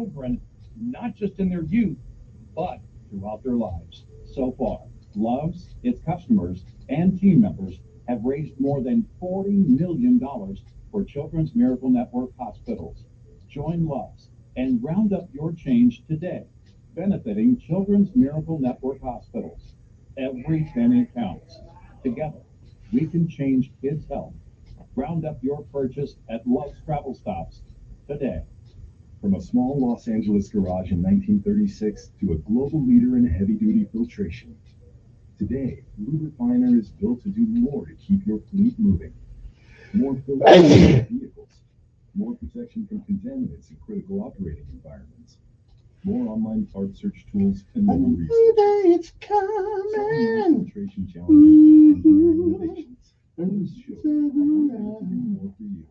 children, not just in their youth, but throughout their lives. So far, Love's, its customers, and team members have raised more than $40 million for Children's Miracle Network hospitals. Join Love's and round up your change today, benefiting Children's Miracle Network hospitals. Every penny counts. Together, we can change kids' health. Round up your purchase at Love's Travel Stops today. From a small Los Angeles garage in 1936 to a global leader in heavy-duty filtration, today, Lubrifiner is built to do more to keep your fleet moving. More filtration for vehicles, more protection from contaminants in critical operating environments, more online part search tools, and more research. It's coming. Filtration challenges and engineering innovations. This show will do more for you.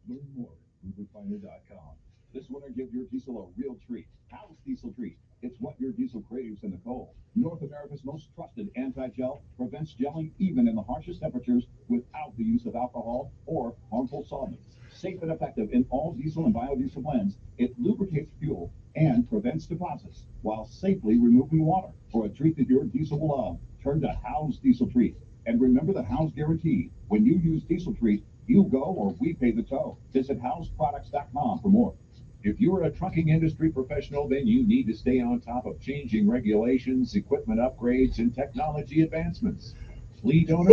Learn more at lubrifiner.com. This winter, give your diesel a real treat. House Diesel Treat. It's what your diesel craves in the cold. North America's most trusted anti-gel prevents gelling even in the harshest temperatures without the use of alcohol or harmful solvents. Safe and effective in all diesel and biodiesel blends, it lubricates fuel and prevents deposits while safely removing water. For a treat that your diesel will love, turn to House Diesel Treat. And remember the House Guarantee. When you use Diesel Treat, you go or we pay the tow. Visit houseproducts.com for more. If you're a trucking industry professional, then you need to stay on top of changing regulations, equipment upgrades, and technology advancements. Fleet owner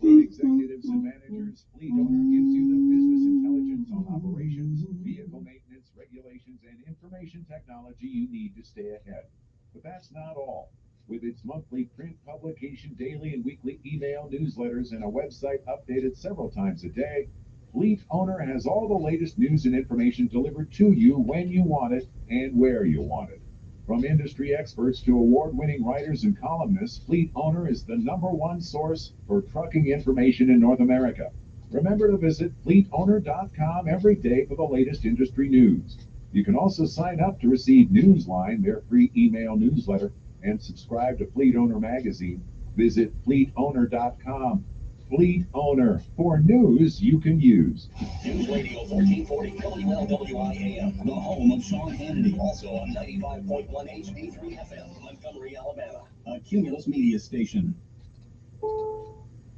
executives and managers, Fleet Owner gives you the business intelligence on operations, vehicle maintenance, regulations, and information technology you need to stay ahead. But that's not all. With its monthly print publication, daily and weekly email newsletters, and a website updated several times a day, Fleet Owner has all the latest news and information delivered to you when you want it and where you want it. From industry experts to award-winning writers and columnists, Fleet Owner is the #1 source for trucking information in North America. Remember to visit fleetowner.com every day for the latest industry news. You can also sign up to receive Newsline, their free email newsletter, and subscribe to Fleet Owner magazine. Visit fleetowner.com. Fleet Owner, for news you can use. News Radio 1440 WLWI-AM, the home of Sean Hannity, also on 95.1 HD3 FM, Montgomery, Alabama, a Cumulus media station.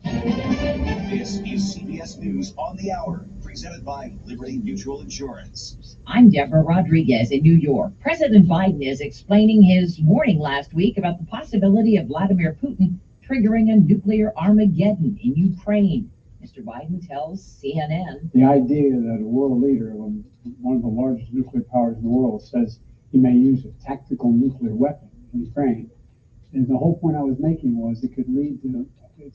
This is CBS News on the Hour, presented by Liberty Mutual Insurance. I'm Deborah Rodriguez in New York. President Biden is explaining his warning last week about the possibility of Vladimir Putin triggering a nuclear Armageddon in Ukraine. Mr. Biden tells CNN the idea that a world leader, one of the largest nuclear powers in the world, says he may use a tactical nuclear weapon in Ukraine. And the whole point I was making was it could lead to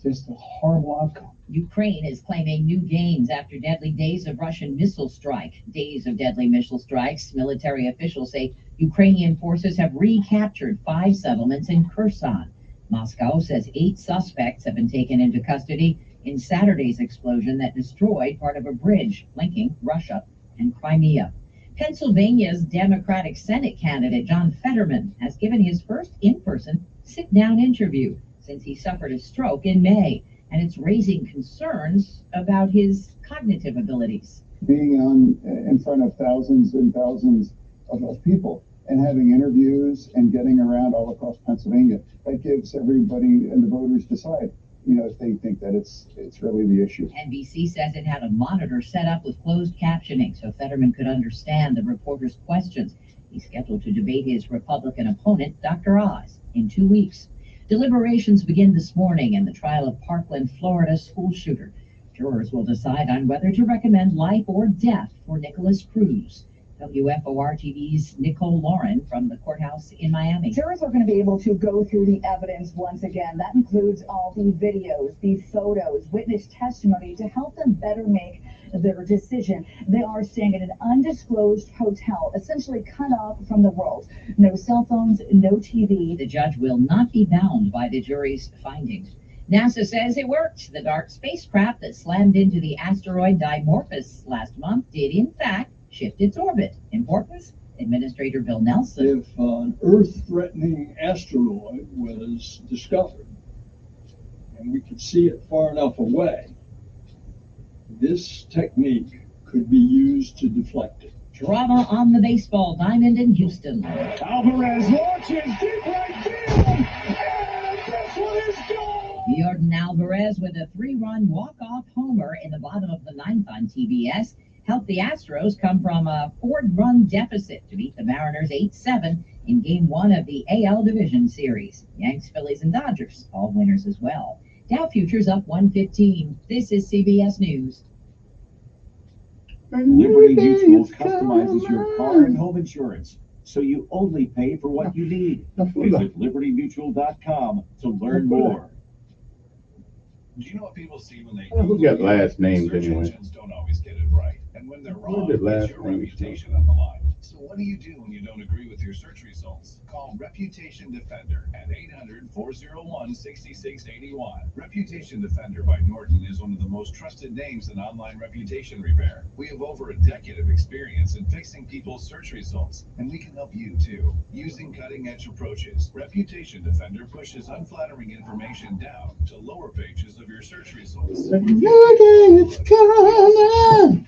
just a horrible outcome. Ukraine is claiming new gains after deadly days of Russian missile strike. Days of deadly missile strikes. Military officials say Ukrainian forces have recaptured 5 settlements in Kherson. Moscow says 8 suspects have been taken into custody in Saturday's explosion that destroyed part of a bridge linking Russia and Crimea. Pennsylvania's Democratic Senate candidate John Fetterman has given his first in-person sit-down interview since he suffered a stroke in May, and it's raising concerns about his cognitive abilities. Being in front of thousands and thousands of people and having interviews and getting around all across Pennsylvania, that gives everybody and the voters decide, if they think that it's really the issue. NBC says it had a monitor set up with closed captioning so Fetterman could understand the reporters' questions. He's scheduled to debate his Republican opponent, Dr. Oz, in 2 weeks. Deliberations begin this morning in the trial of Parkland, Florida school shooter. Jurors will decide on whether to recommend life or death for Nicholas Cruz. WFOR-TV's Nicole Lauren from the courthouse in Miami. Jurors are going to be able to go through the evidence once again. That includes all the videos, the photos, witness testimony to help them better make their decision. They are staying at an undisclosed hotel, essentially cut off from the world. No cell phones, no TV. The judge will not be bound by the jury's findings. NASA says it worked. The DART spacecraft that slammed into the asteroid Dimorphos last month did, in fact, shift its orbit. Importance? Administrator Bill Nelson. If an Earth-threatening asteroid was discovered and we could see it far enough away, this technique could be used to deflect it. Drama on the baseball diamond in Houston. Alvarez launches deep right field, and this one is gone. Jordan Alvarez with a 3-run walk-off homer in the bottom of the ninth on TBS helped the Astros come from a 4-run deficit to beat the Mariners 8-7 in Game 1 of the AL Division Series. Yanks, Phillies, and Dodgers all winners as well. Dow futures up 115. This is CBS News. Liberty Mutual customizes your car and home insurance, so you only pay for what you need. Visit libertymutual.com to learn more. Do you know what people see when they Who got last names search anyway? engines don't always get it right, and when they're wrong, did it's last your names? reputation on the line. So what do you do when you don't agree with your search results? Call Reputation Defender at 800-401-6681. Reputation Defender by Norton is one of the most trusted names in online reputation repair. We have over a decade of experience in fixing people's search results, and we can help you too. Using cutting-edge approaches, Reputation Defender pushes unflattering information down to lower pages of your search results. The new day is coming.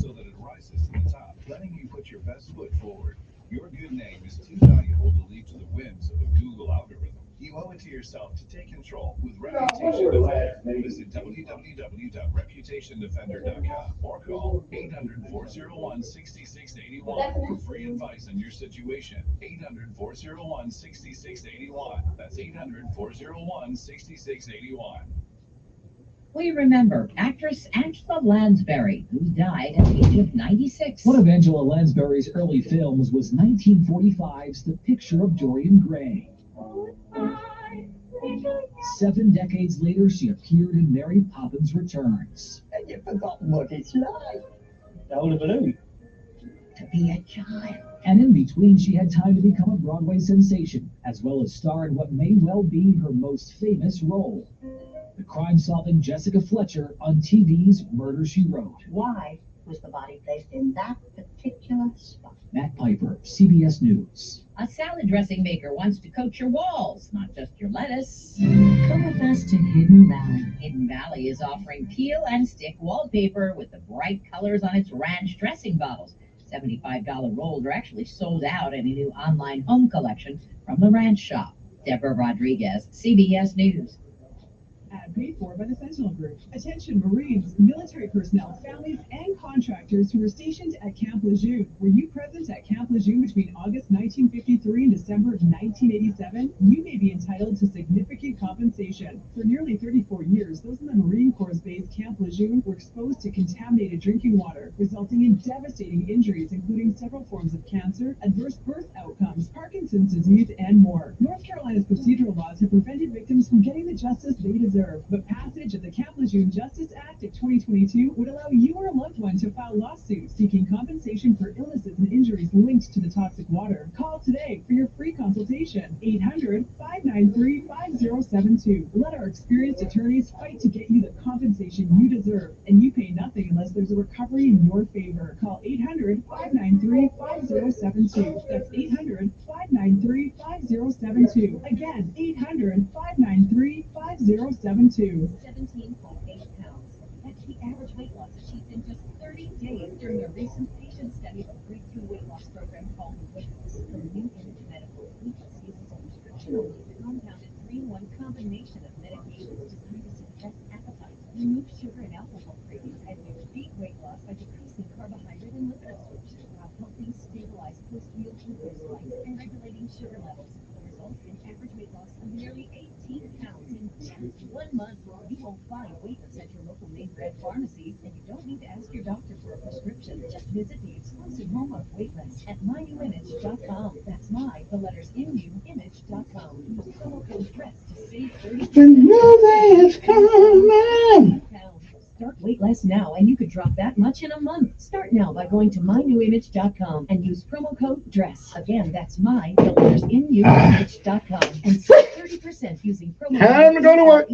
So that it rises to the top, letting you put your best foot forward. Your good name is too valuable to leave to the whims of a Google algorithm. You owe it to yourself to take control with Reputation Defender. Visit www.reputationdefender.com or call 800-401-6681 for free advice on your situation. 800-401-6681. That's 800-401-6681. We remember actress Angela Lansbury, who died at the age of 96. One of Angela Lansbury's early films was 1945's The Picture of Dorian Gray. 7 decades later, she appeared in Mary Poppins Returns. And you forgot what it's like. How old To be a child. And in between, she had time to become a Broadway sensation, as well as star in what may well be her most famous role. The crime-solving Jessica Fletcher on TV's Murder, She Wrote. Why was the body placed in that particular spot? Matt Piper, CBS News. A salad dressing maker wants to coat your walls, not just your lettuce. Come with us to Hidden Valley. Hidden Valley is offering peel and stick wallpaper with the bright colors on its ranch dressing bottles. $75 rolls are actually sold out in a new online home collection from the Ranch Shop. Deborah Rodriguez, CBS News. Ad paid for by the Sentinel Group. Attention Marines, military personnel, families, and contractors who were stationed at Camp Lejeune. Were you present at Camp Lejeune between August 1953 and December of 1987? You may be entitled to significant compensation. For nearly 34 years, those in the Marine Corps' base Camp Lejeune were exposed to contaminated drinking water, resulting in devastating injuries, including several forms of cancer, adverse birth outcomes, Parkinson's disease, and more. North Carolina's procedural laws have prevented victims from getting the justice they deserve. But passage of the Camp Lejeune Justice Act of 2022 would allow you or a loved one to file lawsuits seeking compensation for illnesses and injuries linked to the toxic water. Call today for your free consultation. 800-593-5072. Let our experienced attorneys fight to get you the compensation you deserve, and you pay nothing unless there's a recovery in your favor. Call 800-593-5072. That's 800-593-5072. Again, 800-593-5072. 17.8 pounds. That's the average weight loss achieved in just 30 days during a recent patient study of a breakthrough weight loss program called Weight Loss from New Image Medical. Weight Loss uses a prescription-only compounded 3-in-1 combination of medications designed to suppress appetite, remove sugar and alcohol cravings, and repeat weight loss by decreasing carbohydrate and lipid absorption while helping stabilize post-meal glucose spikes and regulating sugar levels. The result, an average weight loss of nearly 18 pounds in just 1 month. You won't find Weightless at your local name brand pharmacies, and you don't need to ask your doctor for a prescription. Just visit the exclusive home of Weightless at mynewimage.com. That's the letters image.com. Use promo code DRESS to save 30%. The new day is coming. Start Weightless now, and you could drop that much in a month. Start now by going to mynewimage.com and use promo code DRESS. Again, that's the letters image.com, and save 30% using promo Time to code go to work.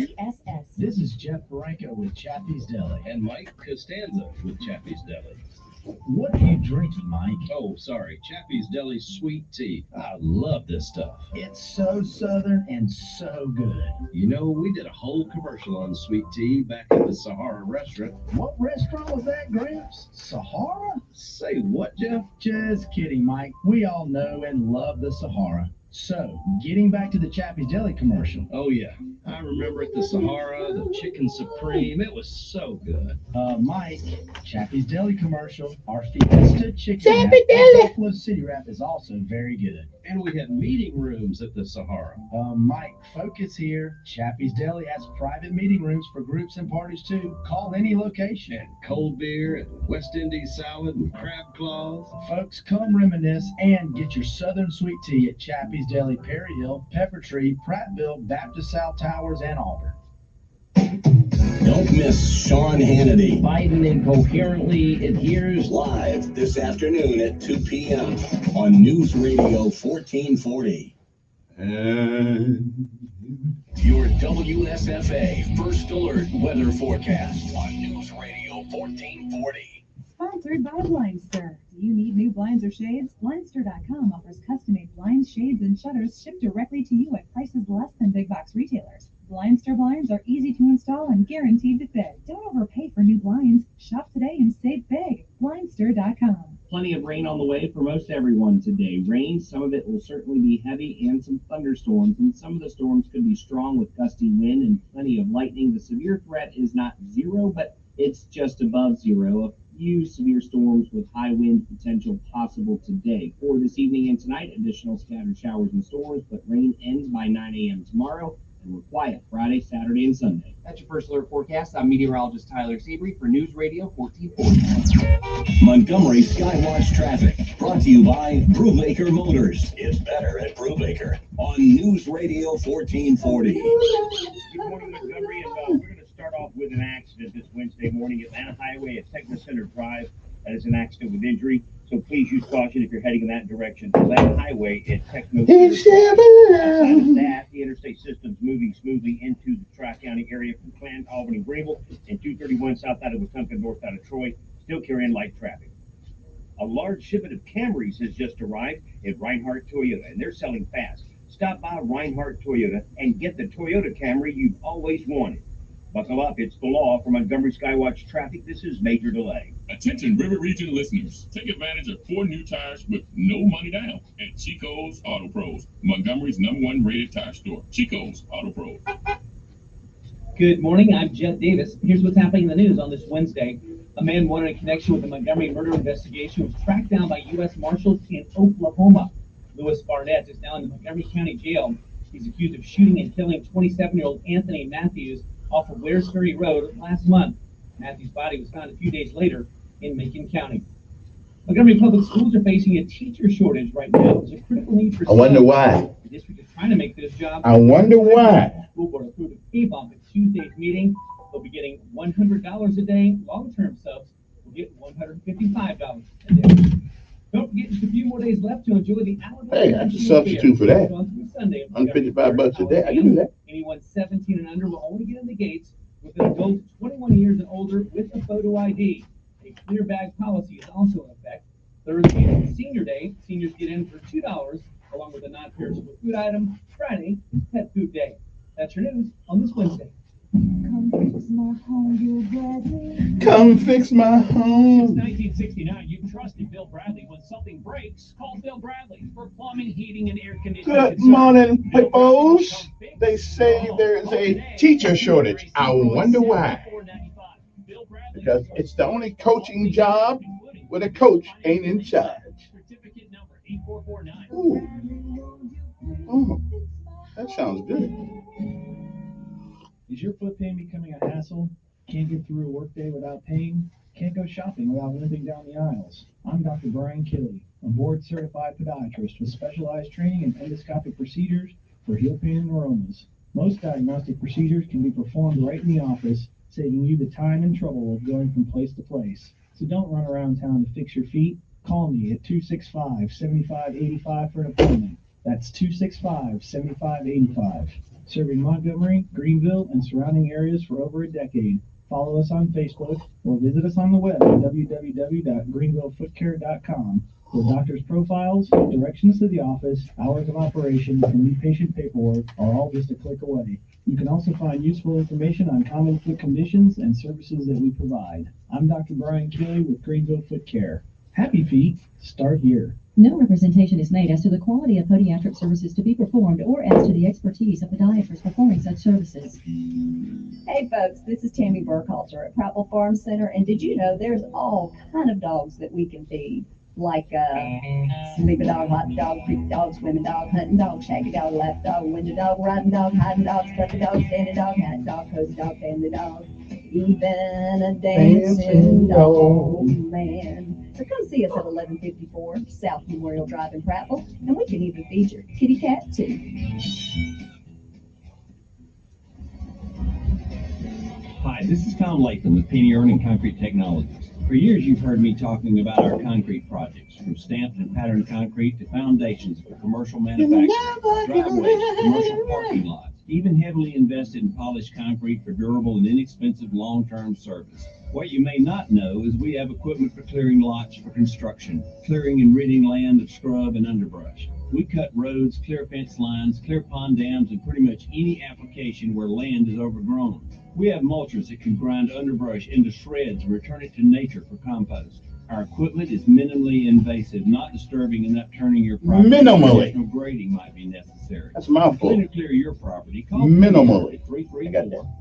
This is Jeff Branco with Chappie's Deli. And Mike Costanza with Chappie's Deli. What are you drinking, Mike? Oh, sorry. Chappie's Deli Sweet Tea. I love this stuff. It's so southern and so good. You know, we did a whole commercial on sweet tea back at the Sahara restaurant. What restaurant was that, Gramps? Sahara? Say what, Jeff? Just kidding, Mike. We all know and love the Sahara. So, getting back to the Chappie's Deli commercial. Oh, yeah. I remember at the Sahara, the chicken supreme. It was so good. Mike, Chappie's Deli commercial. Our Fiesta chicken Chappie wrap Deli. and Buffalo City wrap is also very good. And we had meeting rooms at the Sahara. Mike, focus here. Chappie's Deli has private meeting rooms for groups and parties too. Call any location. And cold beer and West Indies salad and crab claws. Folks, come reminisce and get your southern sweet tea at Chappie's Deli, Perry Hill, Pepper Tree, Prattville, Baptist South Towers, and Auburn. Don't miss Sean Hannity. Biden incoherently adheres. Live this afternoon at 2 p.m. on News Radio 1440. Your WSFA First Alert weather forecast on News Radio 1440. Sponsored by Blindster. Do you need new blinds or shades? Blindster.com offers custom-made blinds, shades, and shutters shipped directly to you at prices less than big box retailers. Blindster blinds are easy to install and guaranteed to fit. Don't overpay for new blinds. Shop today and save big. Blindster.com. Plenty of rain on the way for most everyone today. Rain, some of it will certainly be heavy, and some thunderstorms, and some of the storms could be strong with gusty wind and plenty of lightning. The severe threat is not zero, but it's just above zero. A few severe storms with high wind potential possible today. For this evening and tonight, additional scattered showers and storms, but rain ends by 9 a.m. tomorrow, and we're quiet Friday, Saturday, and Sunday. That's your First Alert forecast. I'm meteorologist Tyler Seabury for News Radio 1440. Montgomery Skywatch traffic brought to you by Brubaker Motors. It's better at Brubaker on News Radio 1440. Good morning, Montgomery, and we're going to start off with an accident this Wednesday morning. Atlanta Highway at Techno Center Drive. That is an accident with injury, so please use caution if you're heading in that direction. Atlanta Highway at Techno Center Drive. Outside of that, the interstate system's moving smoothly into the Tri-County area from Clan, Albany, Greenville, and 231 south out of Wetumpka, north out of Troy, still carrying light traffic. A large shipment of Camrys has just arrived at Reinhardt Toyota, and they're selling fast. Stop by Reinhardt Toyota and get the Toyota Camry you've always wanted. Buckle up, it's the law. For Montgomery Skywatch traffic, this is Major Delay. Attention River Region listeners, take advantage of 4 new tires with no money down at Chico's Auto Pros, Montgomery's #1 rated tire store. Chico's Auto Pros. Good morning, I'm Jet Davis. Here's what's happening in the news on this Wednesday. A man wanted in connection with the Montgomery murder investigation was tracked down by U.S. Marshals in Oklahoma. Louis Barnett is now in the Montgomery County Jail. He's accused of shooting and killing 27-year-old Anthony Matthews off of Wares Ferry Road last month. Matthews' body was found a few days later in Macon County. Montgomery Public Schools are facing a teacher shortage right now. There's a critical need for I wonder why. The district is trying to make this job. I wonder why. The school board approved a pay bump at Tuesday's meeting. They'll be getting $100 a day. Long-term subs will get $155 a day. Don't forget, just a few more days left to enjoy the Alabama. Hey, that's a substitute for that. Sunday, $155 a day. I can do that. Anyone 17 and under will only get in the gates with an adult 21 years and older with a photo ID. A clear bag policy is also in effect. Thursday is Senior Day. Seniors get in for $2 along with a non-perishable food item. Friday is Pet Food Day. That's your news on this Wednesday. Come fix my home. Since 1969, you've trusted Bill Bradley. When something breaks, call Bill Bradley for plumbing, heating, and air conditioning. Good morning, peoples. They say there's a teacher shortage. I wonder why. Because it's the only coaching job where the coach ain't in charge. Ooh. Oh, that sounds good. Is your foot pain becoming a hassle? Can't get through a workday without pain? Can't go shopping without limping down the aisles? I'm Dr. Brian Killey, a board-certified podiatrist with specialized training in endoscopic procedures for heel pain and neuromas. Most diagnostic procedures can be performed right in the office, saving you the time and trouble of going from place to place. So don't run around town to fix your feet. Call me at 265-7585 for an appointment. That's 265-7585. Serving Montgomery, Greenville, and surrounding areas for over a decade. Follow us on Facebook or visit us on the web at www.greenvillefootcare.com, where doctors' profiles, directions to the office, hours of operation, and new patient paperwork are all just a click away. You can also find useful information on common foot conditions and services that we provide. I'm Dr. Brian Keeley with Greenville Foot Care. Happy feet start here. No representation is made as to the quality of podiatric services to be performed or as to the expertise of podiatrists performing such services. Hey folks, this is Tammy Burkhalter at Prattville Farm Center, and did you know there's all kind of dogs that we can feed? Like sleeping dog, hot dog, creek dog, swimming dog, hunting dog, shaggy dog, lap dog, window dog, riding dog, hiding dog, stuffy dog, standing dog, hat dog, cozy dog, family dog, even a dancing dog, man. So come see us at 1154 South Memorial Drive in Prattville, and we can even feed your kitty cat too. Hi, this is Tom Latham with Penny Earning Concrete Technologies. For years, you've heard me talking about our concrete projects, from stamped and patterned concrete to foundations for commercial manufacturing, driveways, commercial parking lots, even heavily invested in polished concrete for durable and inexpensive long-term service. What you may not know is we have equipment for clearing lots for construction, clearing and ridding land of scrub and underbrush. We cut roads, clear fence lines, clear pond dams, and pretty much any application where land is overgrown. We have mulchers that can grind underbrush into shreds and return it to nature for compost. Our equipment is minimally invasive, not disturbing and upturning your property. Minimally. Additional grading might be necessary. That's a mouthful. To clear your property, call Minimally.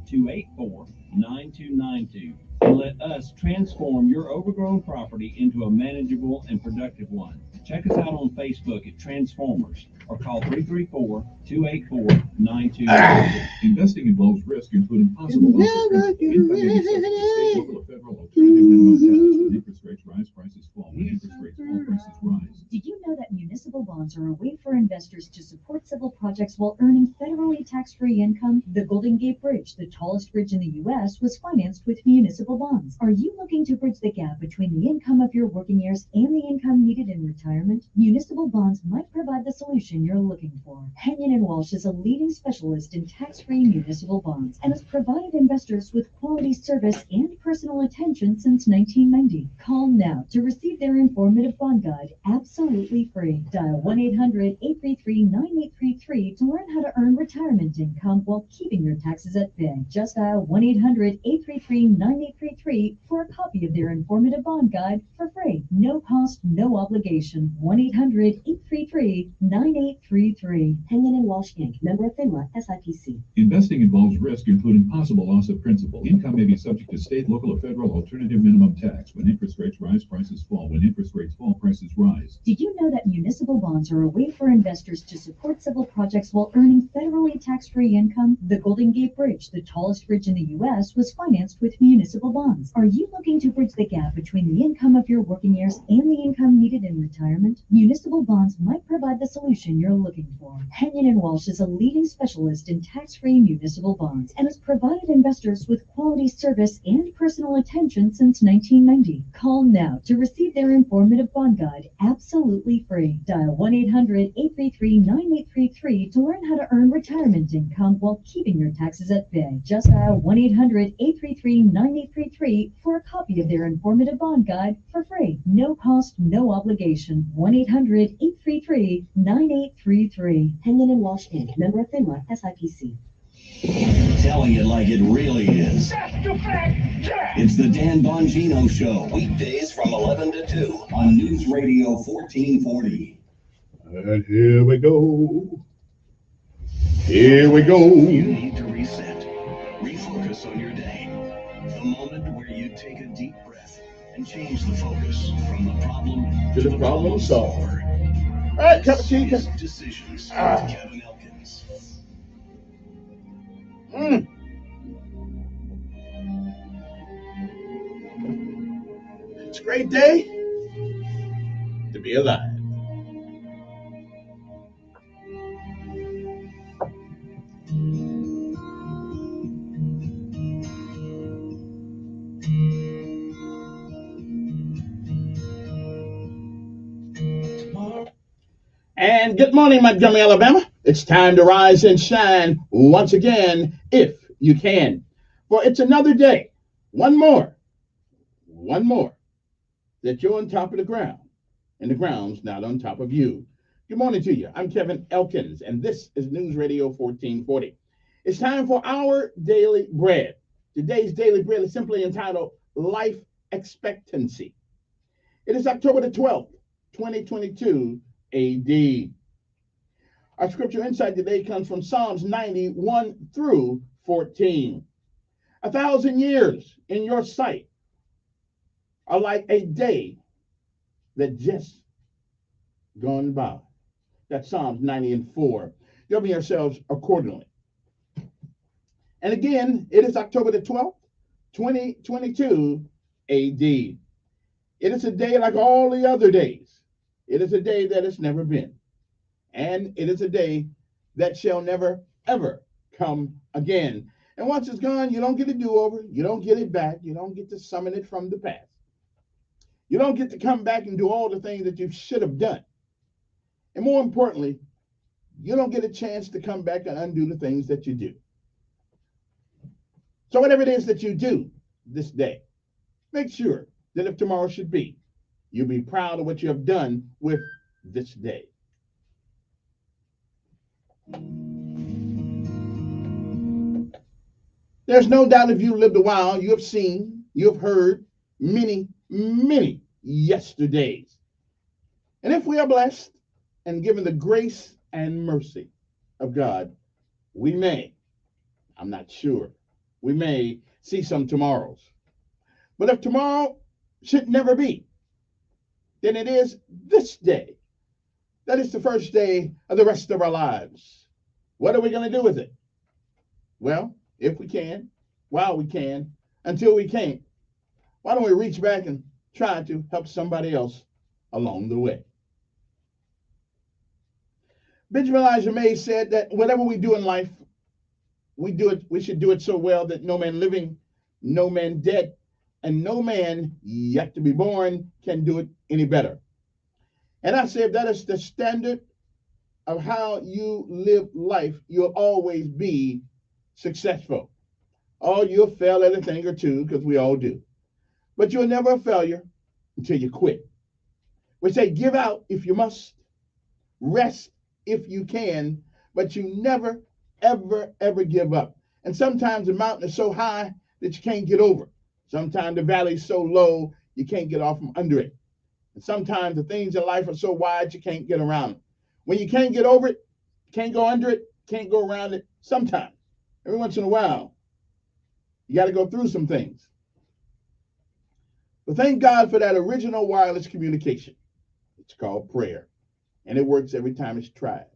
334-284-9292 and let us transform your overgrown property into a manageable and productive one. Check us out on Facebook at Transformers or call 334-284-9292. Investing involves risk, including possible loss of principal. Income may be subject to state, local, or federal alternative minimum tax. When interest rates rise, prices fall. When interest rates fall, prices rise. Did you know that municipal bonds are a way for investors to support civil projects while earning federally tax-free income? The Golden Gate Bridge, the tallest bridge in the U.S., was financed with municipal bonds. Are you looking to bridge the gap between the income of your working years and the income needed in retirement? Municipal bonds might provide the solution you're looking for. Henyon & Walsh is a leading specialist in tax-free municipal bonds and has provided investors with quality service and personal attention since 1990. Call now to receive their informative bond guide absolutely free. Dial 1-800-833-9833 to learn how to earn retirement income while keeping your taxes at bay. Just dial 1-800-833-9833 for a copy of their informative bond guide for free. No cost, no obligation. 1-800-833-9833. Henyon & Walsh Inc. Member of FINRA, SIPC. Investing involves risk, including possible loss of principal. Income may be subject to state, local, or federal alternative minimum tax. When interest rates rise, prices fall. When interest rates fall, prices rise. Did you know that municipal bonds are a way for investors to support civil projects while earning federally tax-free income? The Golden Gate Bridge, the tallest bridge in the U.S., was financed with municipal bonds. Are you looking to bridge the gap between the income of your working years and the income needed in retirement? Municipal bonds might provide the solution you're looking for. Henyon & Walsh is a leading specialist in tax-free municipal bonds and has provided investors with quality service and personal attention since 1990. Call now to receive their informative bond guide absolutely free. Dial 1-800-833-9833 to learn how to earn retirement income while keeping your taxes at bay. Just dial 1-800-833-9833 for a copy of their informative bond guide for free. No cost, no obligation. 1-800-833-9833. Henyon & Walsh Inc. Member of FINRA, SIPC. Telling it like it really is. It's the Dan Bongino Show, weekdays from 11 to 2 on News Radio 1440. And here we go. Here we go. You need to reset, refocus on your day. The moment where you take a deep breath and change the focus from the problem To the problem solver. All right, cup of tea. Decisions with Kevin Elkins. It's a great day to be alive. And good morning, Montgomery, Alabama. It's time to rise and shine once again, if you can. For it's another day One more, that you're on top of the ground and the ground's not on top of you. Good morning to you. I'm Kevin Elkins, and this is News Radio 1440. It's time for our daily bread. Today's daily bread is simply entitled Life Expectancy. It is October the 12th, 2022 AD. Our scripture insight today comes from Psalms 91 through 14. 1,000 years in your sight are like a day that just gone by. That's Psalms 90 and 4. Govern yourselves accordingly. And again, it is October the 12th, 2022 AD. It is a day like all the other days. It is a day that has never been. And it is a day that shall never, ever come again. And once it's gone, you don't get a do-over. You don't get it back. You don't get to summon it from the past. You don't get to come back and do all the things that you should have done. And more importantly, you don't get a chance to come back and undo the things that you do. So whatever it is that you do this day, make sure that if tomorrow should be, you'll be proud of what you have done with this day. There's no doubt if you lived a while, you have seen, you have heard many, many yesterdays. And if we are blessed and given the grace and mercy of God, we may, I'm not sure, we may see some tomorrows. But if tomorrow should never be, then it is this day. That is the first day of the rest of our lives. What are we going to do with it? Well, if we can, while we can, until we can't, why don't we reach back and try to help somebody else along the way? Benjamin Elijah Mays said that whatever we do in life, we should do it so well that no man living, no man dead, and no man yet to be born can do it any better. And I say if that is the standard of how you live life, you'll always be successful. Oh, you'll fail at a thing or two, because we all do. But you're never a failure until you quit. We say give out if you must, rest if you can, but you never, ever, ever give up. And sometimes the mountain is so high that you can't get over. Sometimes the valley is so low you can't get off from under it. And sometimes the things in life are so wide you can't get around them. When you can't get over it, can't go under it, can't go around it, sometimes, every once in a while, you got to go through some things. But thank God for that original wireless communication. It's called prayer. And it works every time it's tried.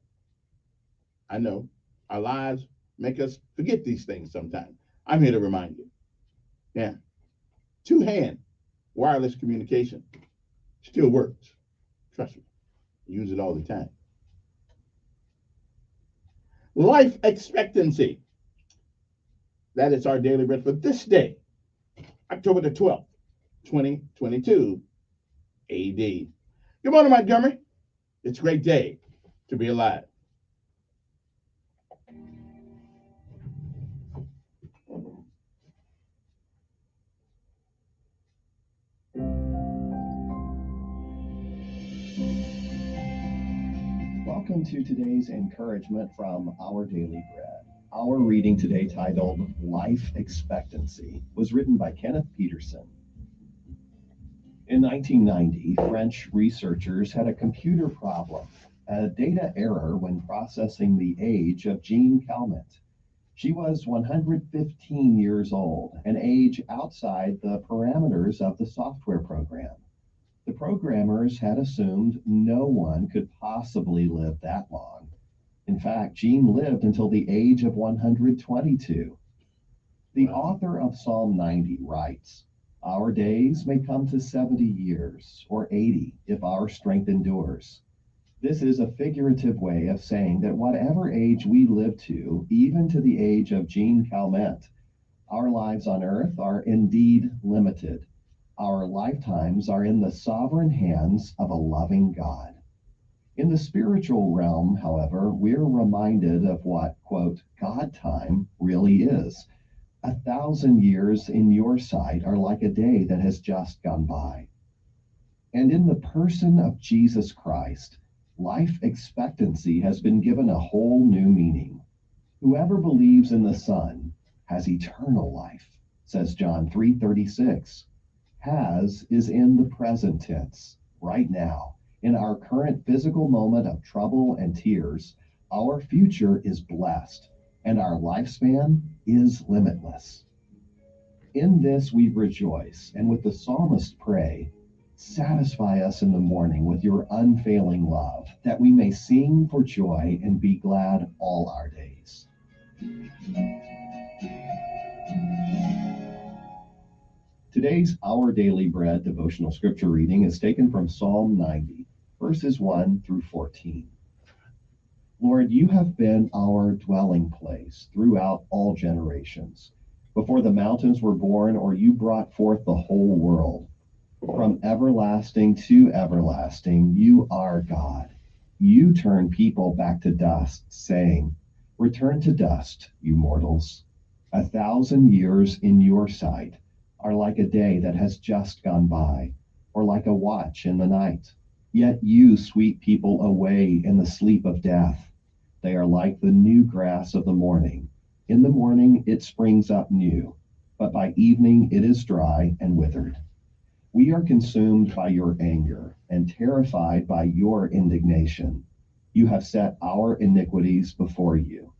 I know our lives make us forget these things sometimes. I'm here to remind you. Yeah. Two-hand wireless communication still works. Trust me. I use it all the time. Life expectancy. That is our daily bread for this day, October the 12th, 2022 AD. Good morning, Montgomery. It's a great day to be alive. Welcome to today's encouragement from Our Daily Bread. Our reading today, titled Life Expectancy, was written by Kenneth Peterson. In 1990, French researchers had a computer problem, a data error when processing the age of Jean Calment. She was 115 years old, an age outside the parameters of the software program. The programmers had assumed no one could possibly live that long. In fact, Jean lived until the age of 122. The author of Psalm 90 writes, "Our days may come to 70 years, or 80, if our strength endures." This is a figurative way of saying that whatever age we live to, even to the age of Jean Calment, our lives on earth are indeed limited. Our lifetimes are in the sovereign hands of a loving God. In the spiritual realm, however, we're reminded of what, quote, God time really is. 1,000 years in your sight are like a day that has just gone by. And in the person of Jesus Christ, life expectancy has been given a whole new meaning. Whoever believes in the Son has eternal life, says John 3:36. Has is in the present tense, right now. In our current physical moment of trouble and tears, our future is blessed, and our lifespan is limitless. In this we rejoice, and with the psalmist pray, satisfy us in the morning with your unfailing love, that we may sing for joy and be glad all our days. Today's Our Daily Bread devotional scripture reading is taken from Psalm 90, verses 1 through 14. Lord, you have been our dwelling place throughout all generations. Before the mountains were born, or you brought forth the whole world. From everlasting to everlasting, you are God. You turn people back to dust, saying, return to dust, you mortals. 1,000 years in your sight are like a day that has just gone by, or like a watch in the night. Yet you sweep people away in the sleep of death. They are like the new grass of the morning. In the morning it springs up new, but by evening it is dry and withered. We are consumed by your anger and terrified by your indignation. You have set our iniquities before you,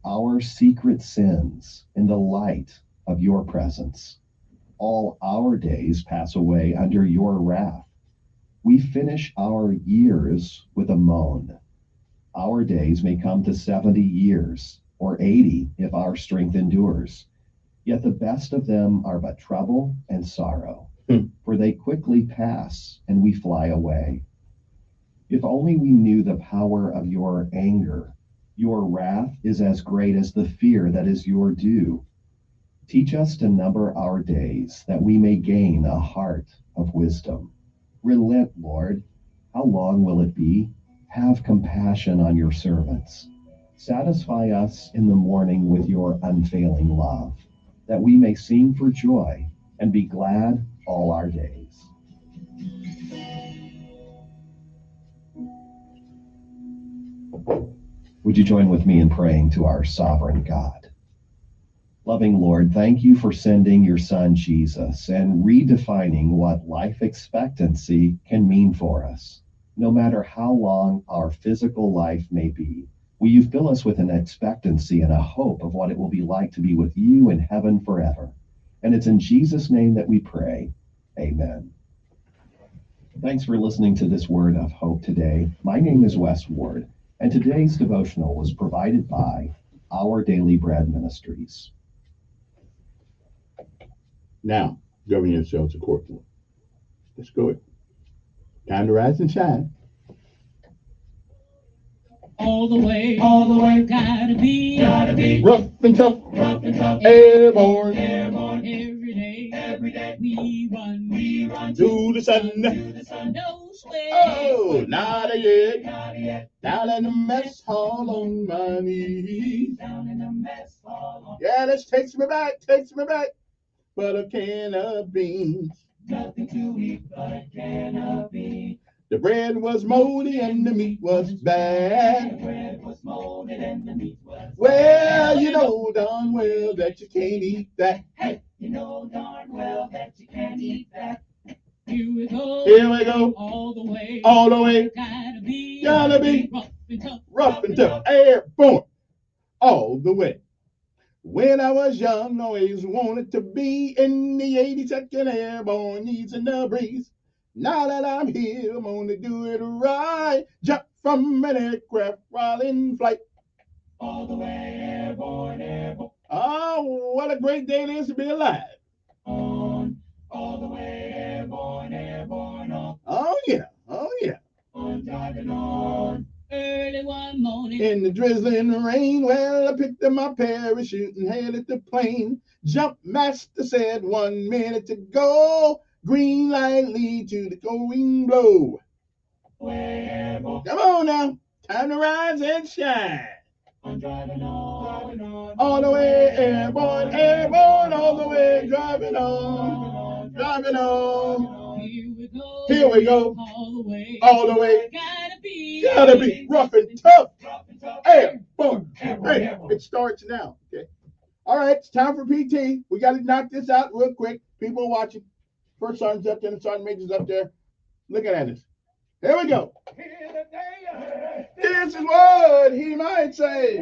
our secret sins in the light of your presence. All our days pass away under your wrath. We finish our years with a moan. Our days may come to 70 years, or 80 if our strength endures. Yet the best of them are but trouble and sorrow, for they quickly pass and we fly away. If only we knew the power of your anger. Your wrath is as great as the fear that is your due. Teach us to number our days, that we may gain a heart of wisdom. Relent, Lord. How long will it be? Have compassion on your servants. Satisfy us in the morning with your unfailing love, that we may sing for joy and be glad all our days. Would you join with me in praying to our sovereign God? Loving Lord, thank you for sending your Son Jesus and redefining what life expectancy can mean for us. No matter how long our physical life may be, will you fill us with an expectancy and a hope of what it will be like to be with you in heaven forever? And it's in Jesus' name that we pray. Amen. Thanks for listening to this word of hope today. My name is Wes Ward, and today's devotional was provided by Our Daily Bread Ministries. Now, govern yourselves accordingly. Let's go. Time to rise and shine. All the way, gotta be rough and tough, airborne, every day, we run to the sun. no sweat. Oh, not yet, down in the mess hall on my knees. Yeah, this takes me back, but a can of beans. Nothing to eat but a can of beans. The bread was moldy and the meat was bad. The bread was molded and the meat was Well, you know darn well that you can't eat that. Hey, you know darn well that you can't eat that. Here we go. All the way. Gotta be rough and tough, airborne. All the way. When I was young, I always wanted to be in the 82nd Airborne, using the breeze. Now that I'm here, I'm gonna do it right. Jump from an aircraft while in flight. All the way, airborne. Oh, what a great day it is to be alive. On, all the way, airborne on. Oh yeah. On, driving on. Early one morning. In the drizzling rain, well, I picked up my parachute and headed the plane. Jump master said 1 minute to go. Green light lead to the going blow. Come on now, time to rise and shine. I'm driving on. all the way airborne, airborne, all the way driving on, driving on. Here we go, all the way. Gotta be rough and tough. Airborne. Hey, it starts now. Okay. All right, it's time for PT. We got to knock this out real quick. People are watching. First sergeant's up there, the sergeant major's up there. Looking at us. Here we go. This is what he might say.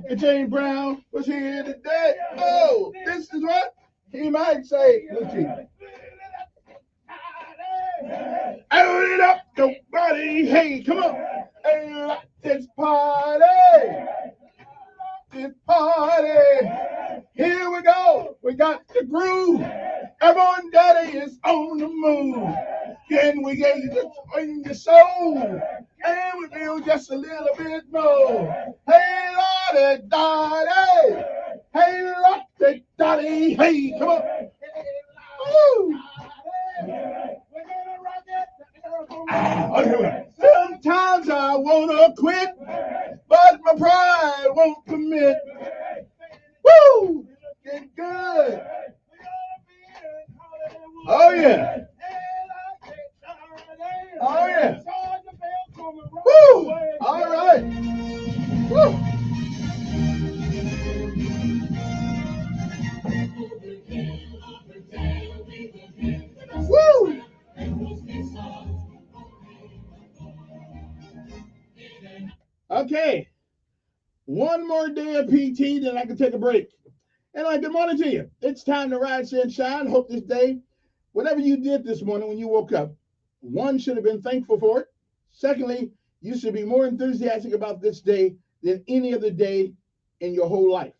If James Brown was here today. Oh, this is what he might say. Let's see. Own it up, nobody. Hey, come on. Hey, like this party. This party. Here we go. We got the groove. Everyone daddy is on the move. Can we get you in your soul? And we feel just a little bit more. Hey, Lordy, Dottie. Hey, Lordy, Dottie. Hey, come on. Woo. Sometimes I wanna quit, but my pride won't commit. Woo! Get good. Oh yeah. Oh yeah. Woo! All right. Woo! Woo! Okay. One more day of PT, then I can take a break. And good morning to you. It's time to rise and shine. Hope this day, whatever you did this morning when you woke up, one, should have been thankful for it. Secondly, you should be more enthusiastic about this day than any other day in your whole life.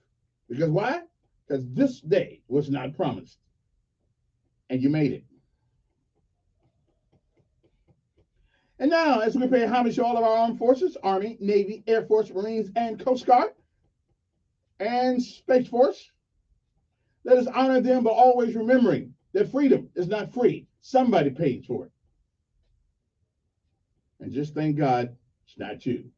Because why? Because this day was not promised. And you made it. And now, as we pay homage to all of our armed forces, Army, Navy, Air Force, Marines, and Coast Guard, and Space Force, let us honor them, but always remembering that freedom is not free. Somebody pays for it. And just thank God it's not you.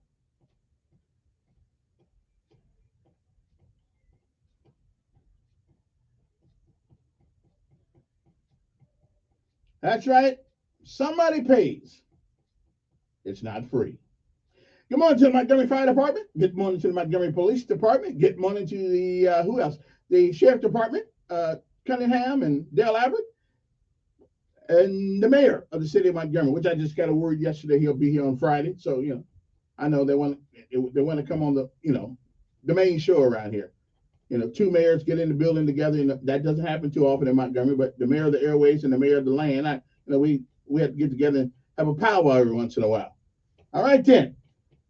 That's right. Somebody pays. It's not free. Good morning to the Montgomery Fire Department. Good morning to the Montgomery Police Department. Good morning to the, who else? The Sheriff Department, Cunningham and Dale Abbott. And the mayor of the city of Montgomery, which I just got a word yesterday, he'll be here on Friday. So, I know they want to come on the, the main show around here. Two mayors get in the building together, and that doesn't happen too often in Montgomery, but the mayor of the airways and the mayor of the land, we have to get together and have a powwow every once in a while. All right, then.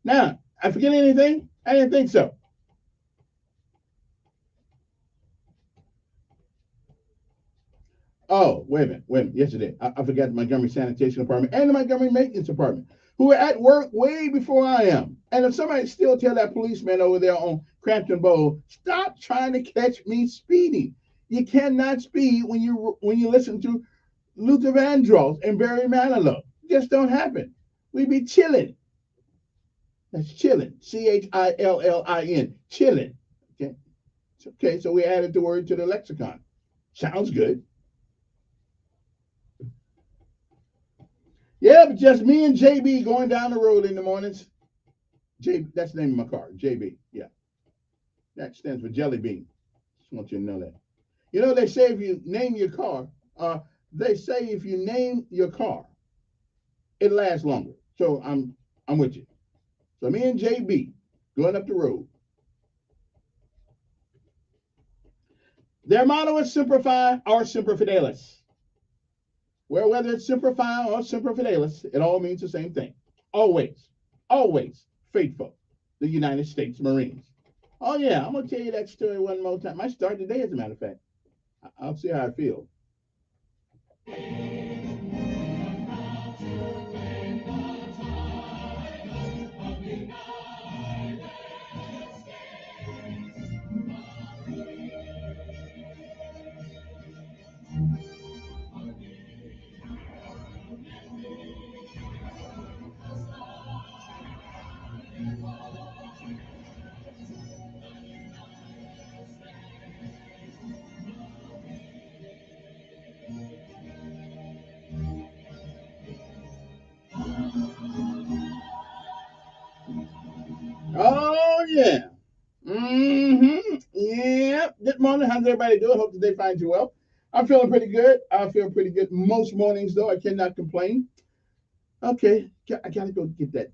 Now, I forget anything? I didn't think so. Oh, wait a minute. Yesterday, I forgot the Montgomery Sanitation Department and the Montgomery Maintenance Department, who are at work way before I am. And if somebody still tell that policeman over there on Crampton Bowl, stop trying to catch me speeding. You cannot speed when you listen to Luther Vandross and Barry Manilow. It just don't happen. We be chilling. That's chilling. CHILLIN. Chilling. Okay. Okay, so we added the word to the lexicon. Sounds good. Yeah, but just me and JB going down the road in the mornings. That's the name of my car, JB. Yeah. That stands for Jelly Bean. Just want you to know that. They say if you name your car, it lasts longer. So I'm with you. So me and JB going up the road. Their motto is Semper Fi or Semper Fidelis. Well, whether it's Semper Fi or Semper Fidelis, it all means the same thing. Always, always faithful. The United States Marines. Oh yeah, I'm gonna tell you that story one more time. I start today, as a matter of fact. I'll see how I feel. Yeah. Yeah. Good morning. How's everybody doing? Hope that they find you well. I'm feeling pretty good. I feel pretty good most mornings, though. I cannot complain. Okay. I got to go get that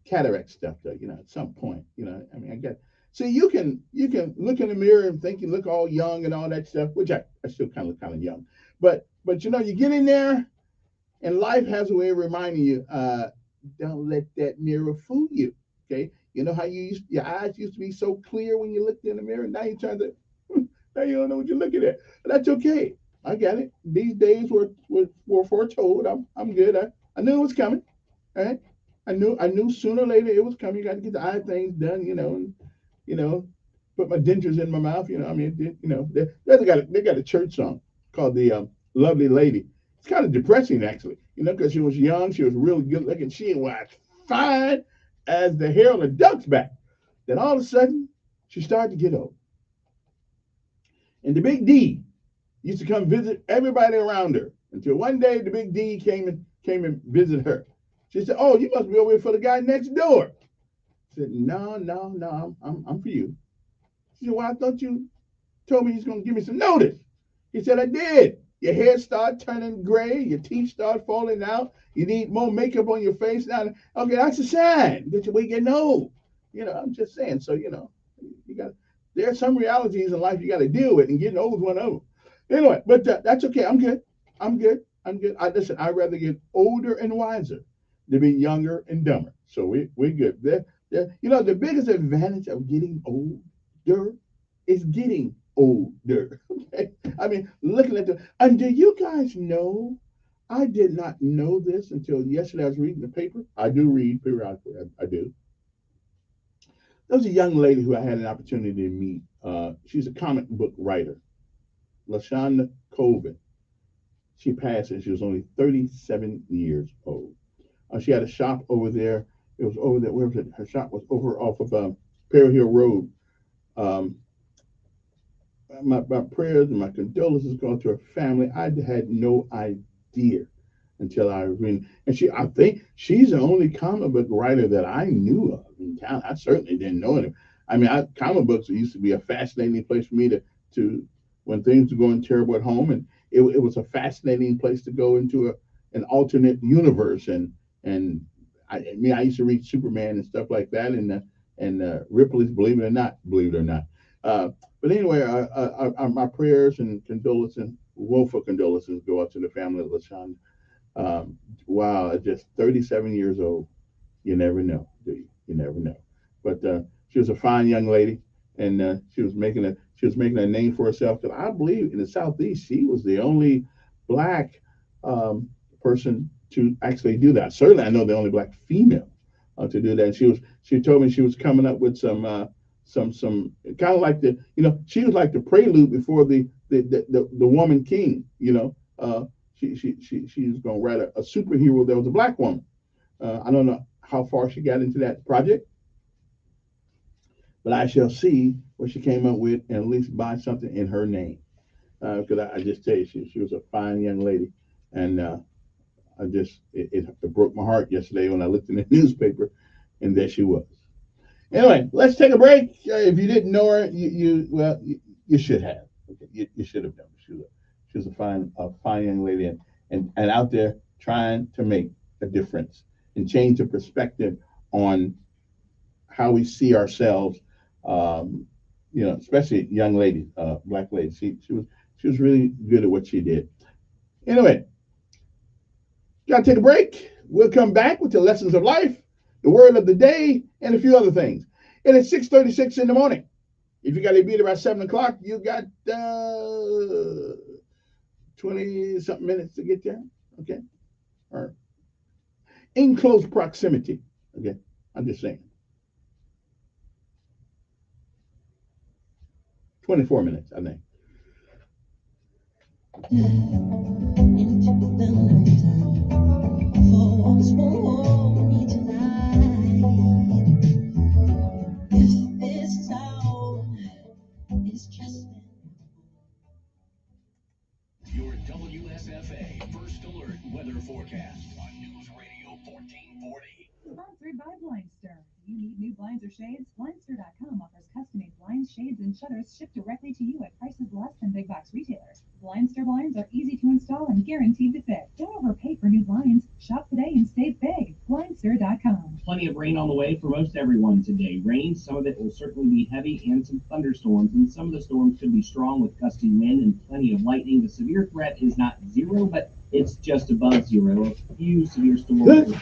cataract stuff, though, at some point. I mean, see, you can look in the mirror and think you look all young and all that stuff, which I still kind of look kind of young. But you get in there and life has a way of reminding you, don't let that mirror fool you. Okay. You know how your eyes used to be so clear when you looked in the mirror. Now you're trying to, now you don't know what you're looking at. But that's okay. I got it. These days were foretold. I'm good. I knew it was coming. All right. I knew sooner or later it was coming. You got to get the eye things done, and put my dentures in my mouth. I mean, they got a church song called the Lovely Lady. It's kind of depressing actually, because she was young, she was really good looking, she was fine as the hair on a duck's back. Then all of a sudden, she started to get old. And the Big D used to come visit everybody around her until one day the Big D came and visited her. She said, "Oh, you must be over here for the guy next door." I said, No, I'm for you. She said, "Well, I thought you told me he's going to give me some notice." He said, "I did. Your hair started turning gray. Your teeth start falling out. You need more makeup on your face now." Okay, that's a sign that we're getting old. I'm just saying. So, there are some realities in life you got to deal with, and getting old is one of them. Anyway, but that's okay. I'm good. Listen, I'd rather get older and wiser than be younger and dumber. So we're good. The biggest advantage of getting older is getting older. Okay? I mean, looking at and do you guys know? I did not know this until yesterday. I was reading the paper. I do read periodically. I do. There was a young lady who I had an opportunity to meet. She's a comic book writer, LaShonda Colvin. She passed and she was only 37 years old. She had a shop over there. It was over there. Where was it? Her shop was over off of Perry Hill Road. My prayers and my condolences go to her family. I had no idea until I was reading. And I think she's the only comic book writer that I knew of in town. I certainly didn't know him. I mean, comic books used to be a fascinating place for me to when things were going terrible at home, and it was a fascinating place to go into an alternate universe. And I used to read Superman and stuff like that, and Ripley's Believe It or Not. But anyway, my prayers and condolences, woeful condolences, go out to the family of LaShonda. Wow, at just 37 years old, you never know, do you? You never know. But she was a fine young lady, and she was making a name for herself. Because I believe in the Southeast, she was the only black person to actually do that. Certainly, I know the only black female to do that. And she told me she was coming up with some kind of like she was like the prelude before the woman king. She was going to write a superhero that was a black woman. I don't know how far she got into that project, but I shall see what she came up with and at least buy something in her name. Because I just tell you, she was a fine young lady, and it broke my heart yesterday when I looked in the newspaper, and there she was. Anyway, let's take a break. If you didn't know her, you should have. Okay? You should have known her. She was a fine young lady, and out there trying to make a difference and change the perspective on how we see ourselves. Especially young ladies, black ladies. She was really good at what she did. Anyway, gotta take a break. We'll come back with the lessons of life, the word of the day, and a few other things. And it's 6:36 in the morning. If you got to be there by 7 o'clock, you got 20-something minutes to get there. Okay. Or in close proximity. Okay. I'm just saying. 24 minutes, I think. Your WSFA First Alert Weather Forecast on News Radio 1440. Sponsored by Blinester. Do you need new blinds or shades? Blindster.com offers custom-made blinds, shades, and shutters shipped directly to you at prices less than big box retailers. Blindster blinds are easy to install and guaranteed to fit. Don't overpay for new blinds. Shop today and save big. Blindster.com. Plenty of rain on the way for most everyone today. Rain, some of it will certainly be heavy, and some thunderstorms. And some of the storms could be strong with gusty wind and plenty of lightning. The severe threat is not zero, but it's just above zero. A few severe storms are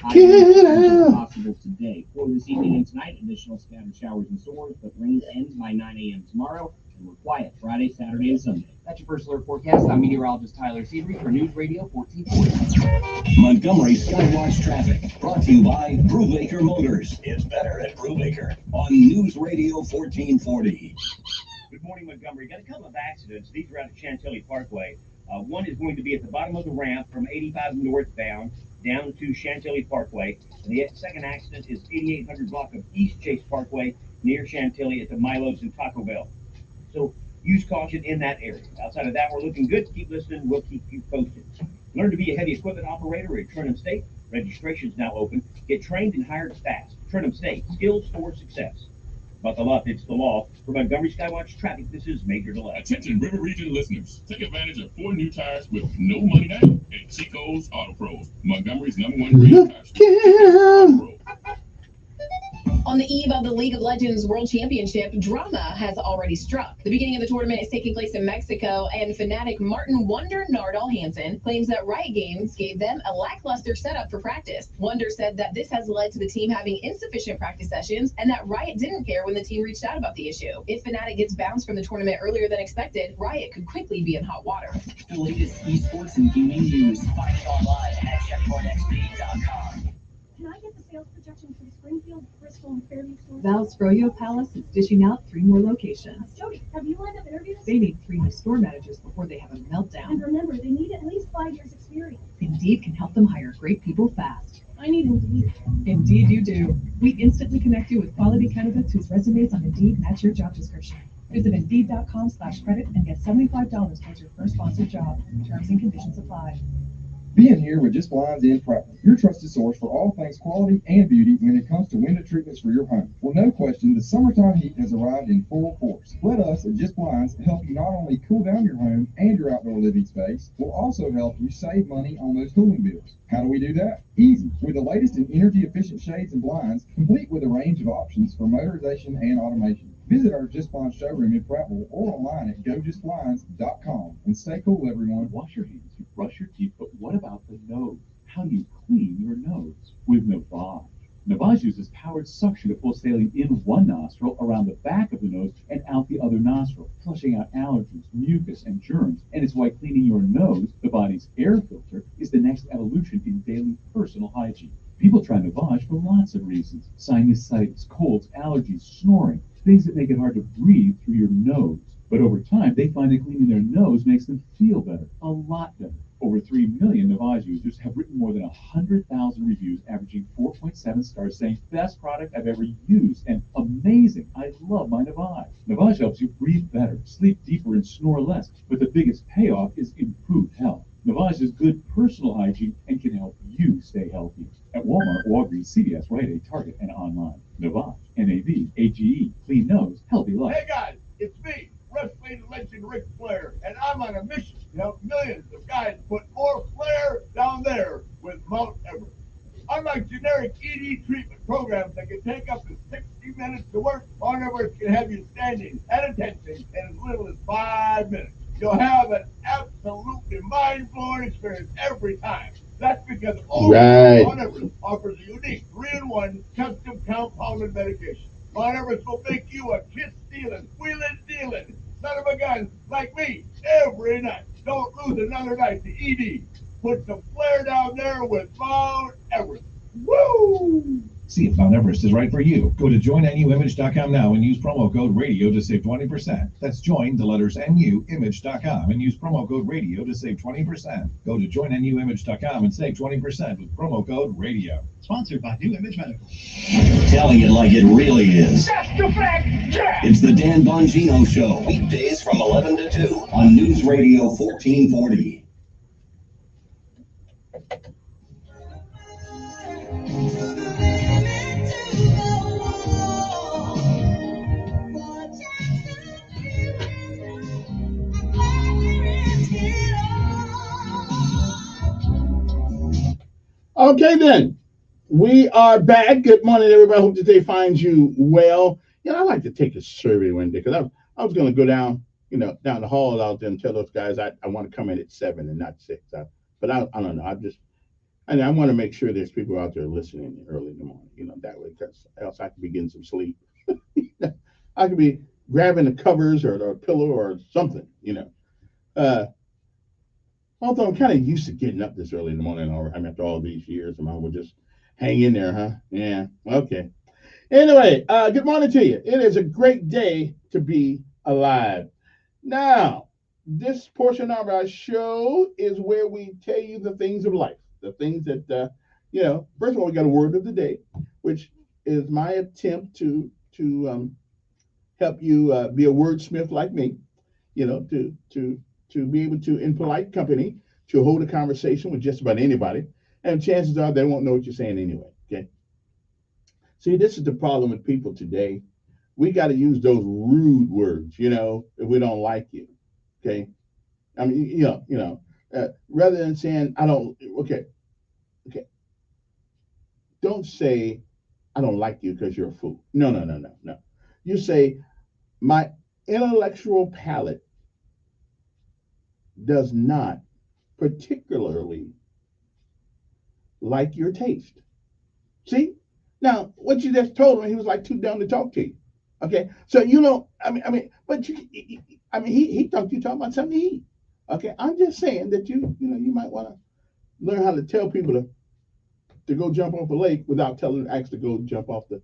possible today. For this evening and tonight, additional scattered showers and storms, but rain ends by 9 a.m. tomorrow, and we're quiet Friday, Saturday, and Sunday. That's your first alert forecast. I'm meteorologist Tyler Seabury for News Radio 1440. Montgomery Skywatch Traffic, brought to you by Brubaker Motors. It's better at Brubaker on News Radio 1440. Good morning, Montgomery. Got a couple of accidents. These are out at Chantilly Parkway. One is going to be at the bottom of the ramp from 85 northbound down to Chantilly Parkway. And the second accident is 8800 block of East Chase Parkway near Chantilly at the Milo's and Taco Bell. So use caution in that area. Outside of that, we're looking good. Keep listening. We'll keep you posted. Learn to be a heavy equipment operator at Trenham State. Registration is now open. Get trained and hired fast. Trenham State, skills for success. Buckle up, it's the law. For Montgomery Skywatch Traffic, this is Major Delay. Attention River Region listeners. Take advantage of 4 new tires with no money down at Chico's Auto Pros, Montgomery's #1 rated tire store. On the eve of the League of Legends World Championship, drama has already struck. The beginning of the tournament is taking place in Mexico, and fanatic Martin Wonder Nardal Hansen claims that Riot Games gave them a lackluster setup for practice. Wonder said that this has led to the team having insufficient practice sessions, and that Riot didn't care when the team reached out about the issue. If Fnatic gets bounced from the tournament earlier than expected, Riot could quickly be in hot water. The latest esports and gaming news. Find it online at checkpointxp.com. Can I get the sales projection for the Springfield, Bristol, and Fairview stores? Val's Froyo Palace is dishing out 3 more locations. Jody, have you lined up interviews? They need 3 new store managers before they have a meltdown. And remember, they need at least 5 years experience. Indeed can help them hire great people fast. I need Indeed. Indeed you do. We instantly connect you with quality candidates whose resumes on Indeed match your job description. Visit Indeed.com/credit and get $75 towards your first sponsored job. Terms and conditions apply. Being here with Just Blinds in Prattville, your trusted source for all things quality and beauty when it comes to window treatments for your home. Well, no question, the summertime heat has arrived in full force. Let us at Just Blinds help you not only cool down your home and your outdoor living space, we'll also help you save money on those cooling bills. How do we do that? Easy. With the latest in energy-efficient shades and blinds, complete with a range of options for motorization and automation. Visit our Just Blinds showroom in Prattville or online at gojustblinds.com. And stay cool, everyone. Wash your hands, you brush your teeth, but what about the nose? How do you clean your nose? With Navage. Navage uses powered suction to pull saline in one nostril, around the back of the nose, and out the other nostril, flushing out allergens, mucus, and germs. And it's why cleaning your nose, the body's air filter, is the next evolution in daily personal hygiene. People try Navage for lots of reasons. Sinusitis, colds, allergies, snoring, things that make it hard to breathe through your nose. But over time, they find that cleaning their nose makes them feel better, a lot better. Over 3 million Navage users have written more than 100,000 reviews, averaging 4.7 stars, saying, best product I've ever used, and amazing, I love my Navage. Navage helps you breathe better, sleep deeper, and snore less, but the biggest payoff is improved health. Navage is good personal hygiene and can help you stay healthy. At Walmart, Walgreens, CVS, Rite Aid, Target, and online. Navage, N-A-V-A-G-E, clean nose, healthy life. Hey guys, it's me, wrestling legend Ric Flair, and I'm on a mission to help millions of guys put more flair down there with Mount Everest. Unlike generic ED treatment programs that can take up to 60 minutes to work, Mount Everest can have you standing at attention in as little as 5 minutes. You'll have an absolutely mind-blowing experience every time. That's because only Mount Everest offers a unique 3-in-1 custom compounded medication. Mount Everest will make you a kiss-stealing, wheeling-dealing son of a gun like me every night. Don't lose another night to ED. Put some flair down there with Mount Everest. Woo! See if Mount Everest is right for you. Go to joinnuimage.com now and use promo code RADIO to save 20%. That's join the letters NUimage.com and use promo code RADIO to save 20%. Go to joinnuimage.com and save 20% with promo code RADIO. Sponsored by New Image Medical. Telling it like it really is. That's the fact, Jack! It's the Dan Bongino Show, weekdays from 11 to 2 on News Radio 1440. Okay, then. We are back. Good morning, everybody. Hope today finds you well. I like to take a survey one day because I was going to go down, down the hall out there and tell those guys I want to come in at 7 and not 6. But I don't know. I want to make sure there's people out there listening early in the morning, that way, because else I could be getting some sleep. I could be grabbing the covers or a pillow or something, Although I'm kind of used to getting up this early in the morning, after all these years, I will just hang in there, huh? Yeah, okay. Anyway, good morning to you. It is a great day to be alive. Now, this portion of our show is where we tell you the things of life, the things that, first of all, we got a word of the day, which is my attempt to help you be a wordsmith like me, to be able to, in polite company, to hold a conversation with just about anybody. And chances are they won't know what you're saying anyway, okay? See, this is the problem with people today. We got to use those rude words, if we don't like you, okay? I mean, rather than saying, I don't, okay. Don't say, I don't like you because you're a fool. No. You say, my intellectual palate does not particularly like your taste. See? Now, what you just told him, he was like too dumb to talk to you. Okay? So, he thought you talking about something to eat. Okay? I'm just saying that you might want to learn how to tell people to go jump off a lake without telling them actually go jump off the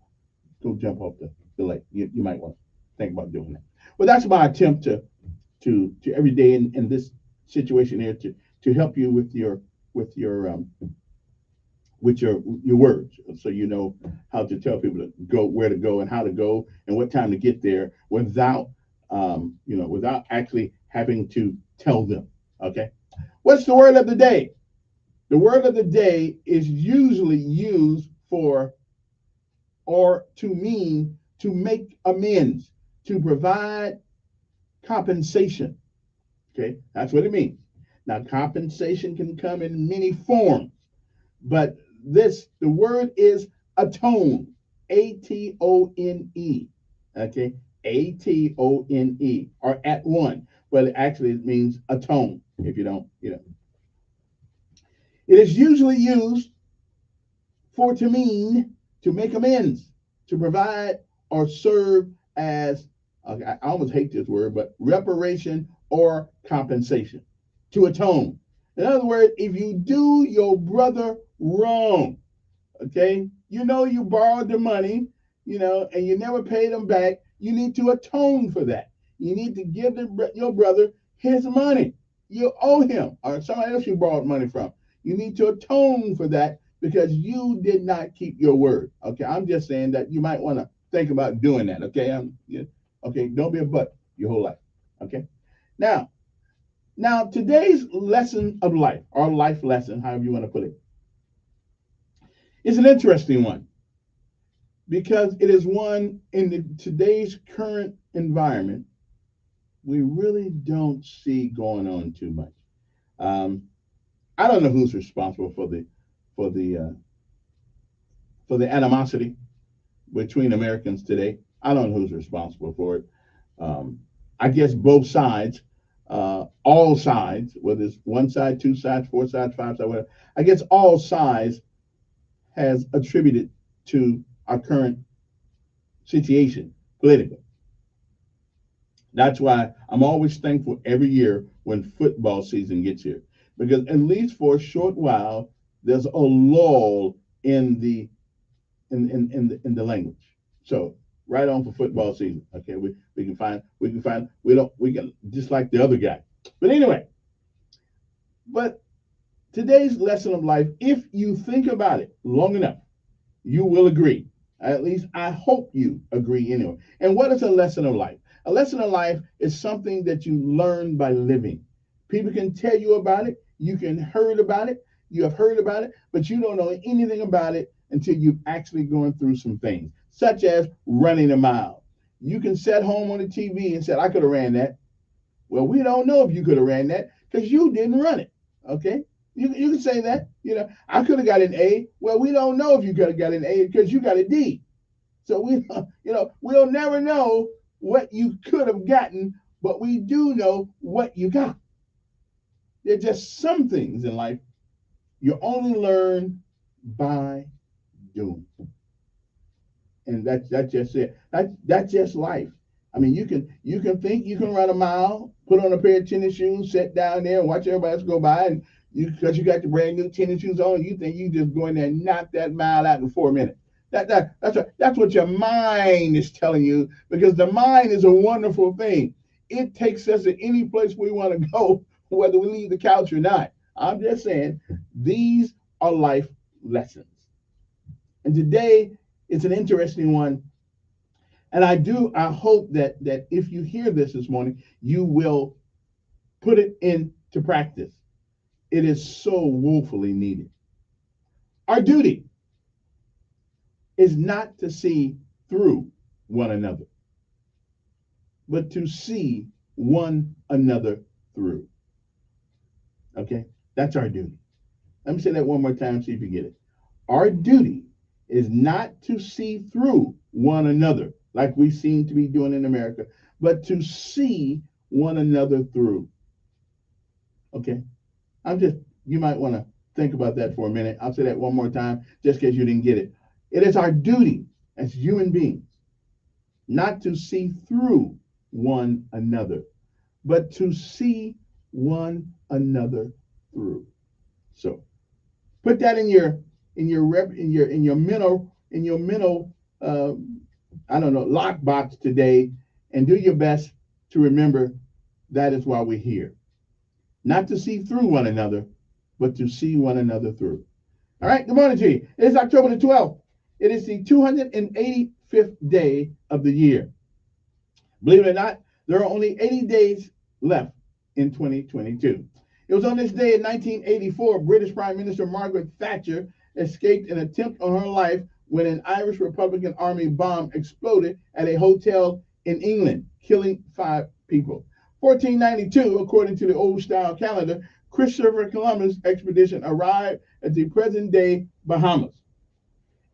lake. You might want to think about doing that. Well, that's my attempt to every day in this situation here to help you with your words, so you know how to tell people to go, where to go, and how to go, and what time to get there without without actually having to tell them. Okay, what's the word of the day? The word of the day is usually used for or to mean to make amends, to provide compensation. Okay, that's what it means. Now, compensation can come in many forms, but the word is atone, A-T-O-N-E. Okay, A-T-O-N-E, or at one, but actually it means atone. If you don't, it is usually used to mean to make amends, to provide or serve as, I almost hate this word, but reparation or compensation, to atone. In other words, if you do your brother wrong, okay, you borrowed the money, and you never paid him back, you need to atone for that. You need to give your brother his money. You owe him, or somebody else you borrowed money from. You need to atone for that because you did not keep your word. Okay, I'm just saying that you might want to think about doing that. Okay, okay, don't be a butt your whole life. Okay. Now, today's lesson of life, or life lesson, however you want to put it, is an interesting one because it is one in today's current environment we really don't see going on too much. I don't know who's responsible for the animosity between Americans today. I don't know who's responsible for it. I guess both sides. All sides, whether it's one side, two sides, four sides, five sides, whatever. I guess all sides has attributed to our current situation politically. That's why I'm always thankful every year when football season gets here, because at least for a short while there's a lull in the language. So right on for football season. Okay, we can just like the other guy. But anyway, today's lesson of life, if you think about it long enough, you will agree. At least I hope you agree anyway. And what is a lesson of life? A lesson of life is something that you learn by living. People can tell you about it. You can heard about it. You have heard about it, but you don't know anything about it until you've actually gone through some things, such as running a mile. You can sit home on the TV and say, I could have ran that. Well, we don't know if you could have ran that because you didn't run it. Okay? You can say that. You know, I could have got an A. Well, we don't know if you could have got an A because you got a D. So we'll never know what you could have gotten, but we do know what you got. There's just some things in life you only learn by doing. And that's just it. That's just life. I mean, you can think you can run a mile, put on a pair of tennis shoes, sit down there and watch everybody else go by, and because you got the brand new tennis shoes on, you think you just go in there and knock that mile out in 4 minutes. That's what your mind is telling you, because the mind is a wonderful thing. It takes us to any place we want to go, whether we leave the couch or not. I'm just saying, these are life lessons. And today it's an interesting one. And I hope that if you hear this morning, you will put it into practice. It is so woefully needed. Our duty is not to see through one another, but to see one another through. Okay? That's our duty. Let me say that one more time, see if you get it. Our duty is not to see through one another, like we seem to be doing in America, but to see one another through. Okay? You might want to think about that for a minute. I'll say that one more time, just in case you didn't get it. It is our duty as human beings not to see through one another, but to see one another through. So put that in your mental lockbox today, and do your best to remember that is why we're here. Not to see through one another, but to see one another through. All right, good morning to you. It is October the 12th. It is the 285th day of the year. Believe it or not, there are only 80 days left in 2022. It was on this day in 1984, British Prime Minister Margaret Thatcher escaped an attempt on her life when an Irish Republican Army bomb exploded at a hotel in England, killing 5 people. 1492, according to the old-style calendar, Christopher Columbus expedition arrived at the present-day Bahamas.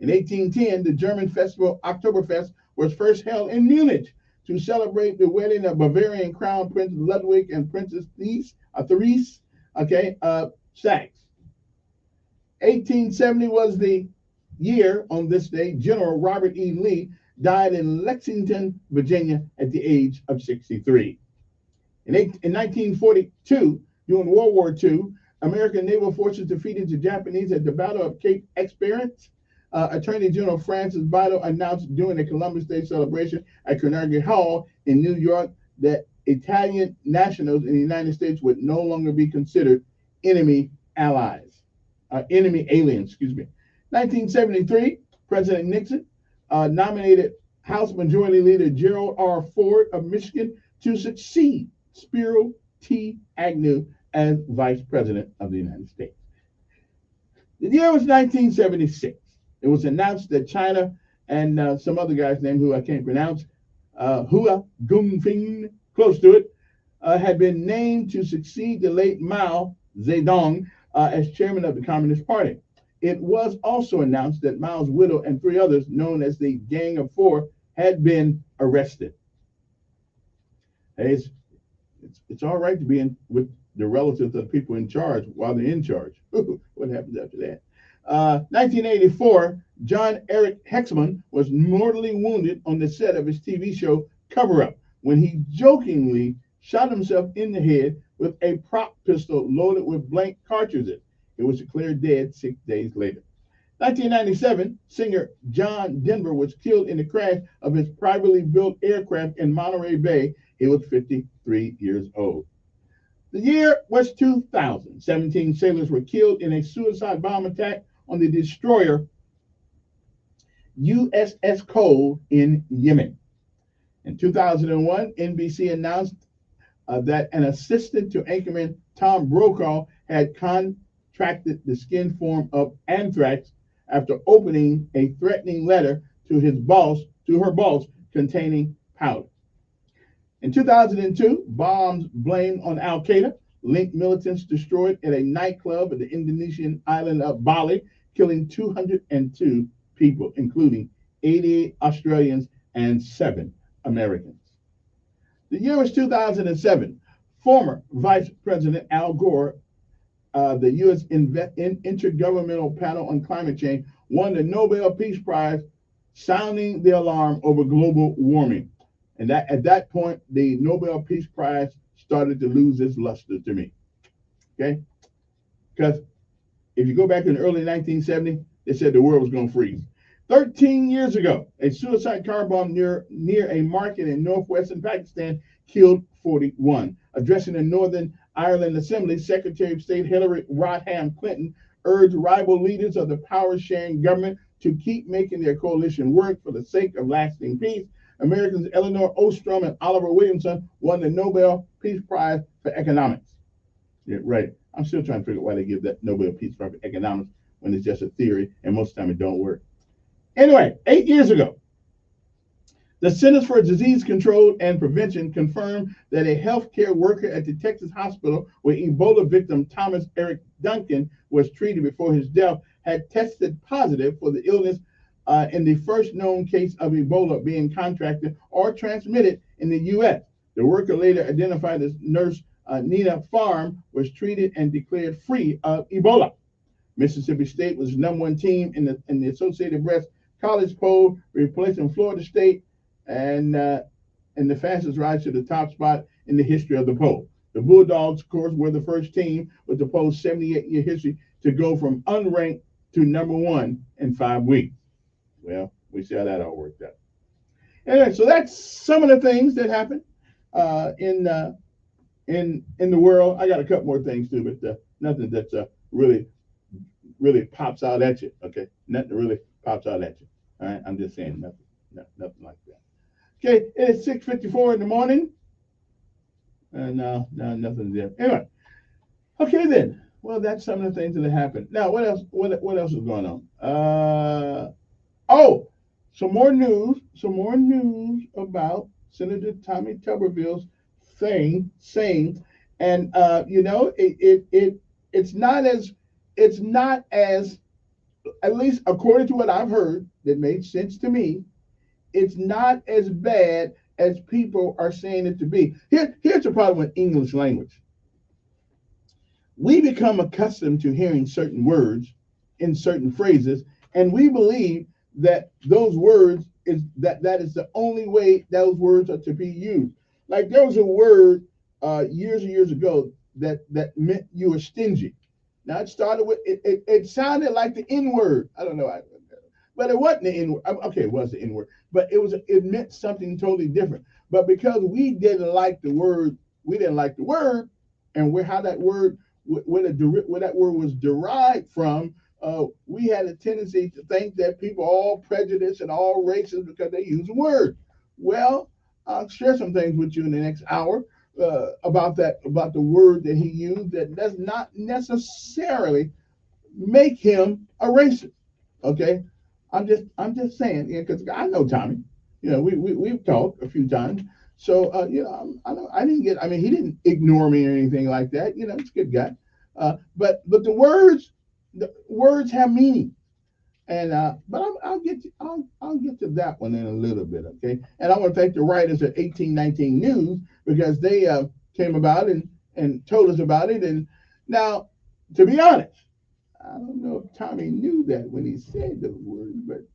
In 1810, the German festival Oktoberfest was first held in Munich to celebrate the wedding of Bavarian Crown Prince Ludwig and Princess Therese, Saxe. 1870 was the year on this day General Robert E. Lee died in Lexington, Virginia at the age of 63. In 1942, during World War II, American naval forces defeated the Japanese at the Battle of Cape Esperance. Attorney General Francis Bidel announced during the Columbus Day celebration at Carnegie Hall in New York that Italian nationals in the United States would no longer be considered enemy aliens. 1973, President Nixon nominated House Majority Leader Gerald R. Ford of Michigan to succeed Spiro T. Agnew as Vice President of the United States. The year was 1976. It was announced that China and some other guy's name who I can't pronounce, Hua Gungfing, close to it, had been named to succeed the late Mao Zedong as chairman of the Communist Party. It was also announced that Mao's widow and 3 others, known as the Gang of 4, had been arrested. Hey, it's all right to be with the relatives of the people in charge while they're in charge. What happens after that? 1984, John Eric Hexman was mortally wounded on the set of his TV show Cover Up when he jokingly shot himself in the head with a prop pistol loaded with blank cartridges. It was declared dead 6 days later. 1997, singer John Denver was killed in the crash of his privately built aircraft in Monterey Bay. He was 53 years old. The year was 2000. 17 sailors were killed in a suicide bomb attack on the destroyer USS Cole in Yemen. In 2001, NBC announced that an assistant to anchorman Tom Brokaw had contracted the skin form of anthrax after opening a threatening letter to her boss containing powder. In 2002, bombs blamed on Al-Qaeda linked militants destroyed at a nightclub at the Indonesian island of Bali, killing 202 people, including 88 Australians and 7 Americans. The year was 2007. Former Vice President Al Gore, the U.S. Intergovernmental Panel on Climate Change, won the Nobel Peace Prize, sounding the alarm over global warming. And that at that point, the Nobel Peace Prize started to lose its luster to me. Okay? Because if you go back in the early 1970s, they said the world was going to freeze. 13 years ago, a suicide car bomb near a market in northwestern Pakistan killed 41. Addressing the Northern Ireland Assembly, Secretary of State Hillary Rodham Clinton urged rival leaders of the power-sharing government to keep making their coalition work for the sake of lasting peace. Americans Eleanor Ostrom and Oliver Williamson won the Nobel Peace Prize for Economics. Yeah, right. I'm still trying to figure out why they give that Nobel Peace Prize for Economics when it's just a theory, and most of the time it don't work. Anyway, 8 years ago, the Centers for Disease Control and Prevention confirmed that a healthcare worker at the Texas hospital where Ebola victim Thomas Eric Duncan was treated before his death had tested positive for the illness in the first known case of Ebola being contracted or transmitted in the U.S. The worker, later identified as nurse Nina Farm, was treated and declared free of Ebola. Mississippi State was the #1 team in the Associated Press college poll, replacing Florida State and the fastest rise to the top spot in the history of the poll. The Bulldogs, of course, were the first team with the poll's 78-year history to go from unranked to #1 in 5 weeks. Well, we see how that all worked out. Anyway, so that's some of the things that happened in the world. I got a couple more things too, but nothing that's really pops out at you. Okay, nothing really pops out at you. All right, I'm just saying nothing like that. Okay, it is 6:54 in the morning, and no, nothing there. Anyway, okay then. Well, that's some of the things that happened. Now, what else? What else is going on? Some more news about Senator Tommy Tuberville's saying, and it's not as, at least according to what I've heard, that made sense to me. It's not as bad as people are saying it to be. Here's the problem with English language. We become accustomed to hearing certain words in certain phrases, and we believe that those words that is the only way those words are to be used. Like there was a word years and years ago that meant you were stingy. Now it started with it sounded like the N word. I don't know, but it wasn't the N word. Okay, it was the N word, but it meant something totally different. But because we didn't like the word, and how that word where that word was derived from. We had a tendency to think that people are all prejudiced and all racist because they use a word. Well, I'll share some things with you in the next hour about the word that he used that does not necessarily make him a racist. Okay, I'm just saying, because I know Tommy. We've talked a few times. So he didn't ignore me or anything like that. He's a good guy. But the words have meaning, and but I'll get to that one in a little bit, okay? And I want to thank the writers at 1819 News because they came about and told us about it. And now, to be honest, I don't know if Tommy knew that when he said those words, but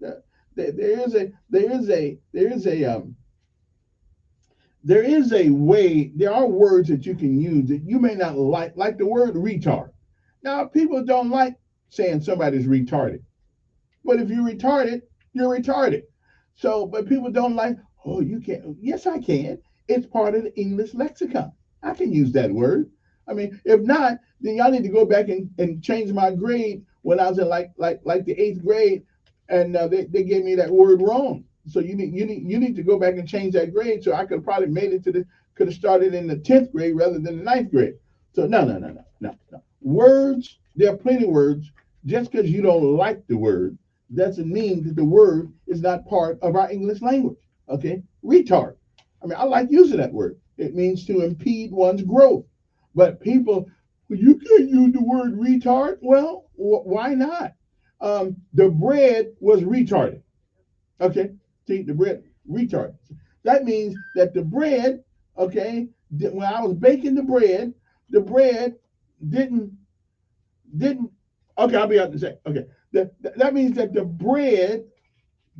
there is a way. There are words that you can use that you may not like the word retard. Now, people don't like saying somebody's retarded. But if you're retarded, you're retarded. So, but people don't like, oh, you can't. Yes, I can. It's part of the English lexicon. I can use that word. I mean, if not, then y'all need to go back and change my grade when I was in like the 8th grade, and they gave me that word wrong. So you need to go back and change that grade. So I could have probably made it could have started in the 10th grade rather than the 9th grade. So no. Words, there are plenty of words. Just because you don't like the word doesn't mean that the word is not part of our English language. Okay, retard. I mean, I like using that word. It means to impede one's growth. But people, you can use the word retard. Well, why not? The bread was retarded. Okay, see, the bread retarded. That means that the bread, okay, when I was baking the bread didn't. Okay, I'll be out in a sec. Okay, that means that the bread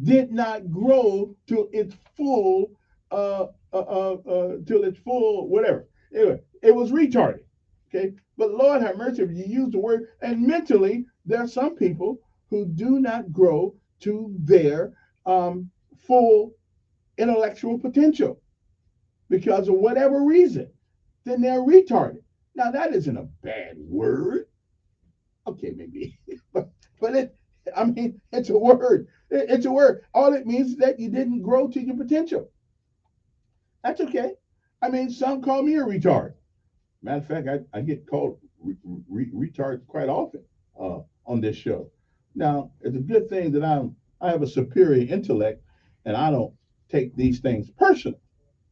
did not grow to its full, till its full whatever. Anyway, it was retarded. Okay, but Lord have mercy if you use the word. And mentally, there are some people who do not grow to their full intellectual potential because of whatever reason. Then they're retarded. Now that isn't a bad word. Okay, maybe, but it's a word. It's a word. All it means is that you didn't grow to your potential. That's okay. Some call me a retard. Matter of fact, I get called retard quite often on this show. Now, it's a good thing that I have a superior intellect, and I don't take these things personal.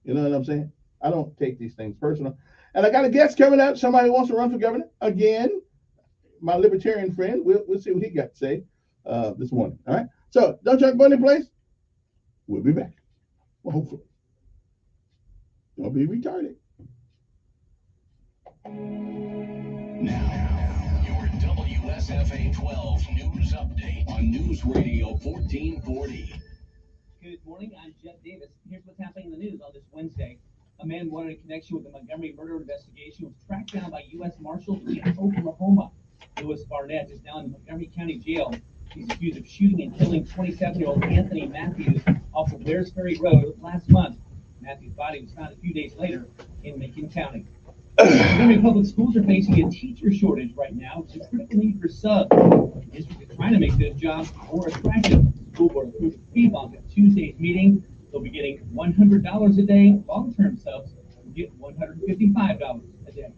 You know what I'm saying? I don't take these things personal. And I got a guest coming up. Somebody who wants to run for governor again. My libertarian friend. We'll see what he got to say this morning. All right. So don't y'all go any place. We'll be back. Well, hopefully. Don't be retarded. Now, your WSFA 12 news update on News Radio 1440. Good morning, I'm Jeff Davis. Here's what's happening in the news on this Wednesday. A man wanted in connection with the Montgomery murder investigation was tracked down by U.S. Marshals in Oklahoma. Lewis Barnett is now in the Montgomery County Jail. He's accused of shooting and killing 27-year-old Anthony Matthews off of Bears Ferry Road last month. Matthews' body was found a few days later in Macon County. Montgomery public schools are facing a teacher shortage right now, which is a critical need for subs. The district is trying to make those jobs more attractive. The school board approved a fee bump at Tuesday's meeting. They'll be getting $100 a day. Long-term subs will get $155 a day.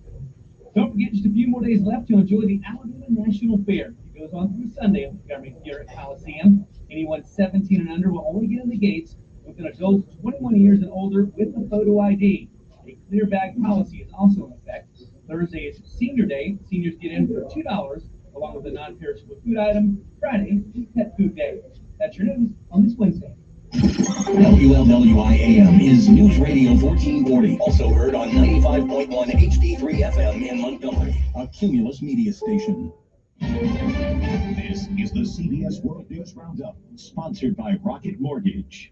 Don't forget, just a few more days left to enjoy the Alabama National Fair. It goes on through Sunday at Montgomery Garrett Coliseum. Anyone 17 and under will only get in the gates with an adult 21 years and older with a photo ID. A clear bag policy is also in effect. Thursday is Senior Day. Seniors get in for $2 along with a non-perishable food item. Friday is Pet Food Day. That's your news on this Wednesday. WLWIAM is News Radio 1440, also heard on 95.1 HD3 FM in Montgomery, a Cumulus media station. This is the CBS World News Roundup, sponsored by Rocket Mortgage.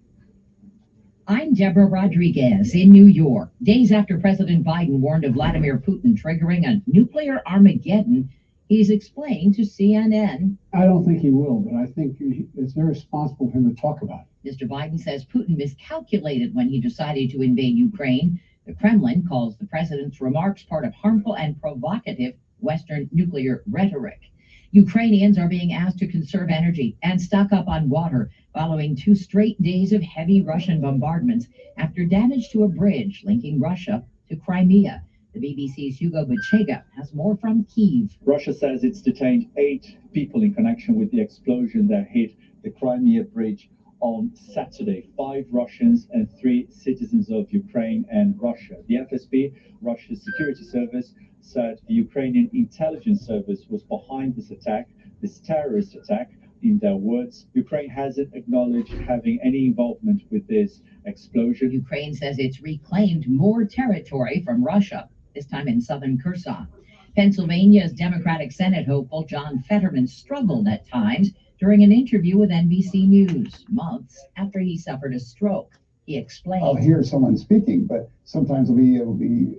I'm Deborah Rodriguez in New York. Days after President Biden warned of Vladimir Putin triggering a nuclear Armageddon, he's explained to CNN. I don't think he will, but I think it's very responsible for him to talk about it. Mr. Biden says Putin miscalculated when he decided to invade Ukraine. The Kremlin calls the president's remarks part of harmful and provocative Western nuclear rhetoric. Ukrainians are being asked to conserve energy and stock up on water following 2 straight days of heavy Russian bombardments after damage to a bridge linking Russia to Crimea. The BBC's Hugo Bachega has more from Kyiv. Russia says it's detained 8 people in connection with the explosion that hit the Crimea bridge on Saturday. 5 Russians and 3 citizens of Ukraine and Russia. The FSB, Russia's security service, said the Ukrainian intelligence service was behind this attack, this terrorist attack. In their words, Ukraine hasn't acknowledged having any involvement with this explosion. Ukraine says it's reclaimed more territory from Russia, this time in southern Kherson. Pennsylvania's Democratic Senate hopeful John Fetterman struggled at times during an interview with NBC News, months after he suffered a stroke. He explained. I'll hear someone speaking, but sometimes it'll be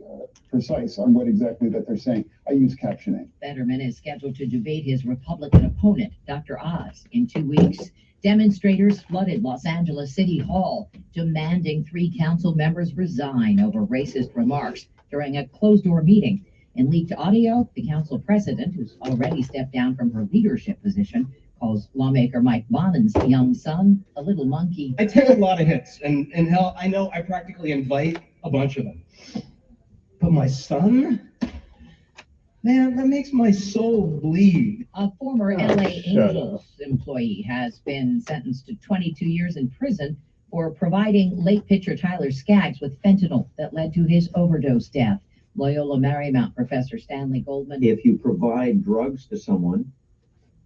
precise on what exactly that they're saying. I use captioning. Fetterman is scheduled to debate his Republican opponent, Dr. Oz, in 2 weeks. Demonstrators flooded Los Angeles City Hall, demanding 3 council members resign over racist remarks during a closed-door meeting. In leaked audio, the council president, who's already stepped down from her leadership position, calls lawmaker Mike Bonin's young son a little monkey. I take a lot of hits, and hell, I know I practically invite a bunch of them. But my son? Man, that makes my soul bleed. A former LA Angels employee has been sentenced to 22 years in prison for providing late pitcher Tyler Skaggs with fentanyl that led to his overdose death. Loyola Marymount Professor Stanley Goldman. If you provide drugs to someone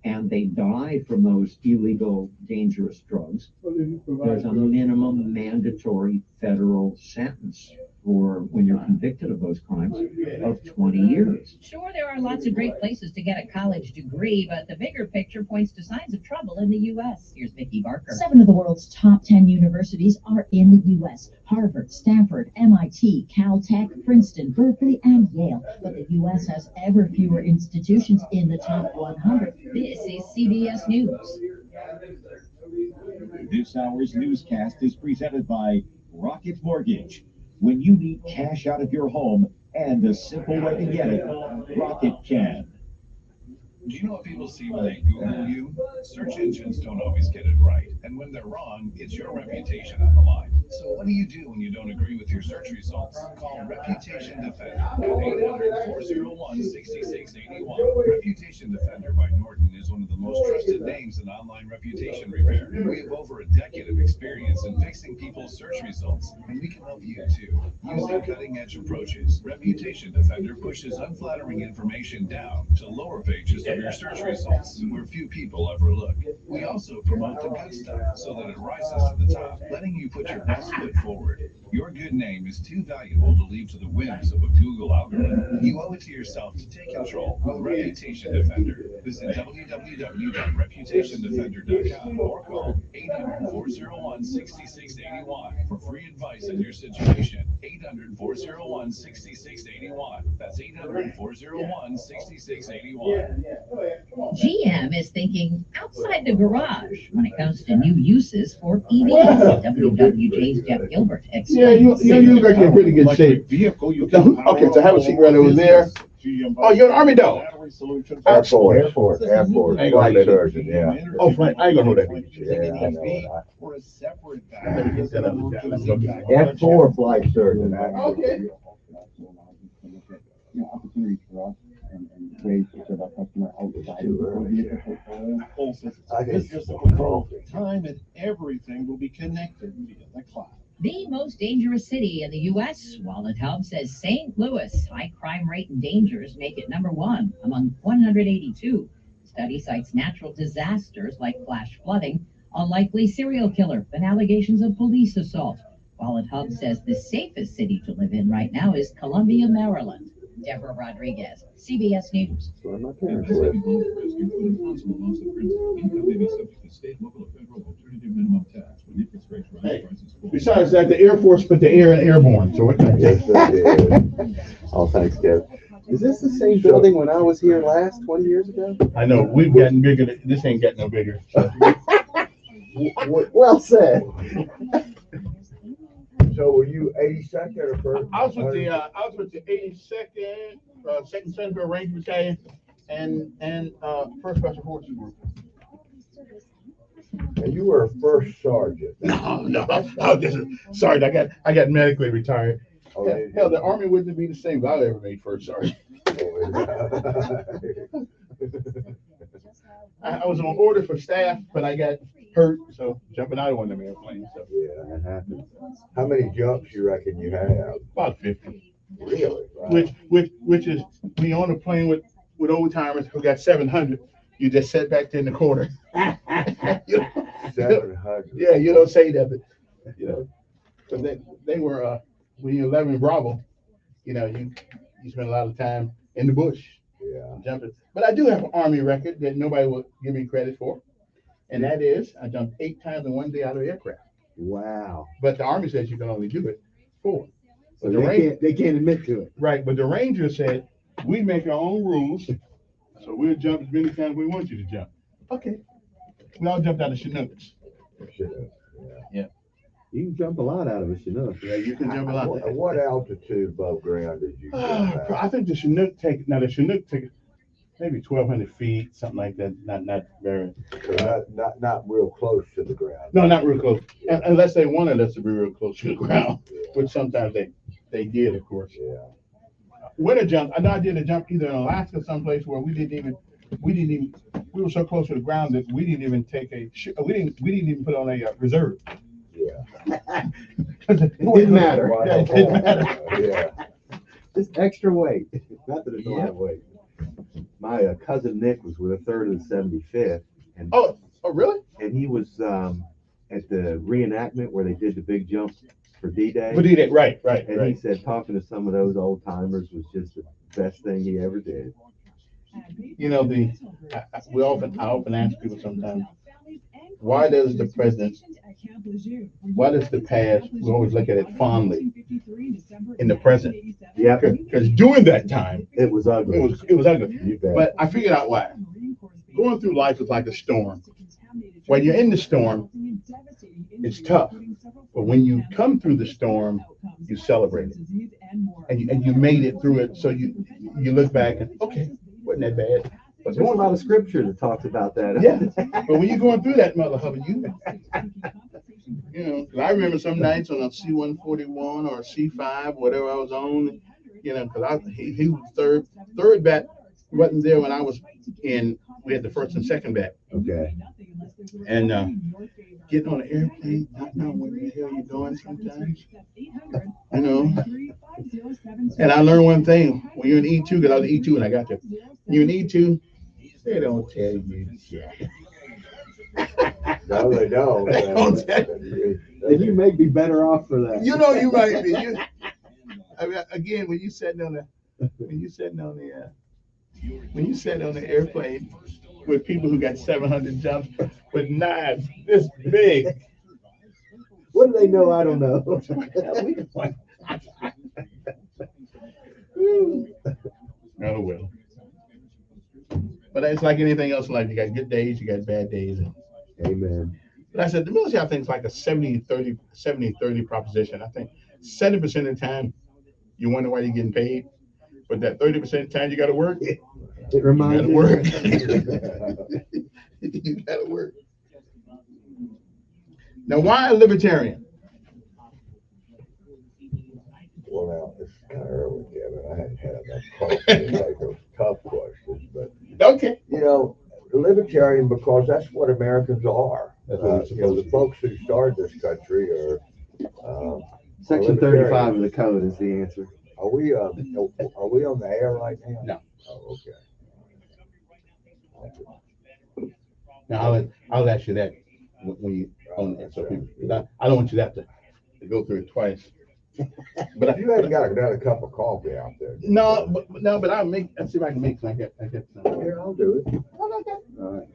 and they die from those illegal, dangerous drugs, there's a minimum mandatory federal sentence for when you're convicted of those crimes of 20 years. Sure, there are lots of great places to get a college degree, but the bigger picture points to signs of trouble in the U.S. Here's Vicki Barker. 7 of the world's top 10 universities are in the U.S. Harvard, Stanford, MIT, Caltech, Princeton, Berkeley, and Yale. But the U.S. has ever fewer institutions in the top 100. This is CBS News. This hour's newscast is presented by Rocket Mortgage. When you need cash out of your home and a simple way to get it, Rocket can. Do you know what people see when they Google you? Search engines don't always get it right. And when they're wrong, it's your reputation on the line. So what do you do when you don't agree with your search results? Call Reputation Defender at 800-401-6681. Reputation Defender by Norton is one of the most trusted names in online reputation repair. We have over a decade of experience in fixing people's search results, and we can help you too. Using cutting-edge approaches, Reputation Defender pushes unflattering information down to lower pages of your search results, where few people ever look. We also promote the good stuff so that it rises to the top, letting you put your best foot forward. Your good name is too valuable to leave to the whims of a Google algorithm. You owe it to yourself to take control with Reputation Defender. Visit www.reputationdefender.com or call 800-401-6681 for free advice on your situation. 800-401-6681. That's 800-401-6681. GM is thinking outside the garage when it comes to new uses for EVs. WWJ's Jeff Gilbert explains. Yeah, you got in pretty good shape. Okay, so have a seat right over there. Oh, you're an Army dog. Air Force. Flight surgeon, yeah. Oh, flight. I ain't gonna know that. Yeah, I know that. Let me get that up. Let's go. F4 flight surgeon, actually. Okay. Opportunities for us and ways to serve our customer outside of the time and everything will be connected via the cloud. The most dangerous city in the U.S., Wallet Hub says St. Louis. High crime rate and dangers make it number 1 among 182. The study cites natural disasters like flash flooding, unlikely serial killer, and allegations of police assault. Wallet Hub says the safest city to live in right now is Columbia, Maryland. Deborah Rodriguez, CBS News. Hey, besides that, the Air Force put the air in airborne, so what can I say? Oh, thanks, Kev. Is this the same building when I was here last 20 years ago? I know, we've gotten bigger. This ain't getting no bigger. So. Well said. So were you 82nd or first? I was with the 82nd, 2nd Central Ranger Battalion, and First Special Forces Group. And you were a first sergeant. No. Sorry, I got medically retired. Oh, hell, the Army wouldn't be the same if I ever made first sergeant. I was on order for staff, but I got hurt, so jumping out of one of them airplanes. So. Yeah, that happens. How many jumps you reckon you have? About 50. Really? Right. Which is we on a plane with old timers who got 700. You just sit back there in the corner. 700. Yeah, you don't say that, but so they were when you're 11 Bravo, you spend a lot of time in the bush. Yeah. Jumping. But I do have an Army record that nobody will give me credit for. And that is, I jumped 8 times in one day out of aircraft. Wow. But the Army says you can only do it 4. So they can't admit to it. Right, but the Ranger said, we make our own rules, so we'll jump as many times we want you to jump. Okay. We all jumped out of Chinooks. Yeah. You can jump a lot out of a Chinook. Yeah, you can jump a lot. What altitude above ground did you jump at? I think the Chinook take maybe 1,200 feet, something like that. Not very. So not real close to the ground. No, not real close. Unless they wanted us to be real close to the ground, which sometimes they did, of course. Yeah. Winter jump. I know I did a jump either in Alaska, someplace where we were so close to the ground that we didn't even take we didn't even put on a reserve. Yeah. It didn't matter. Yeah, it didn't matter. Yeah. Just extra weight. Not that it's a lot of weight. My cousin Nick was with a third of the 75th. And Oh, really? And he was at the reenactment where they did the big jump for D-Day. For D-Day, right. And he said talking to some of those old timers was just the best thing he ever did. You know, I often ask people sometimes, why does the past, we always look at it fondly in the present? Yeah. Because during that time, it was ugly. It was ugly. But I figured out why. Going through life is like a storm. When you're in the storm, it's tough. But when you come through the storm, you celebrate it. And you made it through it. So you look back and, okay, wasn't that bad. But there's a lot of scripture that talks about that. Yeah. But when you're going through that, Mother Hubbard, you know, 'cause I remember some nights on a C-141 or a C-5, whatever I was on, you know, because he was third bat wasn't there when I was in. We had the first and second bat. Okay. And getting on an airplane, not knowing what the hell you're doing sometimes, you know. And I learned one thing: when you're in E2, because I was E2 and I got there, you're in E2, they don't tell you shit. No, they don't. They don't tell you. And you may be better off for that. You know, you might be. I mean, again, when you sat on the airplane with people who got 700 jumps with knives this big. What do they know? I don't know. Oh, well. But it's like anything else in life. You got good days, you got bad days. Amen. But I said, the military, I think, is like a 70-30 proposition. I think 70% of the time, you wonder why you're getting paid. But that 30% of the time you got to work, it reminds you. Work. You got to work. Now, why a libertarian? Well, now, it's kind of early, Kevin. I hadn't had enough coffee to take those tough questions. But, okay. You know, libertarian because that's what Americans are. You know, the folks who started this country are. Section 35 of the code is the answer. Are we on the air right now? No. Oh, okay. Now I'll ask you that when you own it. So I don't want you to have to go through it twice. But you haven't got another cup of coffee out there. No, but I'll see if I can make some. I get some. Here, I'll do it. Okay. All right.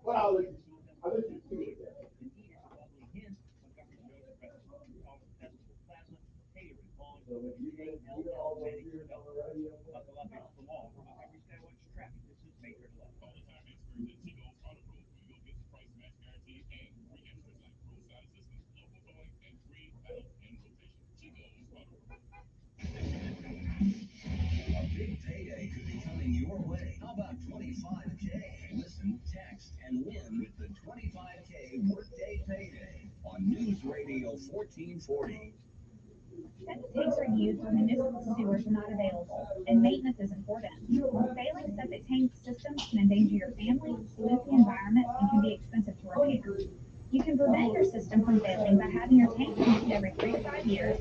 Well, I'll let you do it. Payday could be coming your way. How about 25K? Listen, text, and win with the 25K Workday Payday on News Radio 1440. Septic tanks are used when municipal sewers are not available, and maintenance is important. Failing septic tank systems can endanger your family, pollute the environment, and can be expensive to repair. You can prevent your system from failing by having your tank cleaned every 3 to 5 years.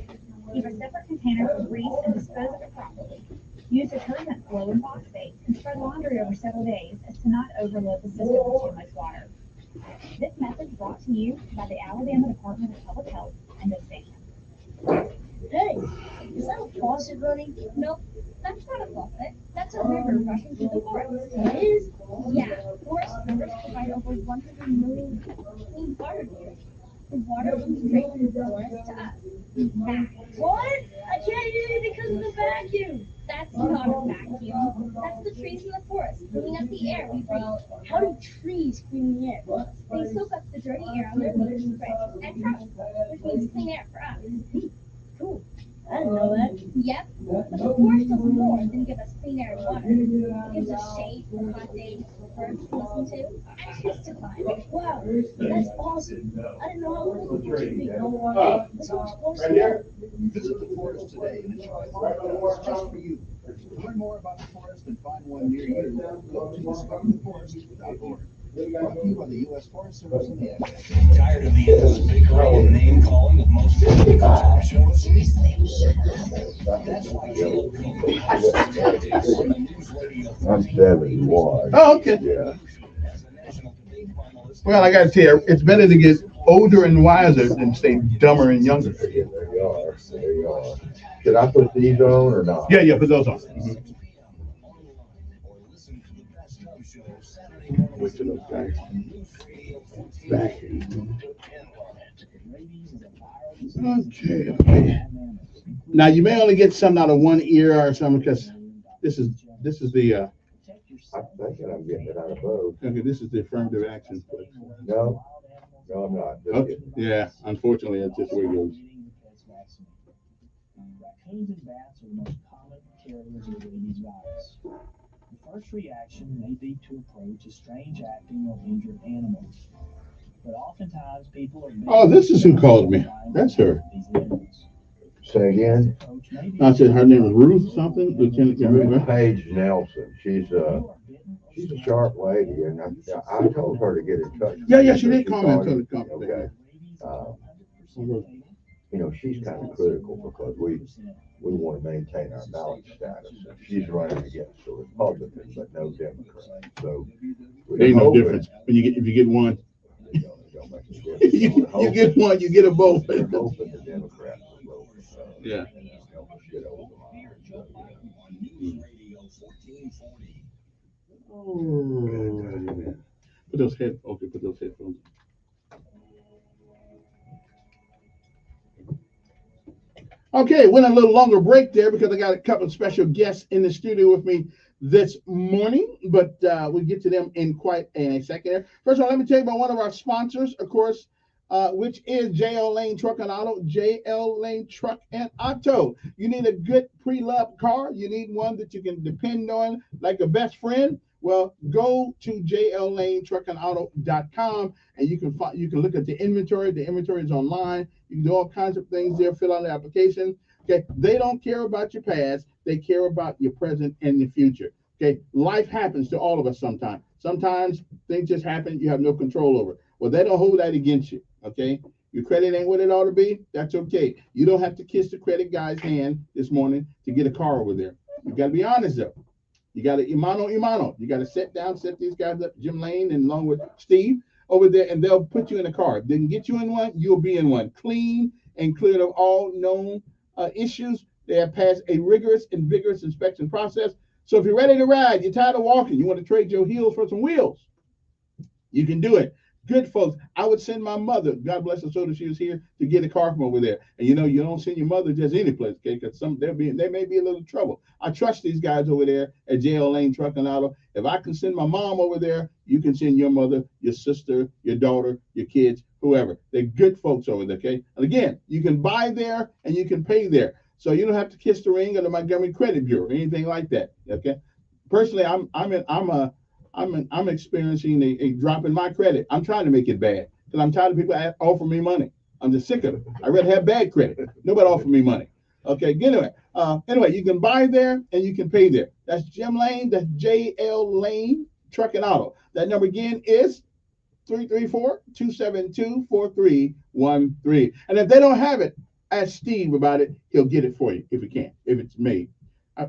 Keep a separate container for grease and dispose of it properly. Use detergent flow and phosphate and spread laundry over several days as to not overload the system with too much water. This message brought to you by the Alabama Department of Public Health and this station. Hey, is that a faucet running? Nope, that's not a faucet. That's a river rushing through the forest. It is? Yeah, forest rivers provide over 100 million clean water liters. The water comes straight from the forest to us. What? I can't hear you because of the vacuum. That's not a vacuum. That's the trees in the forest cleaning up the air we breathe. How do trees clean the air? They soak up the dirty air on their roots and branches and trunks, which means clean air for us. Cool. I didn't know that. Yep. But the forest does more than give us clean air and water. It gives us shade for hot days, birds to listen to, and trees to climb. Wow, that's awesome. I didn't know how cool it could be. Let's go explore some more. Visit the forest today and enjoy podcasts just for you. To learn more about the forest and find one near you, go to discovertheforest.org. Brought to you by the U.S. Forest Service and the Ag. Tired of the big name calling of most talk shows? That's I'm 71. Oh, okay. Yeah. Well, I gotta tell you, it's better to get older and wiser than stay dumber and younger. There you are. There you are. Should I put these on or not? Yeah, put those on. Mm-hmm. Which of those guys? Back. Okay. Now you may only get some out of one ear or something because this is the. I'm thinking I'm getting it out of both. Okay, this is the affirmative action. No, I'm not. Okay. Yeah, unfortunately, that's just where it goes. Raccoons and bats are the most common carriers of the rabies virus. The first reaction may be to approach a strange acting or injured animal. But oftentimes people are... Oh, this is who called me. That's her. Say again? I said her name was Ruth something. Lieutenant Ruth Page Nelson. She's a sharp lady, and I told her to get in touch. Yeah, she did call me and told her to come. Okay. She's kind of critical because we want to maintain our ballot status. And she's running against a Republican, but no Democrat. So there ain't no difference when if you get one. you get one, you get a vote. They're hoping the Democrats will vote. Yeah. Put those headphones. Okay, went a little longer break there because I got a couple of special guests in the studio with me this morning, but we'll get to them in quite a second. First of all, let me tell you about one of our sponsors, of course, which is JL Lane Truck and Auto. JL Lane Truck and Auto. You need a good pre-loved car. You need one that you can depend on like a best friend. Well, go to jllanetruckandauto.com and you can look at the inventory. The inventory is online. You can do all kinds of things there, fill out the application. Okay, they don't care about your past. They care about your present and the future. Okay, life happens to all of us sometimes. Sometimes things just happen. You have no control over it. Well, they don't hold that against you. Okay, your credit ain't what it ought to be. That's okay. You don't have to kiss the credit guy's hand this morning to get a car over there. You got to be honest though. You got to imano. You got to set these guys up, Jim Lane and along with Steve over there, and they'll put you in a car. If they can get you in one, you'll be in one. Clean and cleared of all known issues. They have passed a rigorous and vigorous inspection process. So if you're ready to ride, you're tired of walking, you want to trade your heels for some wheels, you can do it. Good folks. I would send my mother, God bless her soul, that she was here, to get a car from over there. And you don't send your mother just any place, okay? Because they may be a little trouble. I trust these guys over there at JL Lane Truck and Auto. If I can send my mom over there, you can send your mother, your sister, your daughter, your kids, whoever. They're good folks over there, okay? And again, you can buy there and you can pay there. So you don't have to kiss the ring of the Montgomery Credit Bureau or anything like that, okay? Personally, I'm experiencing a drop in my credit. I'm trying to make it bad because I'm tired of people offering me money. I'm just sick of it. I'd rather have bad credit. Nobody offer me money. Okay, anyway, you can buy there and you can pay there. That's Jim Lane. That's JL Lane Truck and Auto. That number again is 334-272-4313. And if they don't have it, ask Steve about it. He'll get it for you if he can, if it's made.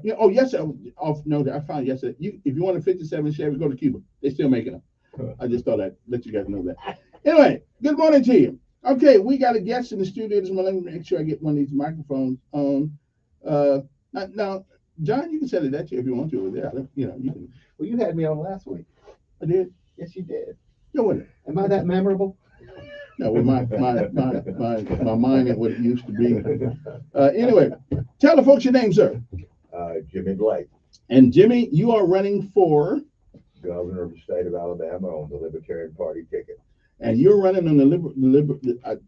Yesterday, I found yesterday, if you want a 57 Chevy, go to Cuba. They're still making them. I just thought I'd let you guys know that. Anyway, good morning to you. Okay, we got a guest in the studio this morning. Let me make sure I get one of these microphones on. Now, John, you can set it at you if you want to over there. You can. Well, you had me on last week. I did? Yes, you did. No, what? Am I that memorable? No, with my mind ain't what it used to be. Anyway, tell the folks your name, sir. Jimmy Blake. And Jimmy, you are running for governor of the state of Alabama on the Libertarian Party ticket. And you're running on the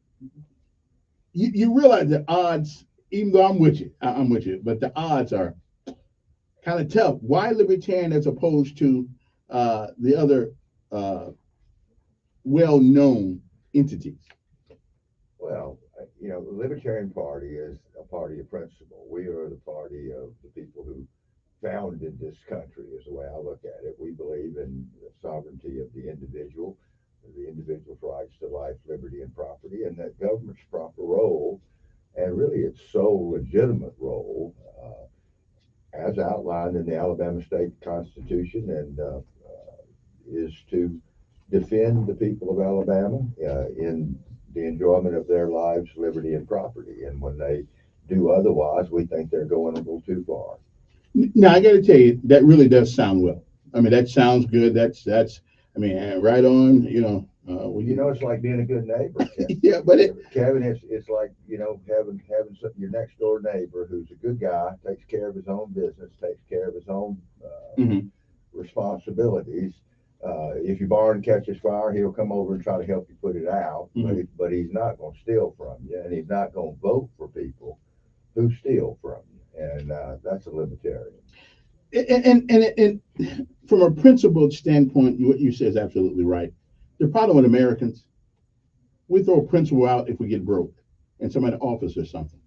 you realize the odds, even though I'm with you, but the odds are kind of tough. Why Libertarian as opposed to the other well-known entities? Well, the Libertarian Party is a party of principle. We are the party of the people who founded this country, is the way I look at it. We believe in the sovereignty of the individual's rights to life, liberty, and property, and that government's proper role, and really its sole legitimate role, as outlined in the Alabama State Constitution, and is to defend the people of Alabama in the enjoyment of their lives, liberty, and property. And when they do otherwise, we think they're going a little too far. Now, I got to tell you, that really does sound well. I mean, that sounds good. That's. I mean, right on. You know. It's like being a good neighbor. Yeah, but Kevin, it's like having your next door neighbor who's a good guy, takes care of his own business, takes care of his own responsibilities. If your barn catches fire, he'll come over and try to help you put it out, but he's not going to steal from you, and he's not going to vote for people who steal from you, and that's a libertarian. And from a principled standpoint, what you say is absolutely right. The problem with Americans, we throw a principle out if we get broke and somebody offers us something.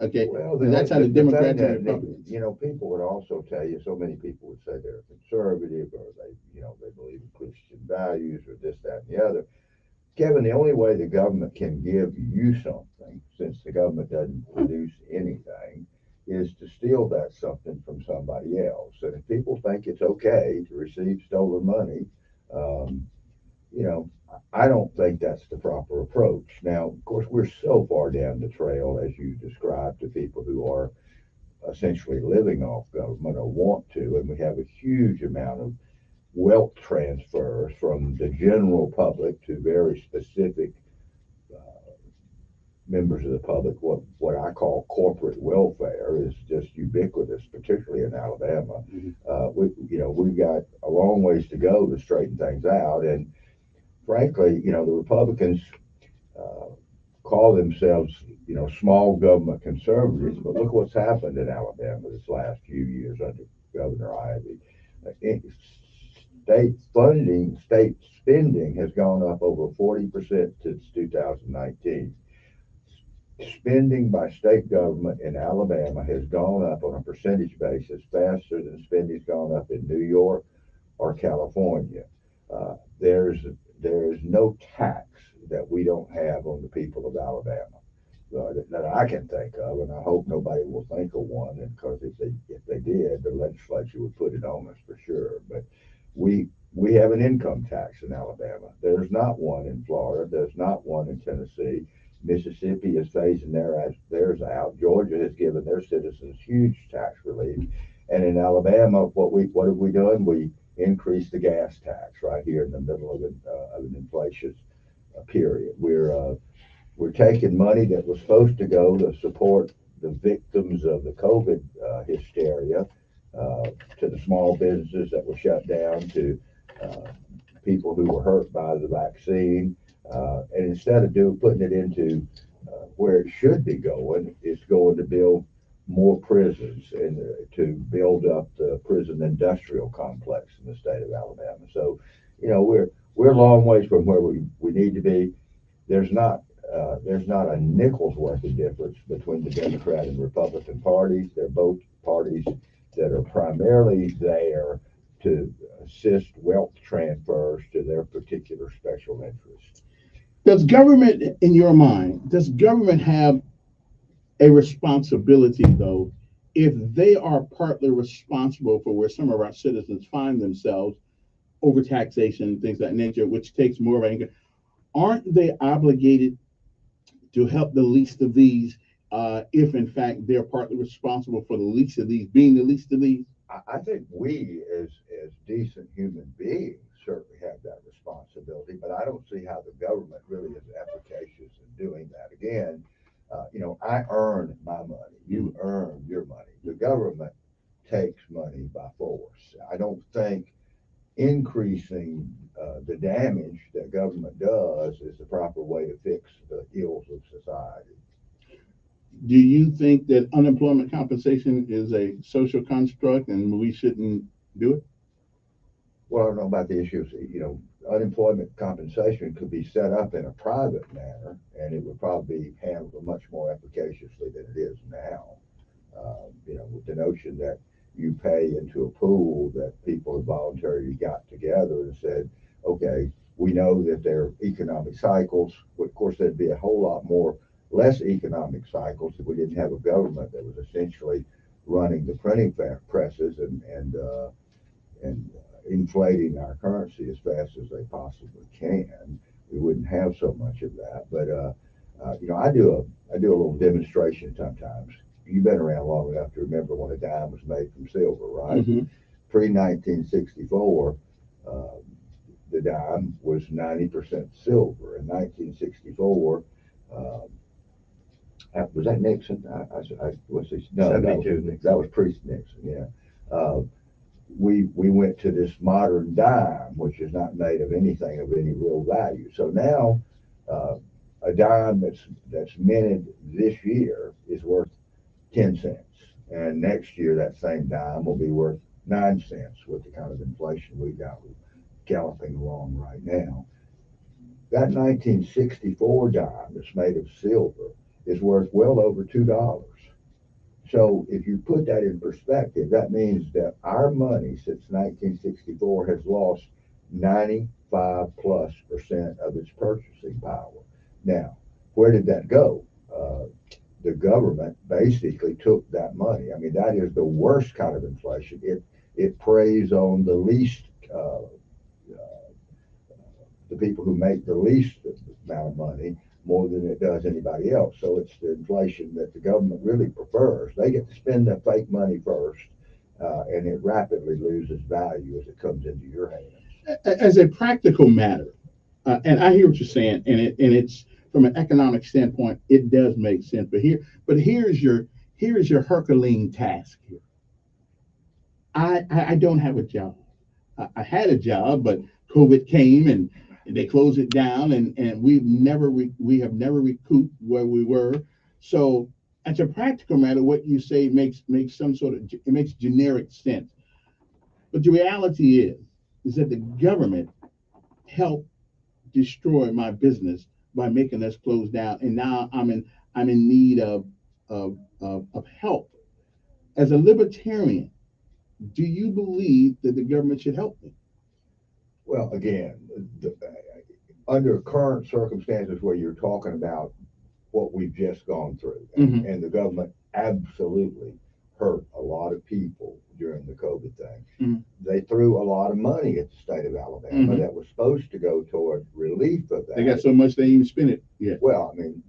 Okay, well, that's how the Democrats and Republicans. People would also tell you. So many people would say they're conservative, or they believe in Christian values, or this, that, and the other. Kevin, the only way the government can give you something, since the government doesn't produce anything, is to steal that something from somebody else. And if people think it's okay to receive stolen money, I don't think that's the proper approach. Now, of course, we're so far down the trail, as you described, to people who are essentially living off government or want to, and we have a huge amount of wealth transfers from the general public to very specific members of the public. What I call corporate welfare is just ubiquitous, particularly in Alabama. We've got a long ways to go to straighten things out, and frankly, the Republicans call themselves, small government conservatives, but look what's happened in Alabama this last few years under Governor Ivey. State spending has gone up over 40% since 2019. Spending by state government in Alabama has gone up on a percentage basis faster than spending's gone up in New York or California. There's no tax that we don't have on the people of Alabama that I can think of, and I hope nobody will think of one. And because if they did, the legislature would put it on us for sure. But we have an income tax in Alabama. There's not one in Florida. There's not one in Tennessee. Mississippi is phasing theirs out. Georgia has given their citizens huge tax relief. And in Alabama, what have we done? We increased the gas tax right here in the middle of an inflation period. We're taking money that was supposed to go to support the victims of the COVID hysteria, to the small businesses that were shut down, to people who were hurt by the vaccine. And instead of putting it into where it should be going, it's going to build more prisons and to build up the prison industrial complex in the state of Alabama. So, we're a long ways from where we need to be. There's not a nickel's worth of difference between the Democrat and Republican parties. They're both parties that are primarily there to assist wealth transfers to their particular special interests. Does government, in your mind, have a responsibility, though, if they are partly responsible for where some of our citizens find themselves, over taxation, things of that nature, which takes more of an income? Aren't they obligated to help the least of these, if in fact they're partly responsible for the least of these, being the least of these? I think we, as decent human beings, certainly have that responsibility, but I don't see how the government really is efficacious in doing that. Again, I earn my money, you earn your money. The government takes money by force. I don't think increasing the damage that government does is the proper way to fix the ills of society. Do you think that unemployment compensation is a social construct and we shouldn't do it? Well, I don't know about the issues. Unemployment compensation could be set up in a private manner, and it would probably be handled much more efficaciously than it is now. With the notion that you pay into a pool that people have voluntarily got together and said, okay, we know that there are economic cycles. Of course, there'd be a whole lot less economic cycles if we didn't have a government that was essentially running the printing presses and inflating our currency as fast as they possibly can, we wouldn't have so much of that. But you know, I do a little demonstration sometimes. You've been around long enough to remember when a dime was made from silver, right? Mm-hmm. Pre-1964, the dime was 90% silver. In 1964, was that Nixon? Was this, no, 72. That was pre-Nixon, yeah. We went to this modern dime, which is not made of anything of any real value. So now a dime that's minted this year is worth 10 cents. And next year, that same dime will be worth 9 cents with the kind of inflation we got galloping along right now. That 1964 dime that's made of silver is worth well over $2. So if you put that in perspective, that means that our money since 1964 has lost 95+% of its purchasing power. Now, where did that go? The government basically took that money. I mean, that is the worst kind of inflation. It preys on the least, the people who make the least amount of money more than it does anybody else. So it's the inflation that the government really prefers. They get to spend the fake money first, and it rapidly loses value as it comes into your hands. As a practical matter, and I hear what you're saying, and it's from an economic standpoint, it does make sense. But here's your Herculean task here. I don't have a job. I had a job, but COVID came and they closed it down, and we have never recouped where we were. So as a practical matter, what you say makes some sort of, it makes generic sense. But the reality is that the government helped destroy my business by making us close down, and now I'm in need of help. As a libertarian, do you believe that the government should help me? Well, again, under current circumstances where you're talking about what we've just gone through, Mm-hmm. and the government absolutely hurt a lot of people during the COVID thing. Mm-hmm. They threw a lot of money at the state of Alabama Mm-hmm. that was supposed to go toward relief of that. They got so much they even spent it. Yeah. Well, I mean,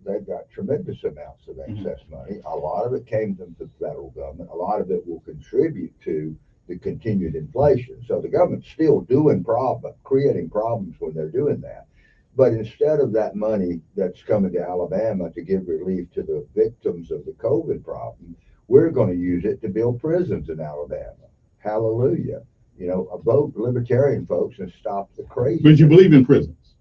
they've got tremendous amounts of excess money. A lot of it came from the federal government. A lot of it will contribute to the continued inflation. So the government's still creating problems when they're doing that. But instead of that money that's coming to Alabama to give relief to the victims of the COVID problem, we're going to use it to build prisons in Alabama. Hallelujah. You know, vote libertarian folks and stop the crazy. But you believe in prisons?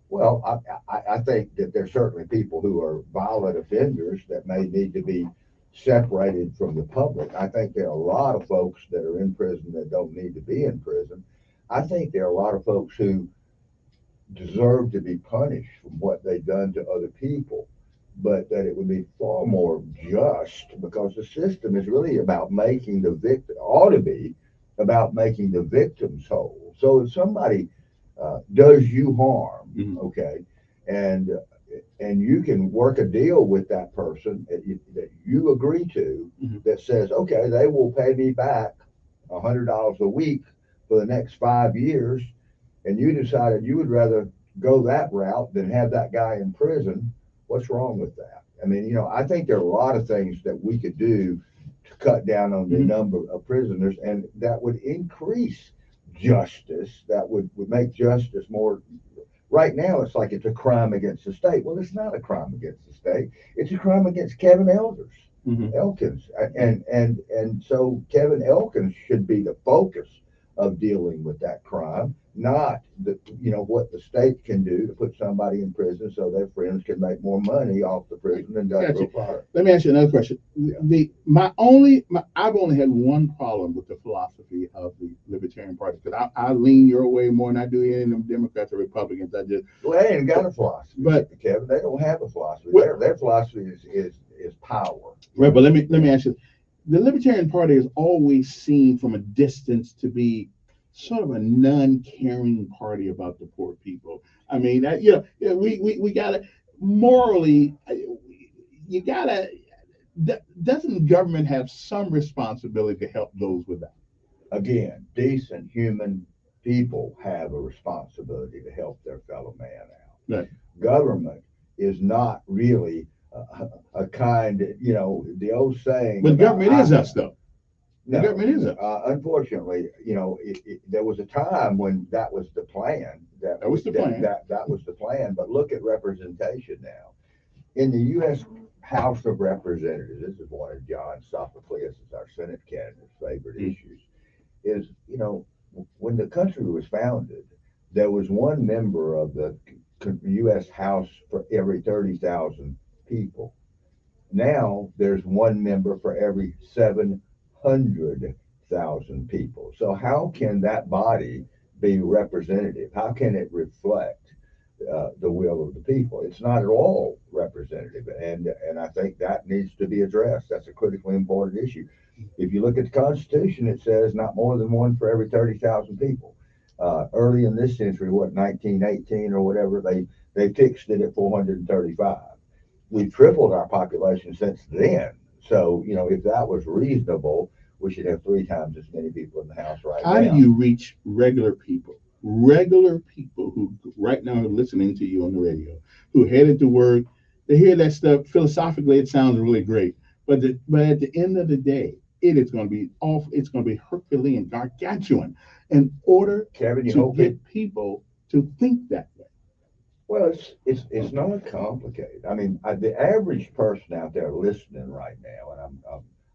Well, I think that there's certainly people who are violent offenders that may need to be separated from the public. I think there are a lot of folks that are in prison that don't need to be in prison. I think there are a lot of folks who deserve to be punished from what they've done to other people, but that it would be far more just, because the system is really about making the victim, ought to be about making the victims whole. So if somebody does you harm, Mm-hmm. okay, and you can work a deal with that person that you agree to, Mm-hmm. that says, okay, they will pay me back $100 a week for the next 5 years, and you decided you would rather go that route than have that guy in prison. What's wrong with that? I mean, you know, I think there are a lot of things that we could do to cut down on the Mm-hmm. number of prisoners, and that would increase justice. That would make justice more. Right now, it's like it's a crime against the state. Well, it's not a crime against the state. It's a crime against Kevin Elkins. And so Kevin Elkins should be the focus of dealing with that crime, not what the state can do to put somebody in prison so their friends can make more money off the prison industrial product. Let me ask you another question. Yeah. I've only had one problem with the philosophy of the Libertarian Party, because I lean your way more than I do any of them Democrats or Republicans. Well, they ain't got a philosophy, but Kevin, they don't have a philosophy. Their philosophy is power. Right, but let me ask you. The Libertarian Party is always seen from a distance to be sort of a non-caring party about the poor people. I mean, we gotta morally, you gotta doesn't government have some responsibility to help those without? Again, decent human people have a responsibility to help their fellow man out. Right. Government is not really a kind, the old saying. But government is us, though. No, the government is us. Unfortunately, there was a time when that was the plan. That was the plan. But look at representation now. In the U.S. House of Representatives, this is one of John Sophocles, our Senate candidate's favorite issues, is, when the country was founded, there was one member of the U.S. House for every 30,000 people. Now there's one member for every 700,000 people. So how can that body be representative? How can it reflect the will of the people? It's not at all representative, and I think that needs to be addressed. That's a critically important issue. If you look at the Constitution, it says not more than one for every 30,000 people. Early in this century, 1918 or whatever, they fixed it at 435. We've tripled our population since then. So, if that was reasonable, we should have 3 times as many people in the House right now. How do you reach regular people who right now are listening to you on the radio, who headed to work? They hear that stuff. Philosophically, it sounds really great. But at the end of the day, it is going to be awful. It's going to be Herculean, gargantuan, in order to get people to think that way. Well, it's not complicated. I mean, the average person out there listening right now, and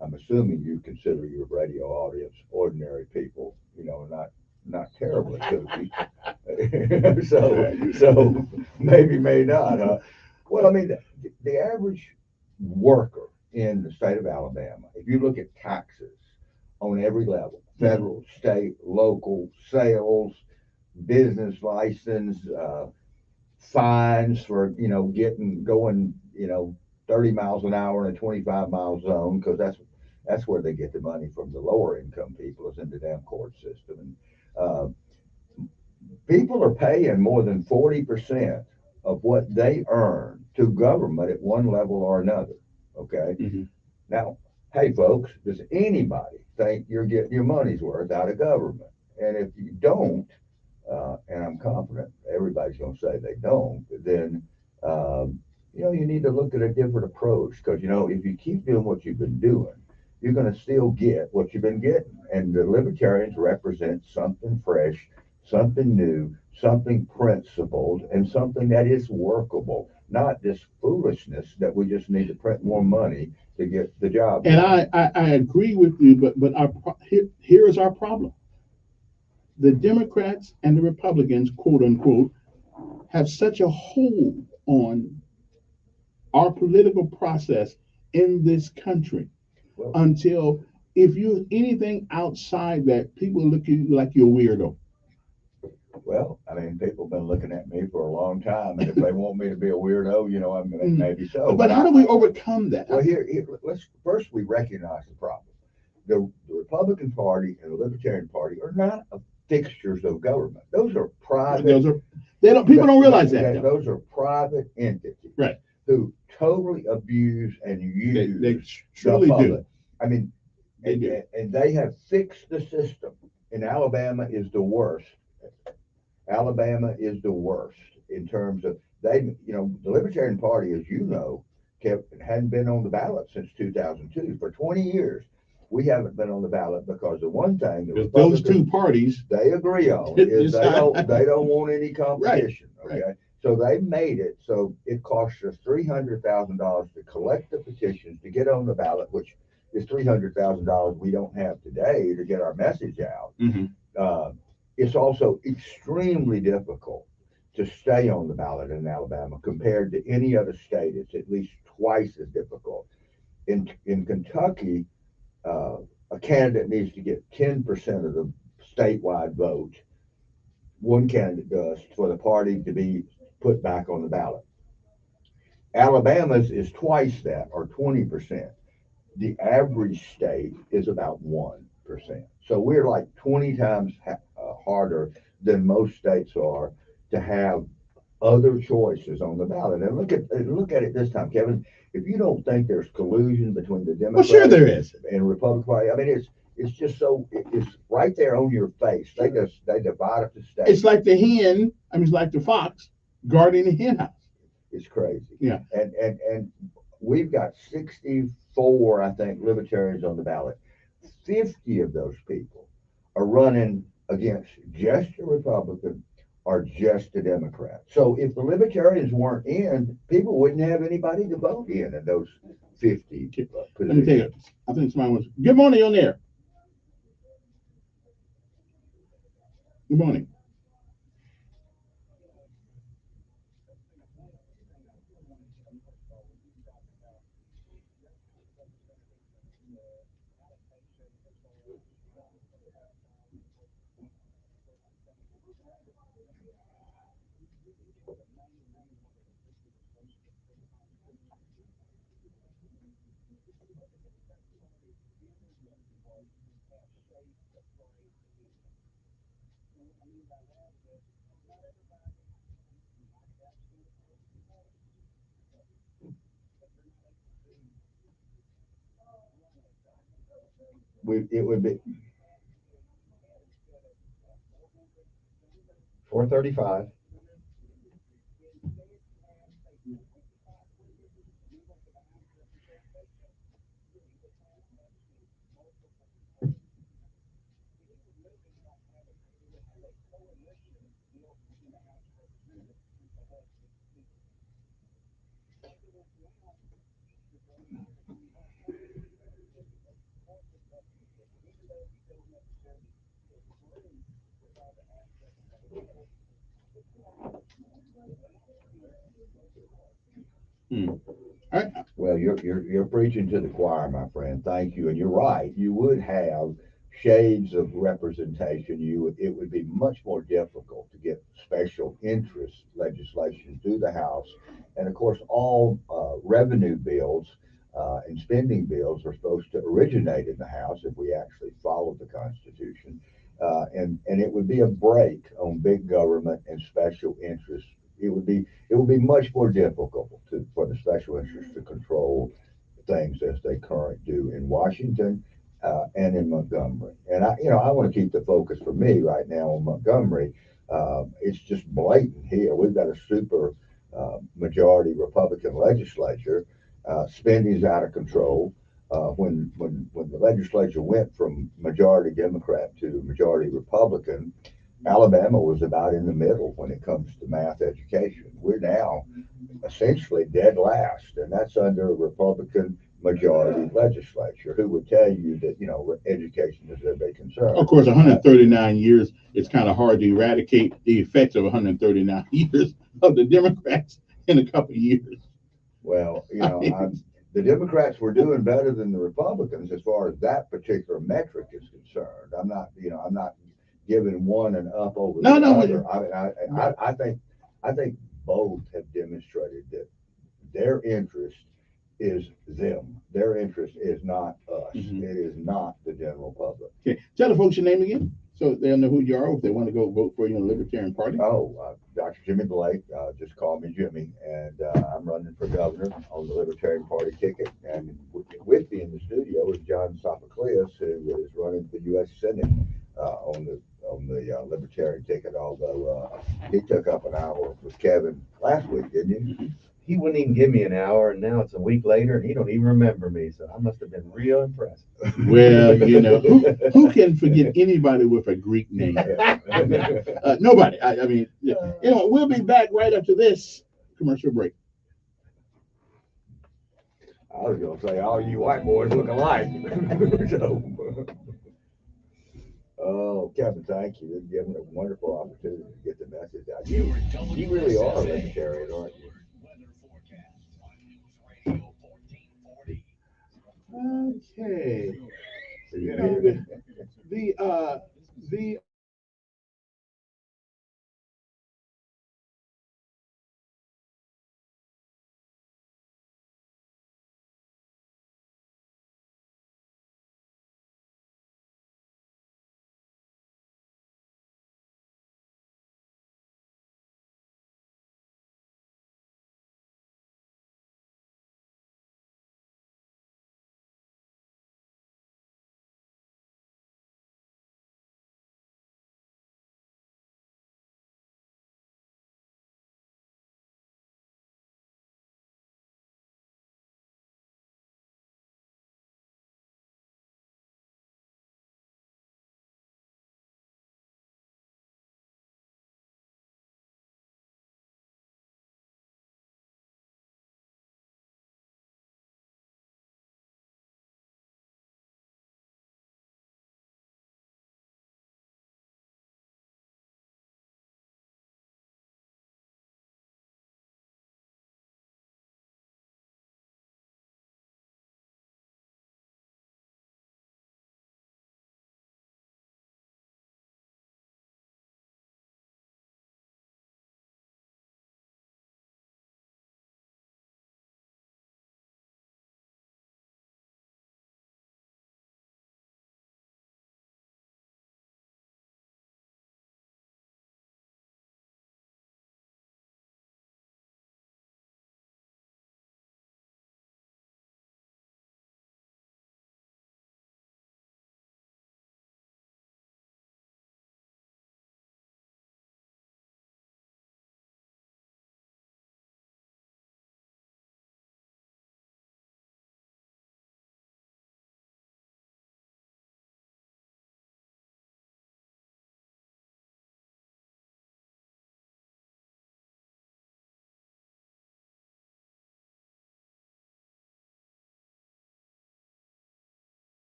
I'm assuming you consider your radio audience ordinary people, not terribly kooky. so maybe may not. Huh? Well, I mean, the average worker in the state of Alabama, if you look at taxes on every level, federal, state, local, sales, business license, fines for, going 30 miles an hour in a 25-mile zone, because that's where they get the money from the lower income people, is in the damn court system. And people are paying more than 40% of what they earn to government at one level or another. Okay. Now, hey folks, does anybody think you're getting your money's worth out of government? And if you don't, and I'm confident everybody's going to say they don't, then you need to look at a different approach, because if you keep doing what you've been doing, you're going to still get what you've been getting. And the libertarians represent something fresh, something new, something principled, and something that is workable, not this foolishness that we just need to print more money to get the job and done. I agree with you, but here is our problem. The Democrats and the Republicans, quote unquote, have such a hold on our political process in this country, until if you're anything outside that, people look at you like you're a weirdo. Well, I mean, people have been looking at me for a long time, and if they want me to be a weirdo, I'm going to maybe so. But how do we overcome that? Well, let's first we recognize the problem. The Republican Party and the Libertarian Party are not fixtures of government. Those are private. People don't realize that. Those are private entities, right? Who totally abuse and use they truly do. I mean, and they have fixed the system. And Alabama is the worst. Alabama is the worst in terms of the Libertarian Party, as you know, hadn't been on the ballot since 2002. For 20 years, we haven't been on the ballot because the one thing those two parties they agree on is they don't want any competition. Right. Okay, so they made it so it costs us $300,000 to collect the petitions to get on the ballot, which is $300,000 we don't have today to get our message out. It's also extremely difficult to stay on the ballot in Alabama compared to any other state. It's at least twice as difficult. In Kentucky, a candidate needs to get 10% of the statewide vote. One candidate does for the party to be put back on the ballot. Alabama's is twice that, or 20%. The average state is about 1%. So we're like 20 times harder than most states are to have other choices on the ballot. And look at it this time, Kevin. If you don't think there's collusion between the Democrats sure there is. and Republican Party, I mean it's just so it's right there on your face. They divide up the state. It's like the hen. I mean, it's like the fox guarding the hen house. It's crazy. Yeah. And we've got 64, I think, libertarians on the ballot. 50 of those people are running against just a Republican or just a Democrat. So if the libertarians weren't in, people wouldn't have anybody to vote in those 50 positions. Let me take it. I think somebody wants. Good morning, on there. Good morning. It would be 435. Well, you're preaching to the choir, my friend. Thank you, and you're right. You would have shades of representation. It would be much more difficult to get special interest legislation through the House, and of course, all revenue bills and spending bills are supposed to originate in the House if we actually follow the Constitution, and it would be a break on big government and special interests. It would be much more difficult for the special interests to control things as they currently do in Washington and in Montgomery. And I want to keep the focus for me right now on Montgomery. It's just blatant here. We've got a super majority Republican legislature. Spending's out of control. When the legislature went from majority Democrat to majority Republican, Alabama was about in the middle when it comes to math education. We're now essentially dead last, and that's under a Republican majority legislature who would tell you that, education is their big concern. Of course, 139 years, it's kind of hard to eradicate the effects of 139 years of the Democrats in a couple of years. Well, the Democrats were doing better than the Republicans as far as that particular metric is concerned. I'm not giving one an up over the other. I think both have demonstrated that their interest is them. Their interest is not us. It is not the general public. Okay, tell the folks your name again, so they'll know who you are if they want to go vote for you in the Libertarian Party. Dr. Jimmy Blake. Just call me Jimmy, and I'm running for governor on the Libertarian Party ticket. And with me in the studio is John Sophocleous, who is running for U.S. Senate on the Libertarian ticket. Although he took up an hour with Kevin last week, didn't he? He wouldn't even give me an hour, and now it's a week later, and he don't even remember me. So I must have been real impressed. Well, who can forget anybody with a Greek name? Nobody. I mean, we'll be back right after this commercial break. I was going to say, all you white boys look alike. Kevin, thank you. You've given a wonderful opportunity to get the message out. You really are a libertarian, aren't you? Okay. The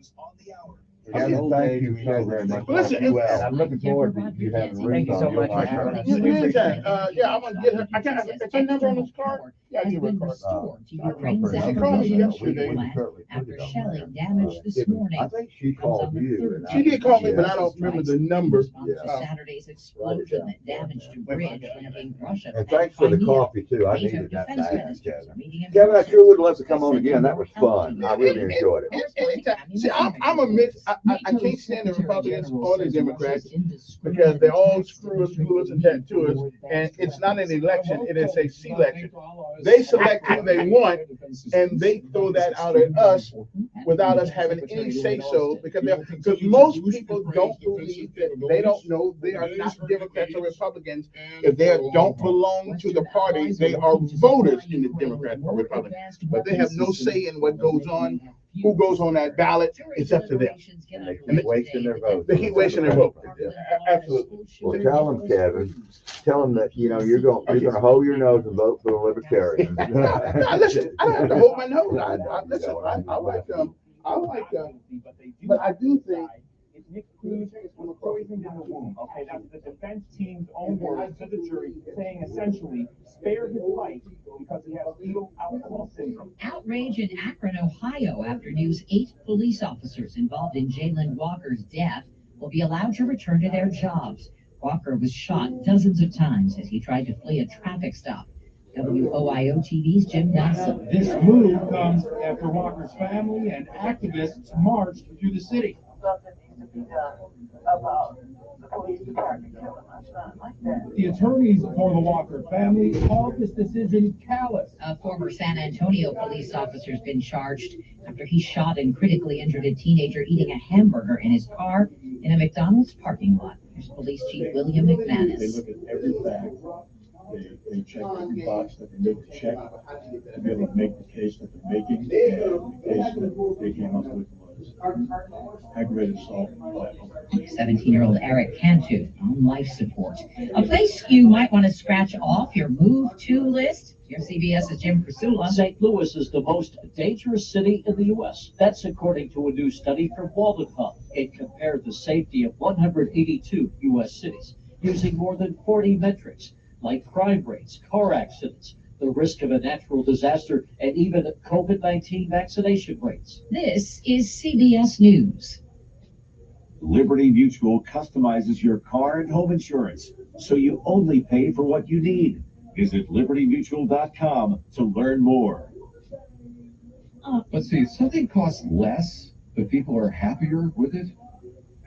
news on the hour. Kevin, thank you so very much. Listen, And I'm looking forward to you having Ruth on your podcast. Who is that? Yeah, I'm gonna get her. I got is her number on this card? Yeah, I give her a card. To Ukraine's She called me yesterday. after shelling damage this morning. I think she called you. She did call me, but I don't remember the number. Saturday's explosion that damaged a bridge linking Russia. And thanks for the coffee too. I needed that back, Kevin. Kevin, I sure would love to come on again. That was fun. I really enjoyed it. See, I'm a mix. I can't stand the Republicans or the Democrats because they all screw us, glue us, and tattoo us. And it's not an election; it is a selection. They select who they want, and they throw that out at us without us having any say so. Because most people don't believe that they don't know they are not Democrats or Republicans. If they don't belong to the party, they are voters in the Democrat or Republican. But they have no say in what goes on. Who goes on that ballot? It's up to them. And they keep wasting their vote. They keep wasting their vote. Absolutely. Well, tell them, Kevin. Tell them that you're going to hold your nose and vote for the Libertarians. Listen, I don't have to hold my nose. I like them. But I do think. Nick Cruz is poisoning in the womb. Okay, that's the defense team's own words to the jury, saying essentially, spare his life because he has fetal alcohol syndrome. Outrage in Akron, Ohio, after news 8 police officers involved in Jalen Walker's death will be allowed to return to their jobs. Walker was shot dozens of times as he tried to flee a traffic stop. WOIO TV's Jim Nelson. This move comes after Walker's family and activists marched through the city. The attorneys for the Walker family called this decision callous. A former San Antonio police officer has been charged after he shot and critically injured a teenager eating a hamburger in his car in a McDonald's parking lot. Here's Police Chief William McManus. They look at every fact. They check every box that they need to check to be able to make the case that they're making. And the case that they came up with was aggravated assault. 17-year-old Eric Cantu on life support. A place you might want to scratch off your move to list. Here's CBS's Jim Krasula. St. Louis is the most dangerous city in the U.S. That's according to a new study from Walden Hub. It compared the safety of 182 U.S. cities using more than 40 metrics, like crime rates, car accidents, the risk of a natural disaster, and even COVID-19 vaccination rates. This is CBS News. Liberty Mutual customizes your car and home insurance, so you only pay for what you need. Visit libertymutual.com to learn more. Let's see, if something costs less, but people are happier with it,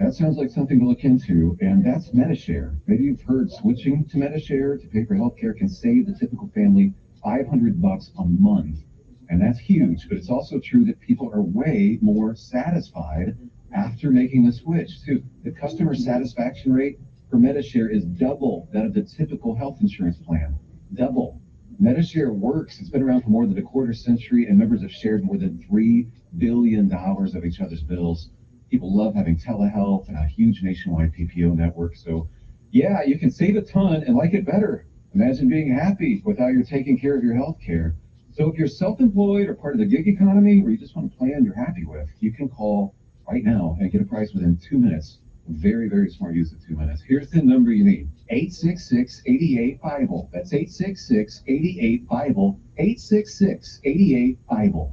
that sounds like something to look into, and that's Medi-Share. Maybe you've heard switching to Medi-Share to pay for healthcare can save the typical family $500 a month, and that's huge. But it's also true that people are way more satisfied after making the switch too. The customer satisfaction rate for Medi-Share is double that of the typical health insurance plan. Double. Medi-Share works. It's been around for more than a quarter century, and members have shared more than $3 billion of each other's bills. People love having telehealth and a huge nationwide PPO network. So, yeah, you can save a ton and like it better. Imagine being happy with how you're taking care of your health care. So if you're self-employed or part of the gig economy, or you just want a plan you're happy with, you can call right now and get a price within 2 minutes. Very, very smart use of 2 minutes. Here's the number you need. 866-88-BIBLE. That's 866-88-BIBLE. 866-88-BIBLE.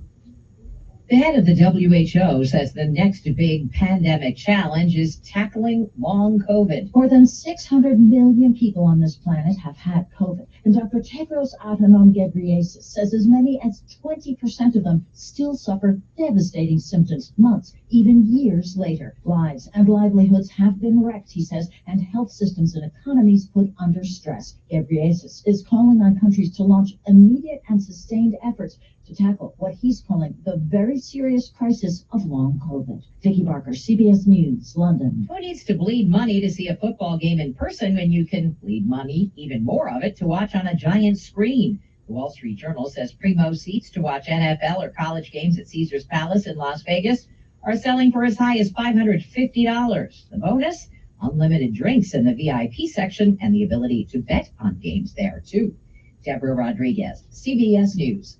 The head of the WHO says the next big pandemic challenge is tackling long COVID. More than 600 million people on this planet have had COVID, and Dr. Tedros Adhanom Ghebreyesus says as many as 20% of them still suffer devastating symptoms months, even years later. Lives and livelihoods have been wrecked, he says, and health systems and economies put under stress. Ghebreyesus is calling on countries to launch immediate and sustained efforts to tackle what he's calling the very serious crisis of long COVID. Vicki Barker, CBS News, London. Who needs to bleed money to see a football game in person when you can bleed money, even more of it, to watch on a giant screen? The Wall Street Journal says primo seats to watch NFL or college games at Caesars Palace in Las Vegas are selling for as high as $550. The bonus? Unlimited drinks in the VIP section and the ability to bet on games there, too. Deborah Rodriguez, CBS News.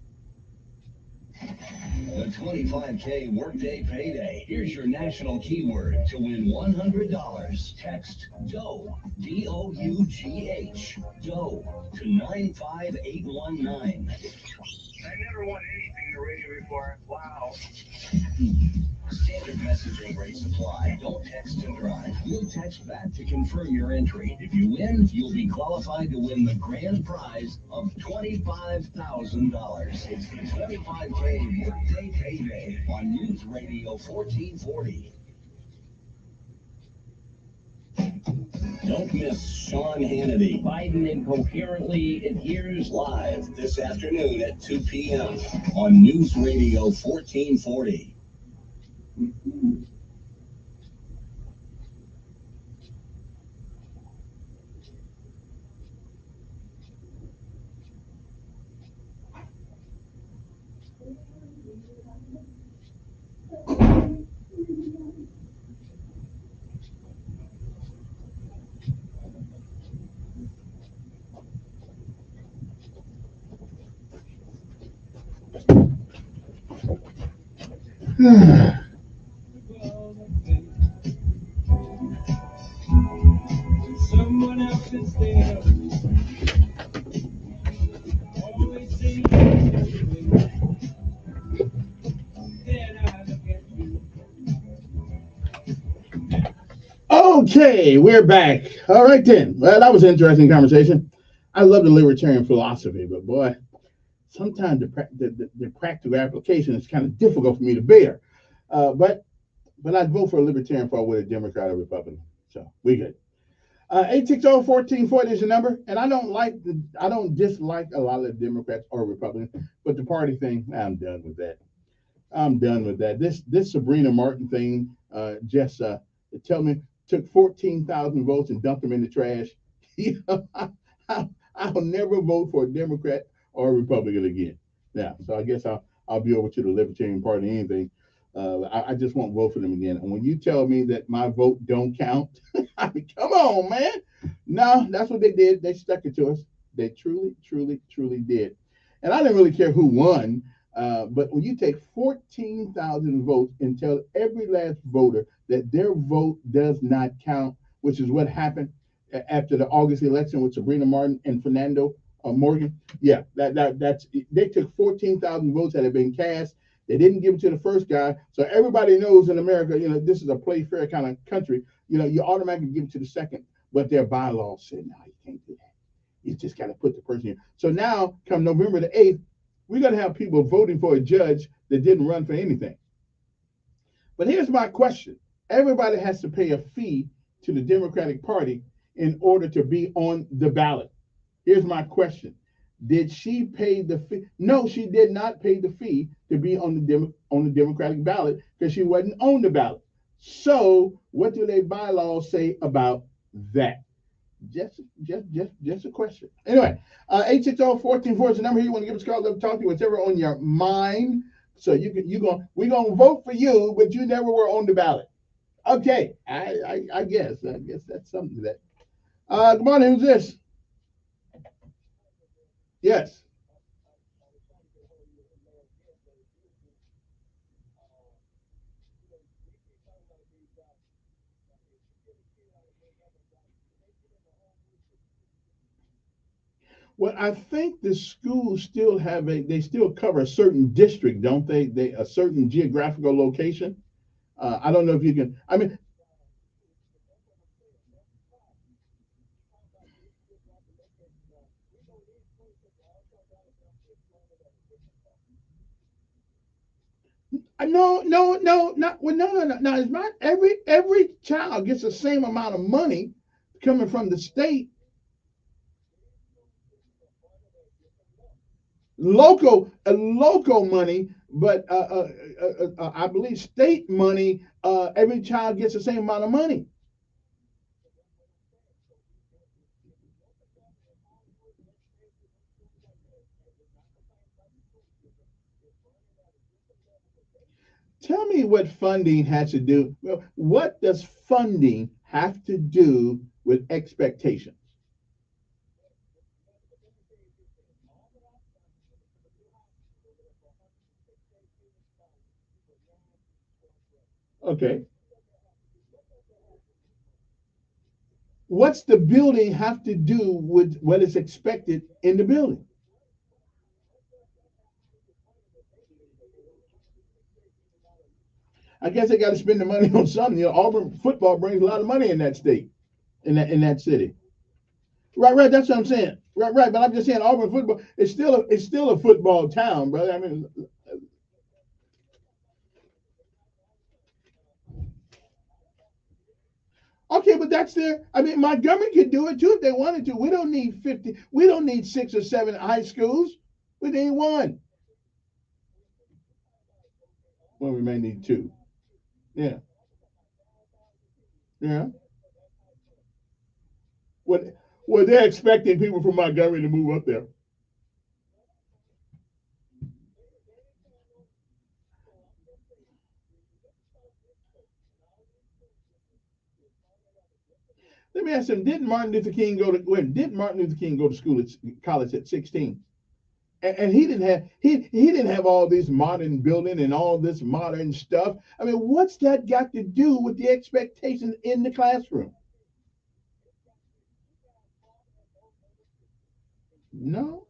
The 25K Workday Payday. Here's your national keyword to win $100. Text DOUGH, D-O-U-G-H, DOUGH to 95819. I never won anything in the radio before. Wow. Standard messaging rates apply. Don't text and drive. You'll text back to confirm your entry. If you win, you'll be qualified to win the grand prize of $25,000. It's the 25K Workday Payday on News Radio 1440. Don't miss Sean Hannity. Biden incoherently adheres live this afternoon at 2 p.m. on News Radio 1440. Someone else instead. Always seems to then I look at you. Okay, we're back. All right then. Well, that was an interesting conversation. I love the libertarian philosophy, but boy, sometimes the practical application is kind of difficult for me to bear. But I'd vote for a libertarian for with a Democrat or Republican. So we good. 860-1440 is the number, and I don't dislike a lot of Democrats or Republicans, but the party thing, I'm done with that. I'm done with that. This Sabrina Martin thing just tell me took 14,000 votes and dumped them in the trash. I'll never vote for a Democrat or a Republican again. Now, so I guess I'll be over to the Libertarian Party anything. I just won't vote for them again. And when you tell me that my vote don't count, I mean, come on, man. No, that's what they did. They stuck it to us. They truly, truly, truly did. And I didn't really care who won. But when you take 14,000 votes and tell every last voter that their vote does not count, which is what happened after the August election with Sabrina Martin and Fernando Morgan. Yeah, that's they took 14,000 votes that had been cast. They didn't give it to the first guy. So everybody knows in America, this is a play fair kind of country. You automatically give it to the second, but their bylaws say, no, you can't do that. You just got to put the person in. So now, come November the 8th, we're going to have people voting for a judge that didn't run for anything. But here's my question. Everybody has to pay a fee to the Democratic Party in order to be on the ballot. Here's my question. Did she pay the fee? No, she did not pay the fee to be on the Democratic ballot because she wasn't on the ballot. So what do their bylaws say about that? Just a question. Anyway, 860-1440 is the number here. You want to give us a call, let us talk to you, whatever on your mind. So we're gonna vote for you, but you never were on the ballot. Okay, I guess that's something that. Good morning, who's this? Yes. Well, I think the schools still have they still cover a certain district, don't they? A certain geographical location. I don't know if you can, I mean. No, not well, no. It's not every child gets the same amount of money coming from the state. Local money, but I believe state money. Every child gets the same amount of money. Tell me what funding has to do. Well, what does funding have to do with expectations? Okay. What's the building have to do with what is expected in the building? I guess they got to spend the money on something. You know, Auburn football brings a lot of money in that state, in that city. Right. That's what I'm saying. Right. But I'm just saying Auburn football. It's still a football town, brother. I mean. Okay, but that's their. I mean, Montgomery could do it too if they wanted to. We don't need 50. We don't need 6 or 7 high schools. We need 1. Well, we may need 2. Yeah. Yeah. Well, they're expecting people from Montgomery to move up there. Let me ask him, didn't Martin Luther King go to school at college at 16? And he didn't have all this modern building and all this modern stuff. I mean, what's that got to do with the expectations in the classroom? No.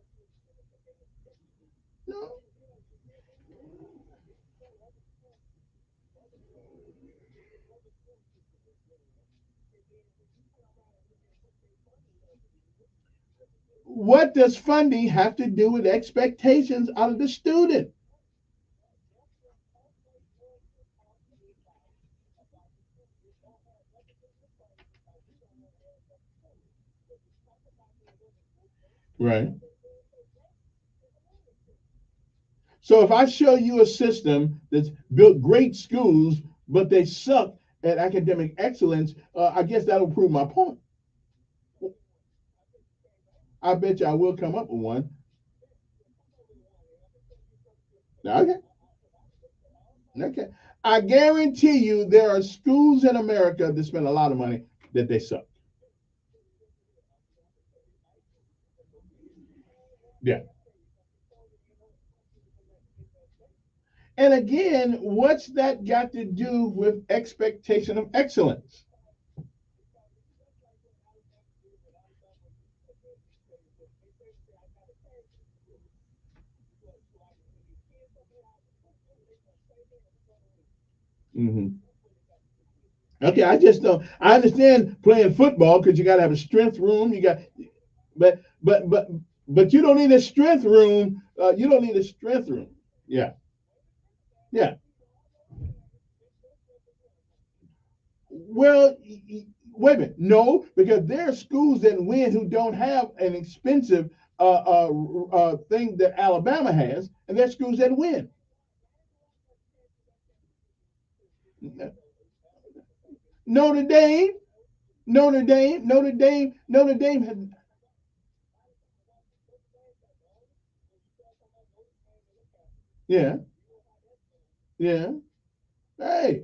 What does funding have to do with expectations out of the student? Right. So if I show you a system that's built great schools, but they suck at academic excellence, I guess that'll prove my point. I bet you I will come up with one. Okay. Okay. I guarantee you there are schools in America that spend a lot of money that they suck. Yeah. And again, what's that got to do with expectation of excellence? Mm-hmm. Okay, I just don't. I understand playing football because you got to have a strength room. But you don't need a strength room. You don't need a strength room. Yeah, yeah. Well, wait a minute. No, because there are schools that win who don't have an expensive thing that Alabama has, and there are schools that win. Notre Dame, Notre Dame, Notre Dame, Notre Dame had. Yeah, yeah. Hey,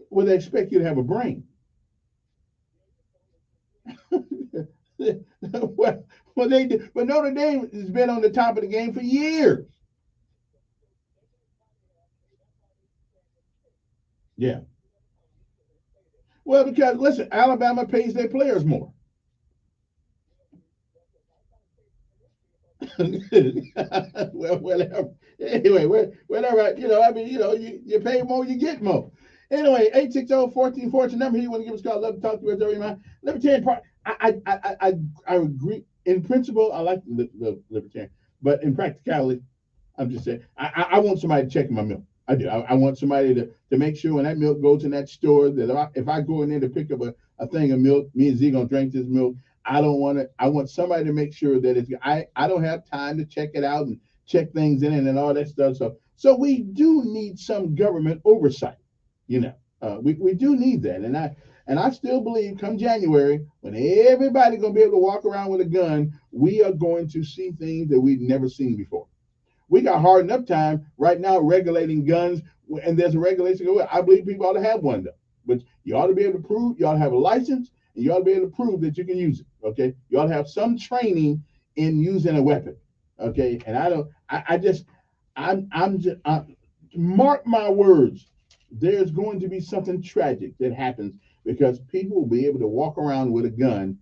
well, they expect you to have a brain. well, they do. But Notre Dame has been on the top of the game for years. Yeah. Well, because listen, Alabama pays their players more. Well, whatever. Anyway, whatever. I mean, you pay more, you get more. Anyway, 860-1414 number here. You want to give us a call? Love to talk to us every month. Libertarian Party. I agree in principle. I like the libertarian, but in practicality, I'm just saying I want somebody checking my milk. I do. I want somebody to make sure when that milk goes in that store that if I go in there to pick up a thing of milk, me and Z gonna drink this milk. I don't want to. I want somebody to make sure that it's. I don't have time to check it out and check things in it and all that stuff. So we do need some government oversight. We do need that, and I still believe come January when everybody's gonna be able to walk around with a gun, we are going to see things that we've never seen before. We got hard enough time right now regulating guns, and there's a regulation. I believe people ought to have one though, but you ought to be able to prove you ought to have a license. And you ought to be able to prove that you can use it. Okay, you ought to have some training in using a weapon. Okay, and mark my words, there's going to be something tragic that happens because people will be able to walk around with a gun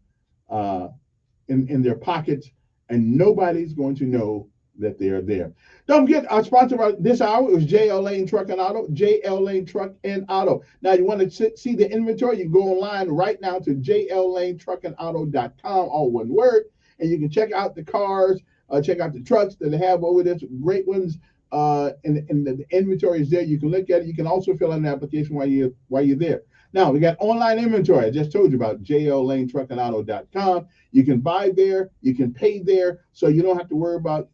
in their pockets, and nobody's going to know that they are there. Don't forget, our sponsor of this hour is JL Lane Truck and Auto. JL Lane Truck and Auto. Now, you want to see the inventory? You go online right now to jllanetruckandauto.com, all one word, and you can check out the cars, check out the trucks that they have over there, some great ones. And the inventory is there. You can look at it. You can also fill out an application while you're there. Now, we got online inventory. I just told you about jllanetruckandauto.com. You can buy there. You can pay there. So you don't have to worry about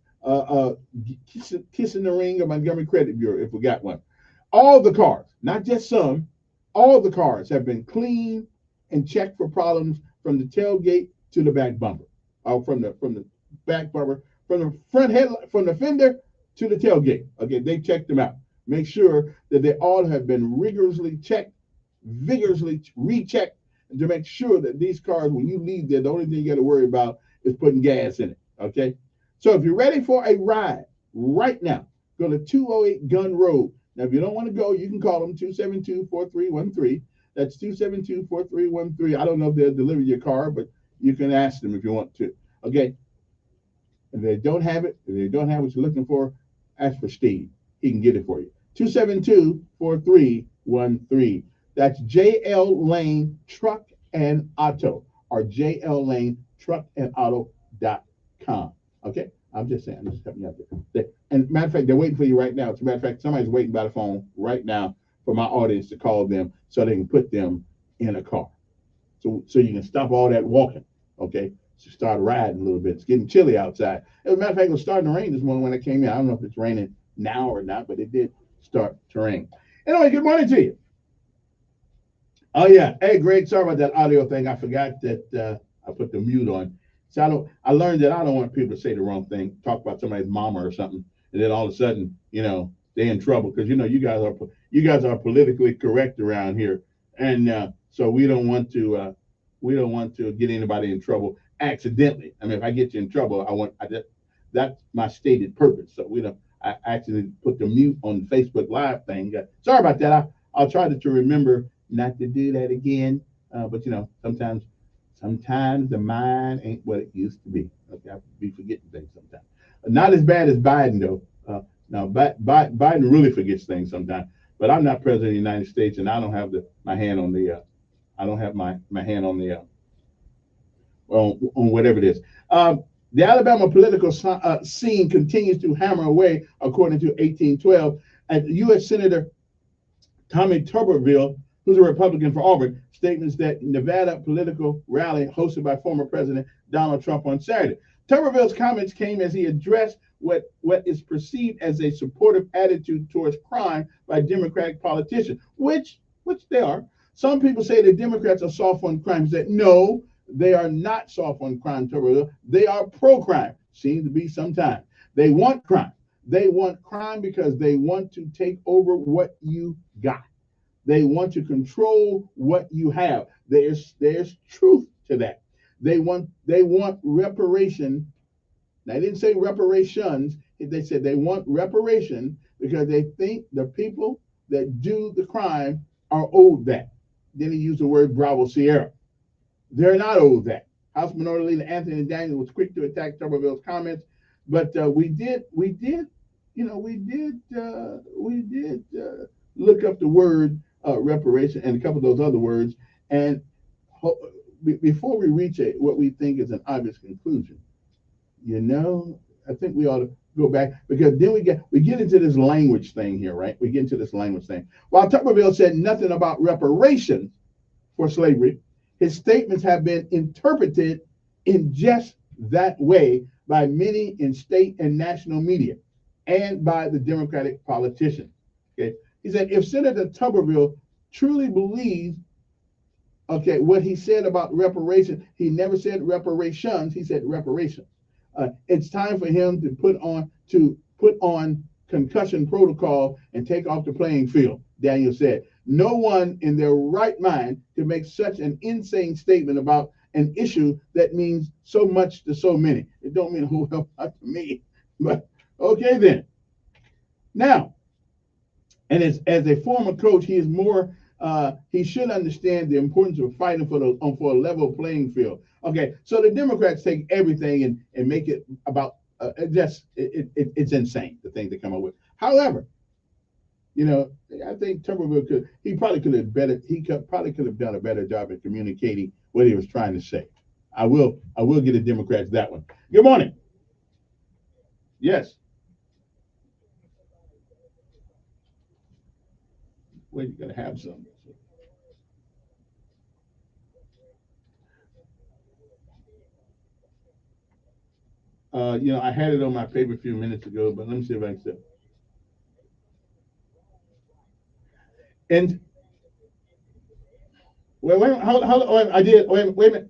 kissing the ring of Montgomery Credit Bureau if we got one. All the cars, not just some, all the cars have been cleaned and checked for problems from the tailgate to the back bumper. From the back bumper, from the front headlight, from the fender to the tailgate. Okay, they checked them out. Make sure that they all have been rigorously checked, vigorously rechecked, to make sure that these cars, when you leave there, the only thing you got to worry about is putting gas in it. Okay, so if you're ready for a ride right now, go to 208 Gun Road. Now, if you don't want to go, you can call them 272-4313. That's 272-4313. I don't know if they'll deliver your car, but you can ask them if you want to. Okay. If they don't have it, if they don't have what you're looking for, ask for Steve. He can get it for you. 272-4313. That's JL Lane Truck and Auto, or jllanetruckandauto.com. Okay? I'm just saying, I'm just helping you out there. And matter of fact, they're waiting for you right now. As a matter of fact, somebody's waiting by the phone right now for my audience to call them so they can put them in a car. So you can stop all that walking. Okay? So start riding a little bit. It's getting chilly outside. As a matter of fact, it was starting to rain this morning when I came in. I don't know if it's raining now or not, but it did start to rain. Anyway, good morning to you. Oh yeah. Hey, Greg, sorry about that audio thing. I forgot that I put the mute on. So I learned that I don't want people to say the wrong thing, talk about somebody's mama or something, and then all of a sudden, they're in trouble because you guys are politically correct around here, and so we don't want to get anybody in trouble accidentally. I mean, if I get you in trouble, that's my stated purpose. So I actually put the mute on the Facebook Live thing. Sorry about that. I'll try to remember not to do that again. But sometimes the mind ain't what it used to be. Okay, I be forgetting things sometimes. Not as bad as Biden though. Now Biden really forgets things sometimes. But I'm not president of the United States, and I don't have my hand on the. I don't have my hand on the. On whatever it is. The Alabama political scene continues to hammer away, according to 1812. And U.S. Senator Tommy Tuberville, who's a Republican for Auburn, statements that Nevada political rally hosted by former President Donald Trump on Saturday. Tuberville's comments came as he addressed what is perceived as a supportive attitude towards crime by Democratic politicians, which they are. Some people say the Democrats are soft on crime. He said, no, they are not soft on crime, Tuberville. They are pro-crime. Seems to be sometimes. They want crime. They want crime because they want to take over what you got. They want to control what you have. There's truth to that. They want reparation. Now, they didn't say reparations. They said they want reparation because they think the people that do the crime are owed that. Then he used the word Bravo Sierra. They're not owed that. House Minority Leader Anthony Daniels was quick to attack Tuberville's comments, but we did look up the word reparation and a couple of those other words, and before we reach what we think is an obvious conclusion, I think we ought to go back, because then we get into this language thing here, right? We get into this language thing. While Tuberville said nothing about reparations for slavery, his statements have been interpreted in just that way by many in state and national media and by the Democratic politicians. Okay, he said if Senator Tuberville truly believes, what he said about reparations, he never said reparations, he said reparations. It's time for him to put on concussion protocol and take off the playing field, Daniel said. No one in their right mind can make such an insane statement about an issue that means so much to so many. It don't mean a whole lot to me. But okay then. Now, and as a former coach, he is more. He should understand the importance of fighting for a level playing field. Okay, so the Democrats take everything and make it about it's insane the thing they come up with. However, I think Tuberville probably could have done a better job at communicating what he was trying to say. I will give the Democrats that one. Good morning. Yes. Well, you're gonna have some. I had it on my paper a few minutes ago, but let me see if I can still. And hold on, I did. Wait a minute,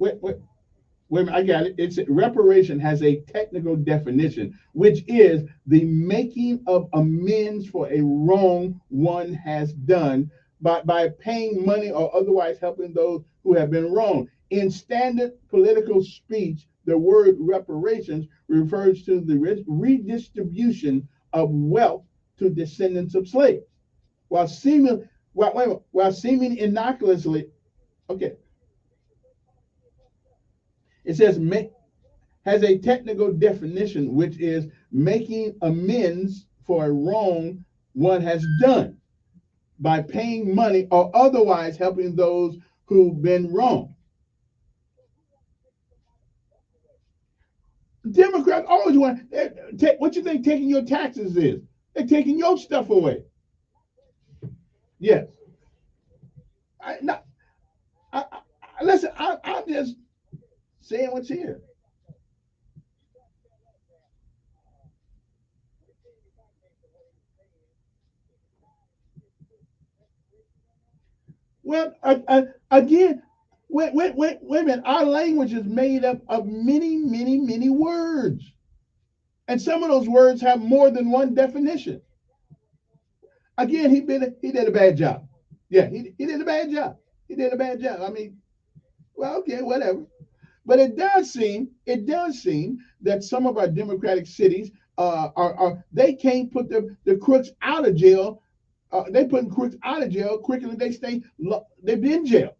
I got it. It's reparation has a technical definition, which is the making of amends for a wrong one has done by paying money or otherwise helping those who have been wronged. In standard political speech, the word reparations refers to the redistribution of wealth to descendants of slaves, while seeming innocuously. Okay. It says has a technical definition, which is making amends for a wrong one has done by paying money or otherwise helping those who've been wronged. Democrats always want what you think taking your taxes is. They're taking your stuff away. Yes. Listen, I'm just saying what's here. Well, again, wait a minute. Our language is made up of many, many, many words. And some of those words have more than one definition. Again, he did a bad job. Yeah, he did a bad job. He did a bad job. I mean, well, okay, whatever. But it does seem that some of our democratic cities they can't put the crooks out of jail. They putting crooks out of jail quicker than they've been in jail.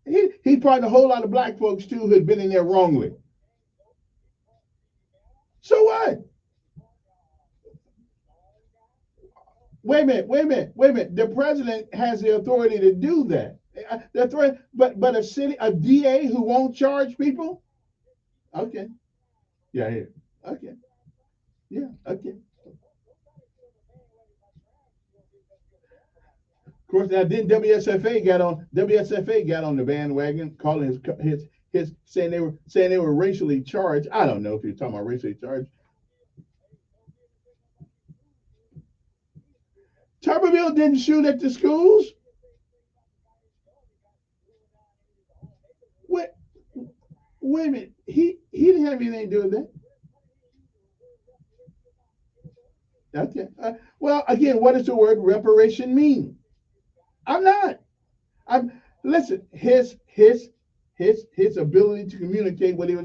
He probably a whole lot of black folks too who had been in there wrongly. So what? Wait a minute. The president has the authority to do that. But a DA who won't charge people? Okay. Yeah, here. Okay. Yeah, okay. Of course, now then WSFA got on the bandwagon, calling his saying they were racially charged. I don't know if you're talking about racially charged. Tuberville didn't shoot at the schools. Wait a minute. He didn't have anything to do with that. Okay. Well, again, what does the word reparation mean? Listen. His ability to communicate what he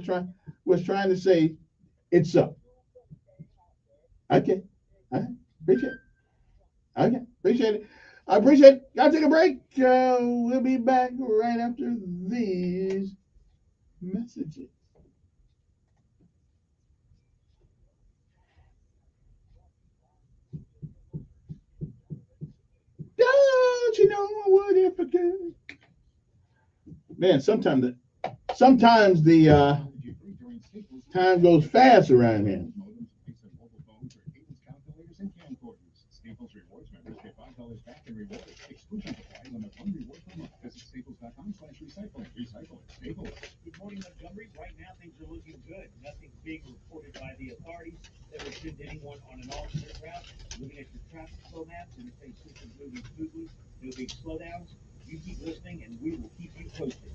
was trying to say. It's up. Okay. Appreciate it. Okay. Appreciate it. I appreciate it. Gotta take a break. We'll be back right after these messages. Don't you know what if I could? Man, sometimes the time goes fast around here. Staples Rewards members get $5 back in rewards. Exclusions apply. Limit 1 reward per month. Visit staples.com/recycling. Recycle it. Staples. Good morning, Montgomery. Right now, things are looking good. Nothing big reported by the authorities that would send anyone on an alternate route. Looking at your traffic flow maps, and if they system moving smoothly, no big slowdowns. You keep listening, and we will keep you posted.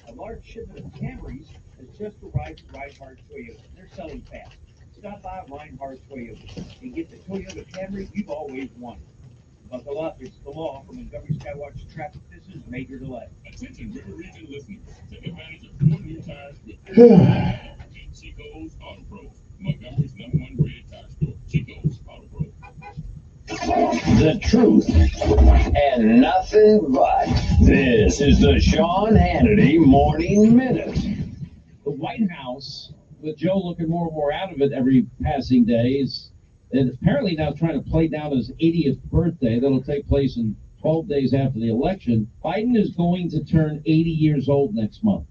A large shipment of Camrys has just arrived from Reinhardt Toyota. They're selling fast. Stop by Reinhardt Toyota and get the Toyota Camry you've always wanted. Buckle up, it's the law from Montgomery Skywatch Traffic. This is Major Delay. Attention, River Region listeners. Take advantage of 4 new tires with Chico's Auto Pro, Montgomery's #1 rated tire store. Chico's Auto Pro. The truth and nothing but. This is the Sean Hannity Morning Minute. The White House, with Joe looking more and more out of it every passing day, is apparently now trying to play down his 80th birthday. That'll take place in 12 days after the election. Biden is going to turn 80 years old next month.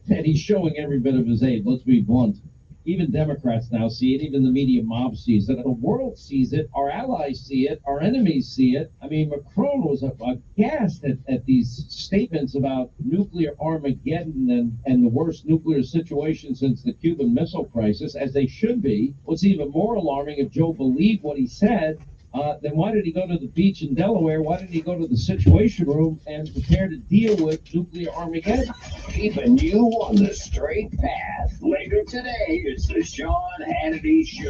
And he's showing every bit of his age. Let's be blunt. Even Democrats now see it. Even the media mob sees it. The world sees it. Our allies see it. Our enemies see it. I mean, Macron was aghast at these statements about nuclear Armageddon and the worst nuclear situation since the Cuban Missile Crisis, as they should be. What's even more alarming, if Joe believed what he said, then why did he go to the beach in Delaware? Why didn't he go to the Situation Room and prepare to deal with nuclear Armageddon? Keeping you on the straight path. Later today, it's the Sean Hannity Show.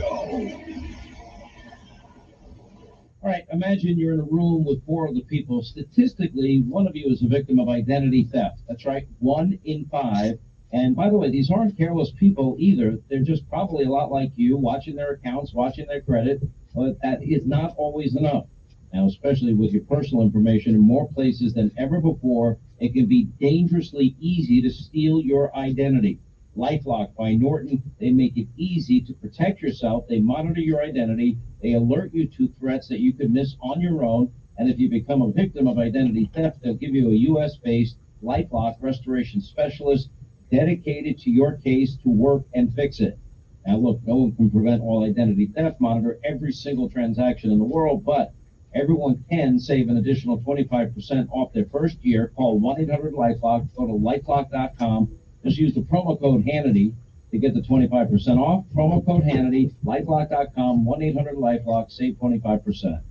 All right, imagine you're in a room with 4 other people. Statistically, one of you is a victim of identity theft. That's right, 1 in 5. And by the way, these aren't careless people either. They're just probably a lot like you, watching their accounts, watching their credit. But that is not always enough. Now, especially with your personal information in more places than ever before, it can be dangerously easy to steal your identity. LifeLock by Norton, they make it easy to protect yourself. They monitor your identity. They alert you to threats that you could miss on your own. And if you become a victim of identity theft, they'll give you a U.S.-based LifeLock restoration specialist dedicated to your case to work and fix it. Now, look, no one can prevent all identity theft, monitor every single transaction in the world, but everyone can save an additional 25% off their first year. Call 1-800-LifeLock. Go to lifelock.com. Just use the promo code Hannity to get the 25% off. Promo code Hannity, lifelock.com, 1-800-LifeLock. Save 25%.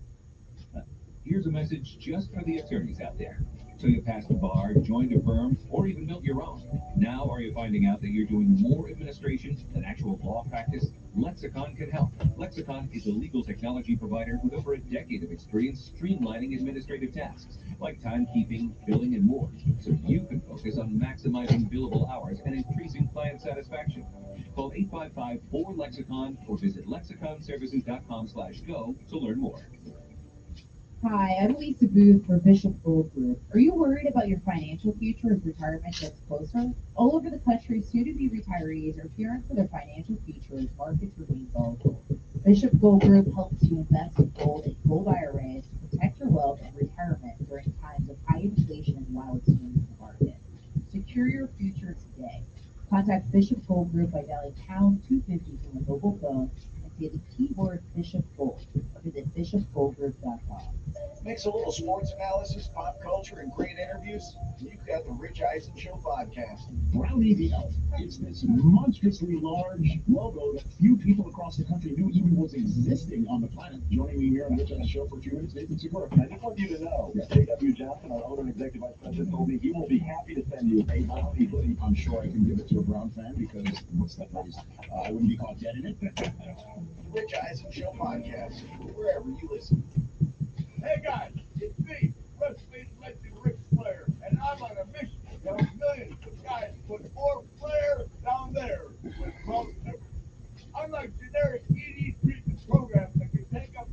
Here's a message just for the attorneys out there. So you passed the bar, joined a firm, or even built your own. Now are you finding out that you're doing more administration than actual law practice? Lexicon can help. Lexicon is a legal technology provider with over a decade of experience streamlining administrative tasks like timekeeping, billing, and more, so you can focus on maximizing billable hours and increasing client satisfaction. Call 855-4-LEXICON or visit lexiconservices.com/go to learn more. Hi, I'm Lisa Booth for Bishop Gold Group. Are you worried about your financial future as retirement gets closer? All over the country, soon-to-be retirees are fearing for their financial future as markets remain volatile. Bishop Gold Group helps you invest in gold and gold IRAs to protect your wealth and retirement during times of high inflation and wild swings in the market. Secure your future today. Contact Bishop Gold Group by dialing #250 from a mobile phone and say the keyword Bishop Gold. Visit bishopgoldgroup.com. Mix a little sports analysis, pop culture, and great interviews. You've got the Rich Eisen Show podcast. Brownie the Elf is this monstrously large logo that few people across the country knew even was existing on the planet. Joining me here on the Rich Eisen Show for a few minutes, Nathan Segura. I just want you to know, J.W. Johnson, our owner and executive vice president, told me he will be happy to send you a Brownie hoodie. I'm sure I can give it to a Brown fan because what's that phrase? I wouldn't be caught dead in it. Rich Eisen Show podcast, wherever you listen. Hey guys, it's me, wrestling legend Ric Flair, and I'm on a mission to help millions of guys put more flair down there with Mount Everest. Unlike generic ED treatment programs that can take up to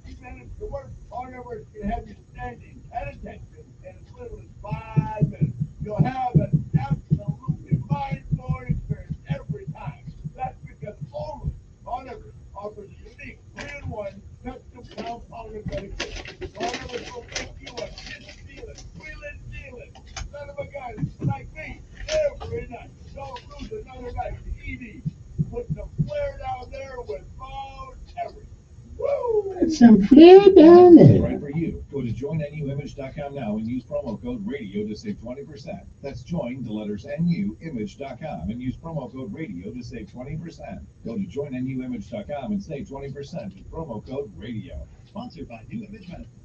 60 minutes to work, Mount Everest can have you standing at attention in as little as 5 minutes. You'll have an absolutely mind-blowing experience every time. That's because only Mount Everest offers a unique 3-in-1 custom compounded medication. Mount Everest will make you a kid-stealing, wheeling-dealing son of a gun like me every night. Don't lose another night to ED. Put some flair down there with Mount Everest. Woo! Put some flair down there. Right for you. Go to joinnuimage.com now and use promo code radio to save 20%. That's join the letters NUimage.com and use promo code radio to save 20%. Go to joinnuimage.com and save 20% with promo code radio. Sponsored by New Image Medical.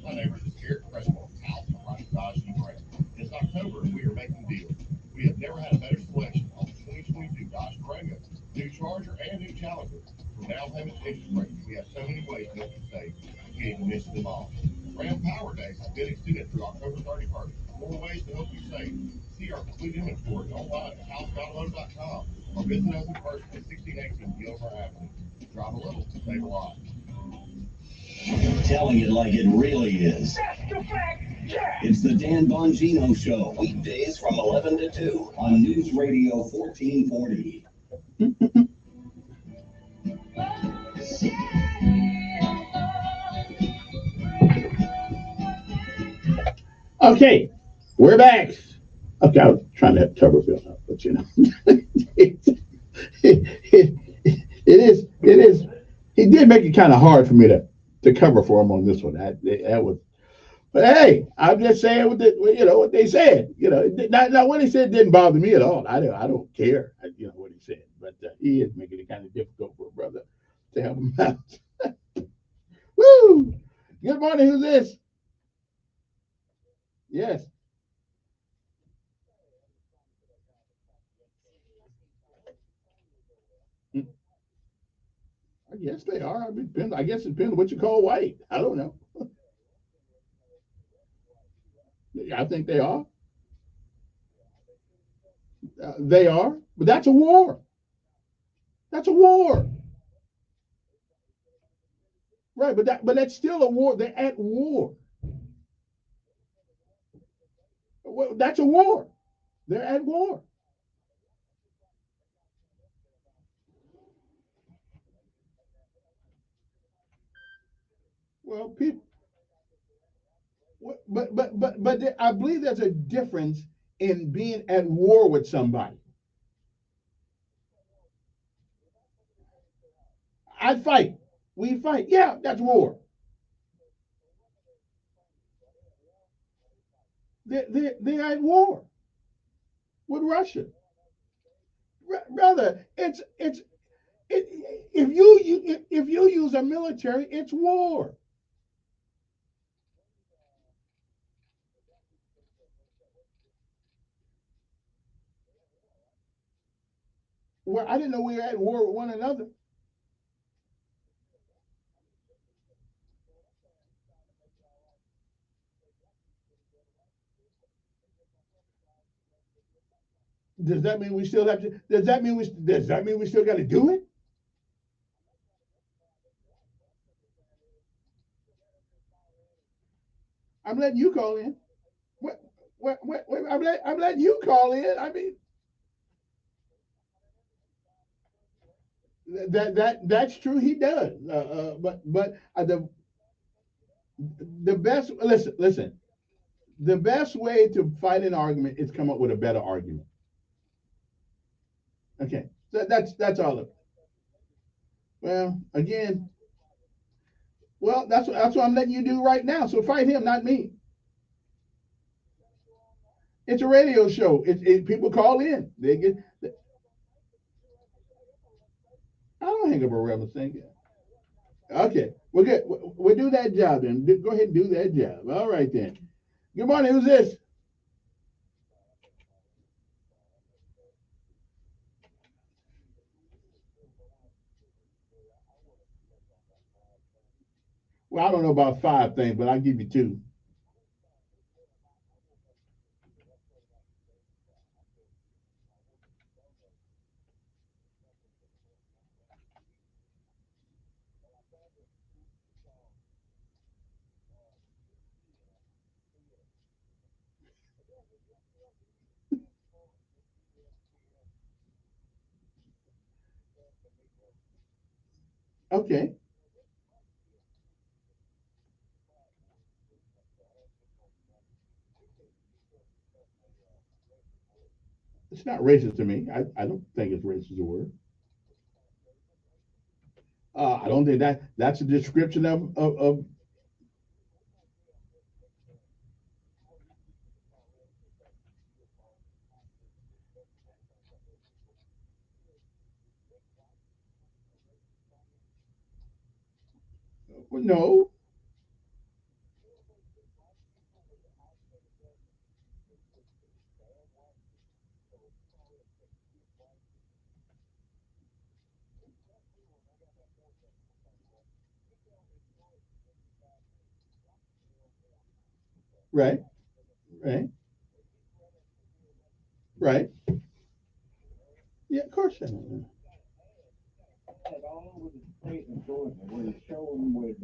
My neighbors is Garrett Crestwell, House of Ronnie Dodge New Brand. It's October and we are making deals. We have never had a better selection on the 2022 Dodge Durango, new Charger, and new Challenger. From down payments to interest rates, we have so many ways to help you save. You can't even mention them all. Ram Power Days have been extended through October 31st. more ways to help you save. See our complete inventory online at houseauto.com or visit us in person at 1618 Gilmore Avenue. Drive a little, save a lot. Telling it like it really is. It's the Dan Bongino Show, weekdays from 11 to 2 on News Radio 1440. Okay, we're back. Okay, I was trying to cover Bill up, but you know, it is. He did make it kind of hard for me to cover for him on this one. That was. But hey, I'm just saying what they said. You know, not what he said didn't bother me at all. I don't care. What he said, but he is making it kind of difficult for a brother to help him out. Woo! Good morning. Who's this? Yes. I guess they are. I guess it depends on what you call white. I don't know. I think they are. They are, but that's a war. That's a war. Right, but that's still a war. They're at war. Well, that's a war. They're at war. Well, people, but I believe there's a difference in being at war with somebody. I fight. We fight. Yeah, that's war. They're at war with Russia. Brother, if you use a military, it's war. Well, I didn't know we were at war with one another. Does that mean we still have to? Does that mean we still got to do it? I'm letting you call in. I'm letting you call in. I mean, that's true. He does. But the best listen. The best way to fight an argument is come up with a better argument. Okay, that's all of it. Well, again, that's what I'm letting you do right now. So fight him, not me. It's a radio show. People call in. They get. I don't hang up a rebel thing. Okay, we're good. We'll do that job then. Go ahead and do that job. All right then. Good morning. Who's this? Well, I don't know about 5 things, but I'll give you 2. Okay. It's not racist to me. I don't think it's racist a word. I don't think that's a description of no. Right. Right. Right. Yeah, of course. All over the state of Georgia, where he's showing with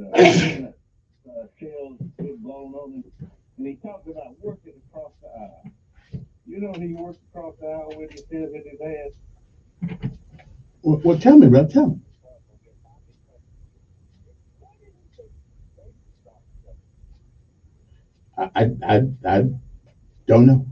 shells big blown on him, and he talked about working across the aisle. You know he worked across the aisle with his head in his ass. Well, tell me, bro. Tell me. I don't know.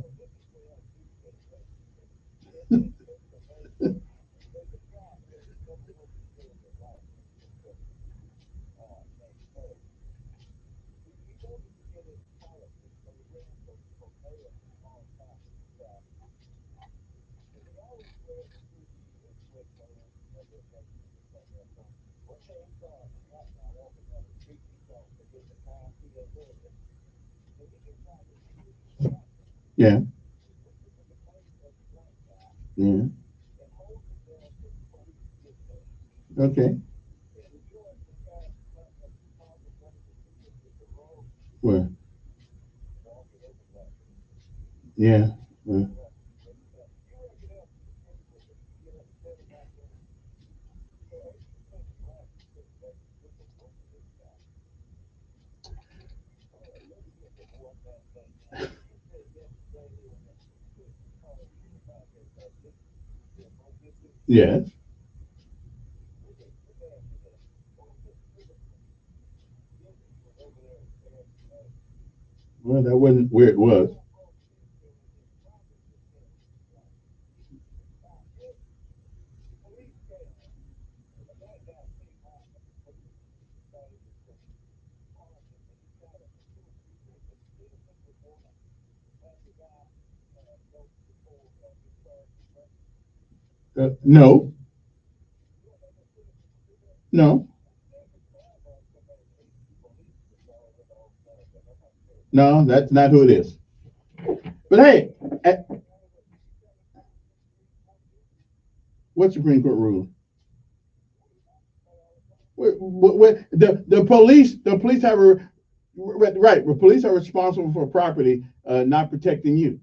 Yeah. Yeah. Okay. Well. Yeah. Yes. Well, that wasn't where it was. No. No. No, that's not who it is. But hey, what Supreme Court rule? The police have a right. The police are responsible for property, not protecting you.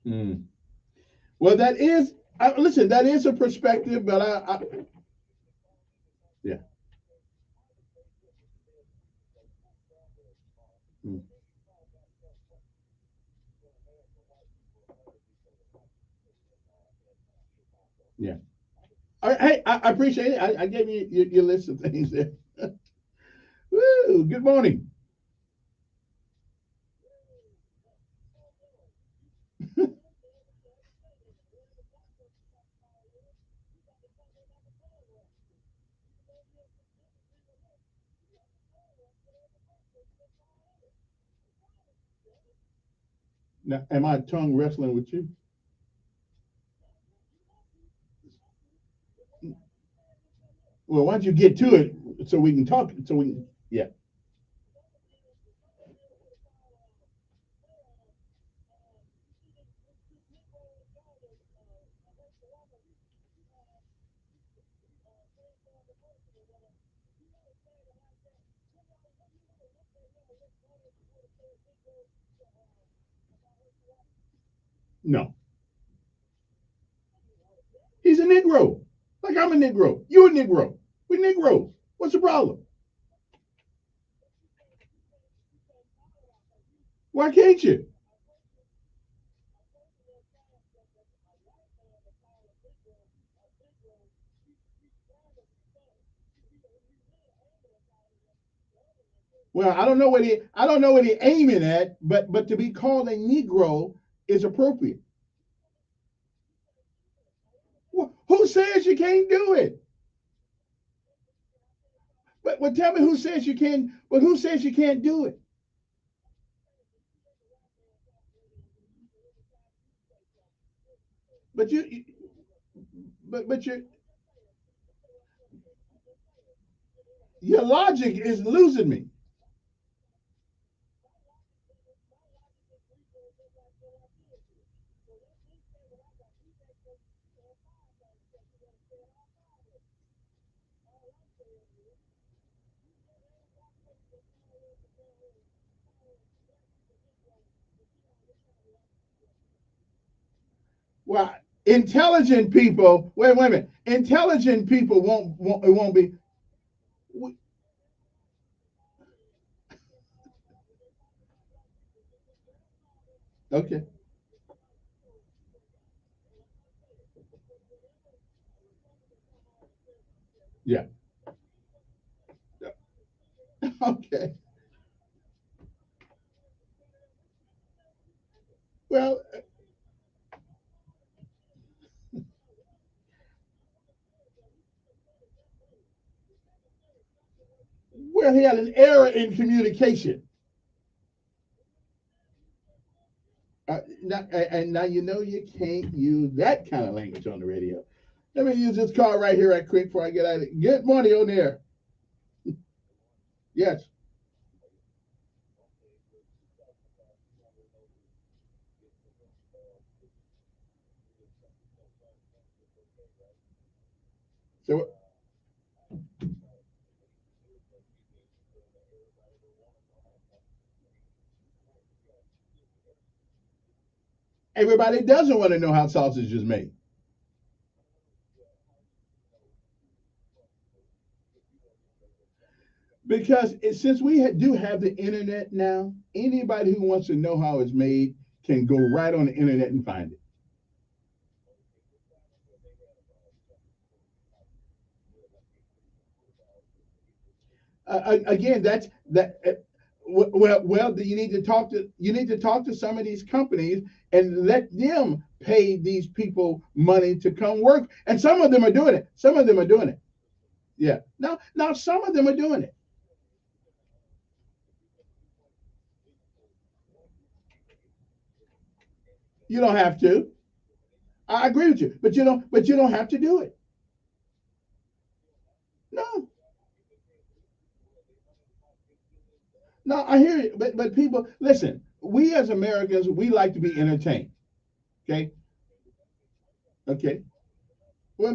Mm. Well, that is. Listen, that is a perspective, but yeah. Mm. Yeah. Hey, I appreciate it. I gave you your list of things there. Woo, good morning. Now, am I tongue wrestling with you? Well, why don't you get to it so we can talk? So we can, yeah. No, he's a Negro. Like I'm a Negro. You're a Negro. We're Negroes. What's the problem? Why can't you? Well, I don't know what he aiming at, but to be called a Negro is appropriate. Who says you can't do it? But tell me who says you can. But who says you can't do it? But but your logic is losing me. Well, intelligent people. Wait a minute. Intelligent people won't. It won't be. Okay. Yeah. Okay. Well, well, he had an error in communication. And now you know you can't use that kind of language on the radio. Let me use this call right here right quick before I get out of it. Good morning on there. Yes. So everybody doesn't want to know how sausage is made. Because since we do have the internet now, anybody who wants to know how it's made can go right on the internet and find it. Again, that's that. Well, you need to talk to some of these companies and let them pay these people money to come work. And some of them are doing it. Some of them are doing it. Yeah. Now some of them are doing it. You don't have to. I agree with you, but you don't have to do it. No, no, I hear you, but people, listen. We as Americans, we like to be entertained. Okay, okay. Well,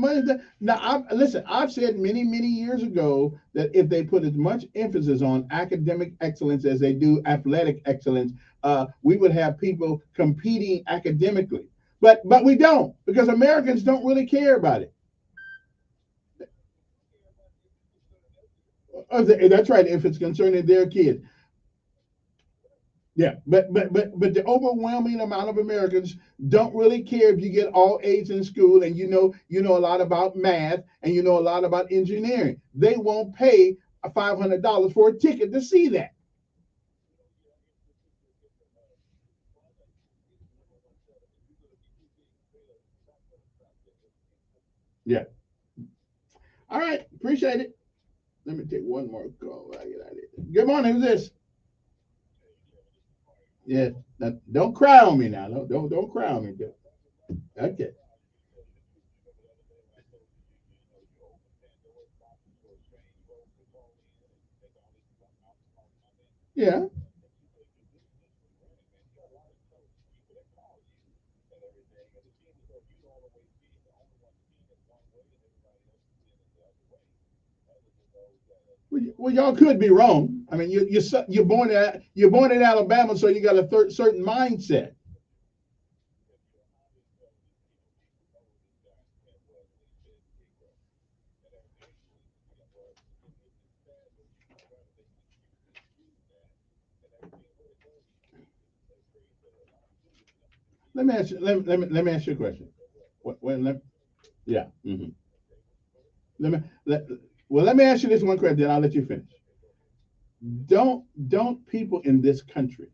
now, listen. I've said many years ago that if they put as much emphasis on academic excellence as they do athletic excellence, we would have people competing academically. But we don't, because Americans don't really care about it. That's right. If it's concerning their kids. Yeah, but the overwhelming amount of Americans don't really care if you get all A's in school and you know a lot about math and you know a lot about engineering. They won't pay $500 for a ticket to see that. Yeah. All right. Appreciate it. Let me take one more call. I get out of here. Good morning. Who's this? Yeah. Now, don't cry on me now. Don't cry on me. Okay. Yeah. Well, y'all could be wrong. I mean, you're born in Alabama, so you got a certain mindset. Let me ask you. Let me ask you a question. Yeah. Let me let well. Let me ask you this one question. Then I'll let you finish. Don't people in this country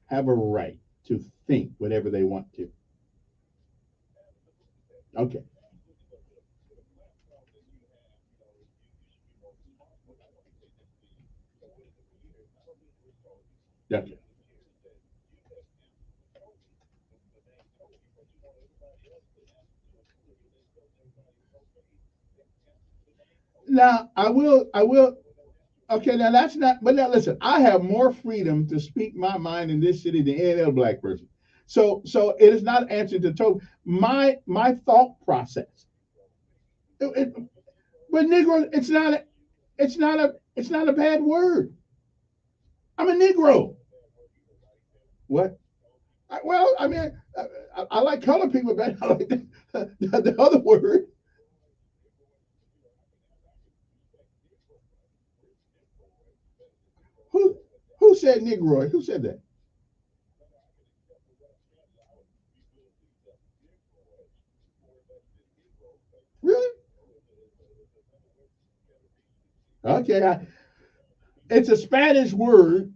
have a right to think whatever they want to? Okay. Okay. Now I will. I will. Okay. Now that's not. But now listen. I have more freedom to speak my mind in this city than any other black person. So it is not an answer to total my thought process. It, But Negro, it's not a bad word. I'm a Negro. What? Well, I mean, I like colored people better. I like the other word. Who said Negroid? Who said that? Really? Okay. It's a Spanish word.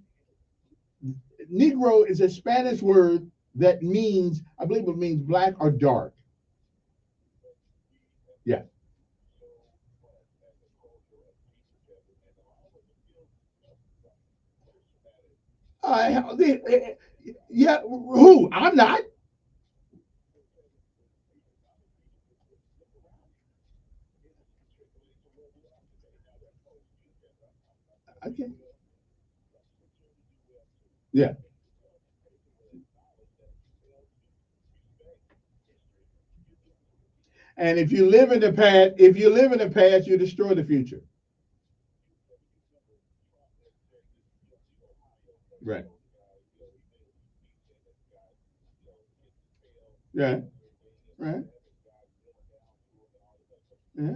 Negro is a Spanish word that means, I believe it means black or dark. Yeah. Yeah. Who? I'm not. Okay. Yeah. And if you live in the past, you destroy the future. Right. Yeah. Right. Yeah.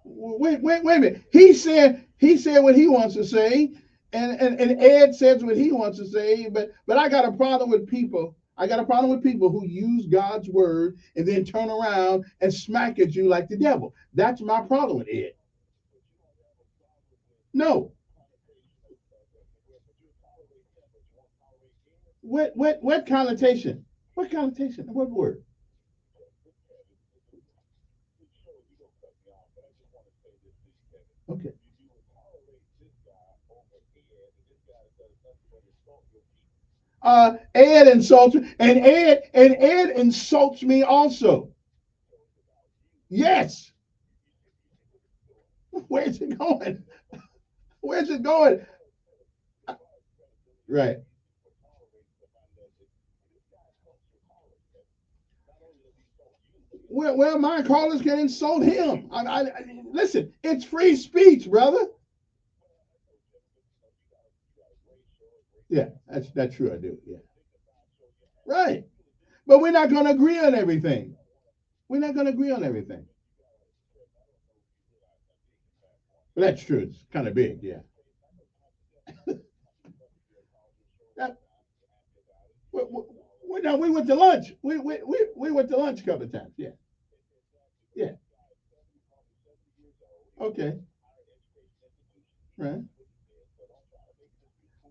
Wait a minute. He said what he wants to say, and Ed says what he wants to say, but I got a problem with people. I got a problem with people who use God's word and then turn around and smack at you like the devil. That's my problem with Ed. No. What connotation? What connotation? What word? Okay. Ed insults me, and Ed insults me also. Yes. Where's it going? Where's it going? Right. Well, my callers can insult him. Listen, it's free speech, brother. Yeah, that's true. I do. Yeah. Right. But we're not going to agree on everything. We're not going to agree on everything. But that's true. It's kind of big. Yeah. No, we went to lunch. We went to lunch a couple of times. Yeah. Yeah. Okay. Right.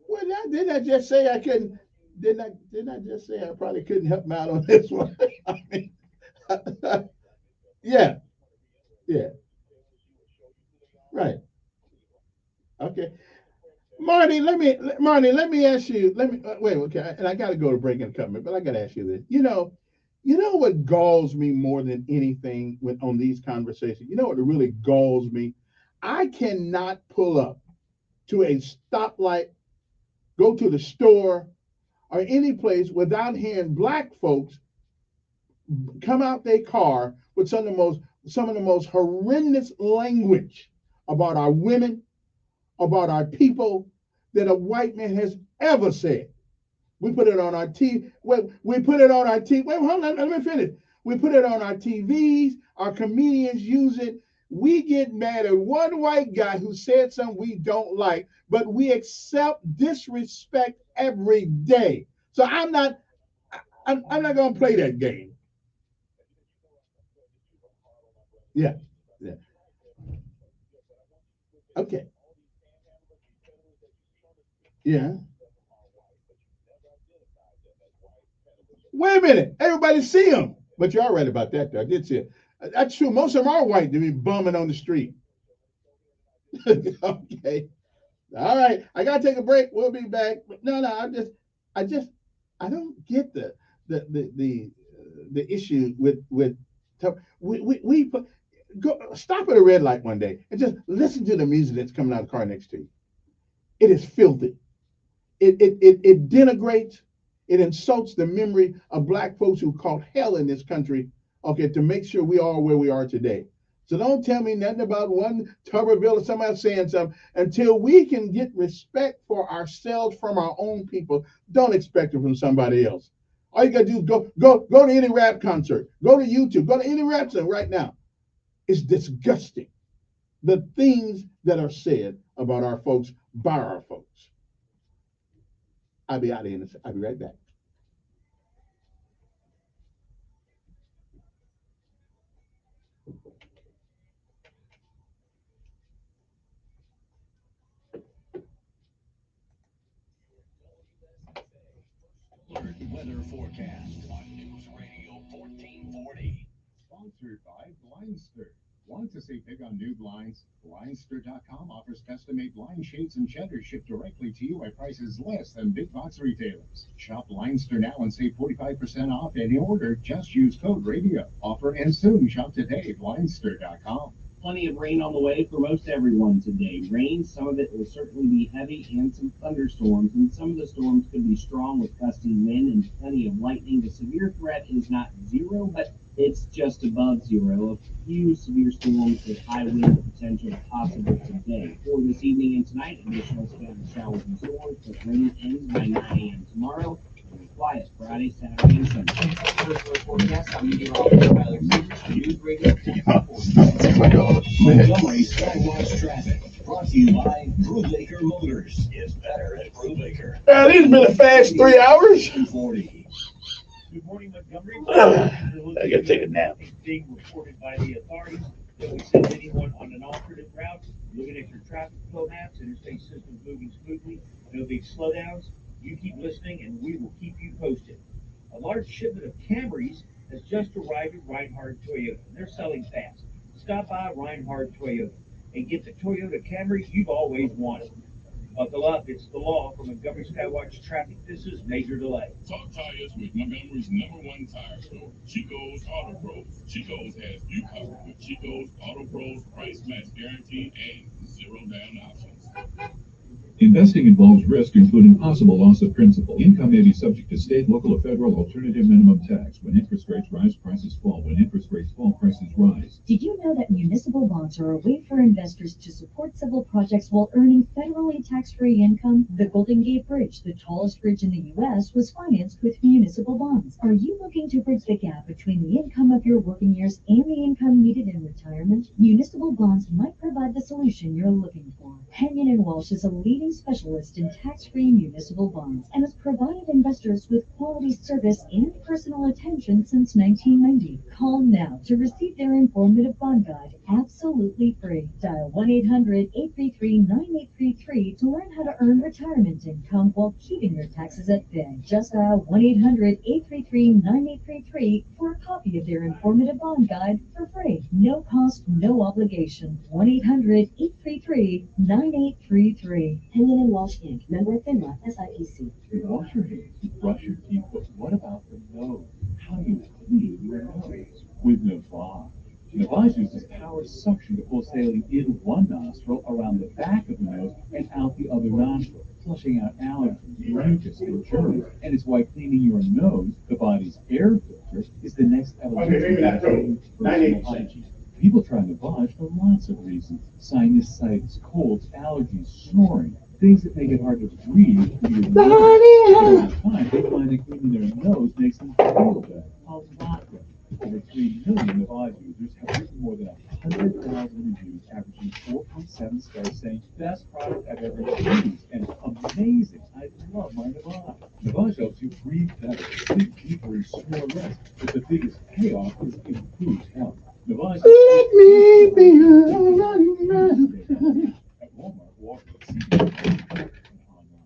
Well, didn't I just say I couldn't? Didn't I just say I probably couldn't help him out on this one? I mean, yeah. Yeah. Right. Okay. Marty, let me ask you. Let me wait. Okay, and I got to go to break and come, but I got to ask you this. What galls me more than anything on these conversations. You know what really galls me? I cannot pull up to a stoplight, go to the store, or any place without hearing black folks come out their car with some of the most horrendous language about our women, about our people that a white man has ever said. We put it on our TV. We put it on our TV. Wait, hold on, let me finish. We put it on our TVs. Our comedians use it. We get mad at one white guy who said something we don't like, but we accept disrespect every day. So I'm not going to play that game. Yeah. Yeah. Okay. Yeah. Wait a minute. Everybody see them. But you're all right about that, though. I did see it. That's true. Most of them are white to be bumming on the street. Okay. All right. I gotta take a break. We'll be back. No, I don't get the issue with we go stop at a red light one day and just listen to the music that's coming out of the car next to you. It is filthy. It denigrates, it insults the memory of black folks who caught hell in this country, okay, to make sure we are where we are today. So don't tell me nothing about one Tuberville or somebody saying something. Until we can get respect for ourselves from our own people, don't expect it from somebody else. All you gotta do is go to any rap concert, go to YouTube, go to any rap song right now. It's disgusting, the things that are said about our folks by our folks. I'll be out of here. I'll be right back. Weather forecast on News Radio 1440. Sponsored by Blindster. Want to save big on new blinds? Blindster.com offers custom-made blind shades and shutters shipped directly to you at prices less than big box retailers. Shop Blindster now and save 45% off any order. Just use code RADIO. Offer ends soon. Shop today at Blindster.com. Plenty of rain on the way for most everyone today. Rain, some of it will certainly be heavy, and some thunderstorms. And some of the storms could be strong with gusty wind and plenty of lightning. The severe threat is not zero, but it's just above zero. A few severe storms with high wind potential possible today. For this evening and tonight, additional scattered showers and storms, but rain ends by 9 a.m. tomorrow. Quiet Friday, Saturday, and Sunday. First forecast on meteorologist Tyler Seegers, News Radio 1440. Montgomery Skywatch traffic brought to you by Brubaker Motors. It's better at Brubaker. These have been a fast 3 hours. 40. Good morning, Montgomery. I gotta take a nap. Being reported by the authorities that we send anyone on an alternate route. Looking at your traffic flow maps, interstate system moving smoothly. No big slowdowns. You keep listening, and we will keep you posted. A large shipment of Camrys has just arrived at Reinhardt Toyota. They're selling fast. Stop by Reinhardt Toyota and get the Toyota Camry you've always wanted. Buckle up, it's the law from Montgomery Skywatch Traffic. This is Major Delay. Talk tires with Montgomery's #1 tire store, Chico's Auto Pros. Chico's has you covered with Chico's Auto Pros price match guarantee and 0 down options. Investing involves risk, including possible loss of principal. Income may be subject to state, local, or federal alternative minimum tax. When interest rates rise, prices fall. When interest rates fall, prices rise. Did you know that municipal bonds are a way for investors to support civil projects while earning federally tax-free income? The Golden Gate Bridge, the tallest bridge in the U.S., was financed with municipal bonds. Are you looking to bridge the gap between the income of your working years and the income needed in retirement? Municipal bonds might provide the solution you're looking for. Henyon & Walsh is a leading specialist in tax-free municipal bonds and has provided investors with quality service and personal attention since 1990. Call now to receive their informative bond guide absolutely free. Dial 1-800-833-9833 to learn how to earn retirement income while keeping your taxes at bay. Just dial 1-800-833-9833 for a copy of their informative bond guide for free. No cost, no obligation. 1-800-833-9833. Henyon & Walsh Inc. Member FINRA, SIPC. You wash your hands, you brush your teeth, but what about the nose? How do you clean your nose? With Navage. Navage uses power suction to pull saline in one nostril, around the back of the nose, and out the other nostril, flushing out allergens, mucus, and germs. And it's why cleaning your nose, the body's air filter, is the next evolution of personal hygiene. People try Navage for lots of reasons. Sinusitis, colds, allergies, snoring, things that make it hard to breathe. Over time, they find that cleaning their nose makes them feel better. A lot better. Over 3 million Navage users have written more than 100,000 reviews, averaging 4.7 stars, saying, best product I've ever used, and amazing. I love my Navage. Navage helps you breathe better, think deeper, and snore less, but the biggest payoff is improved health. Navage. Let me be at Walmart, Walgreens, CVS, and online.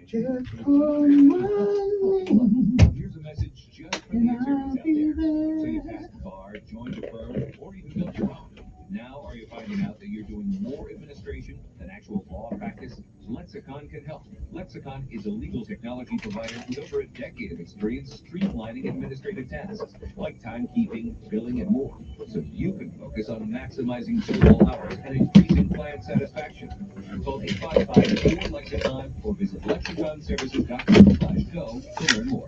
just call my name. Here's a message just for the attorneys out there. Say you pass the bar, join the firm, or even build your own. Now Are you finding out that you're doing more administration than actual law practice? Lexicon can help. Lexicon is a legal technology provider with over a decade of experience streamlining administrative tasks like timekeeping, billing, and more, so you can focus on maximizing billable hours and increasing client satisfaction. Call 855-4-LEXICON or visit lexiconservices.com/go to learn more.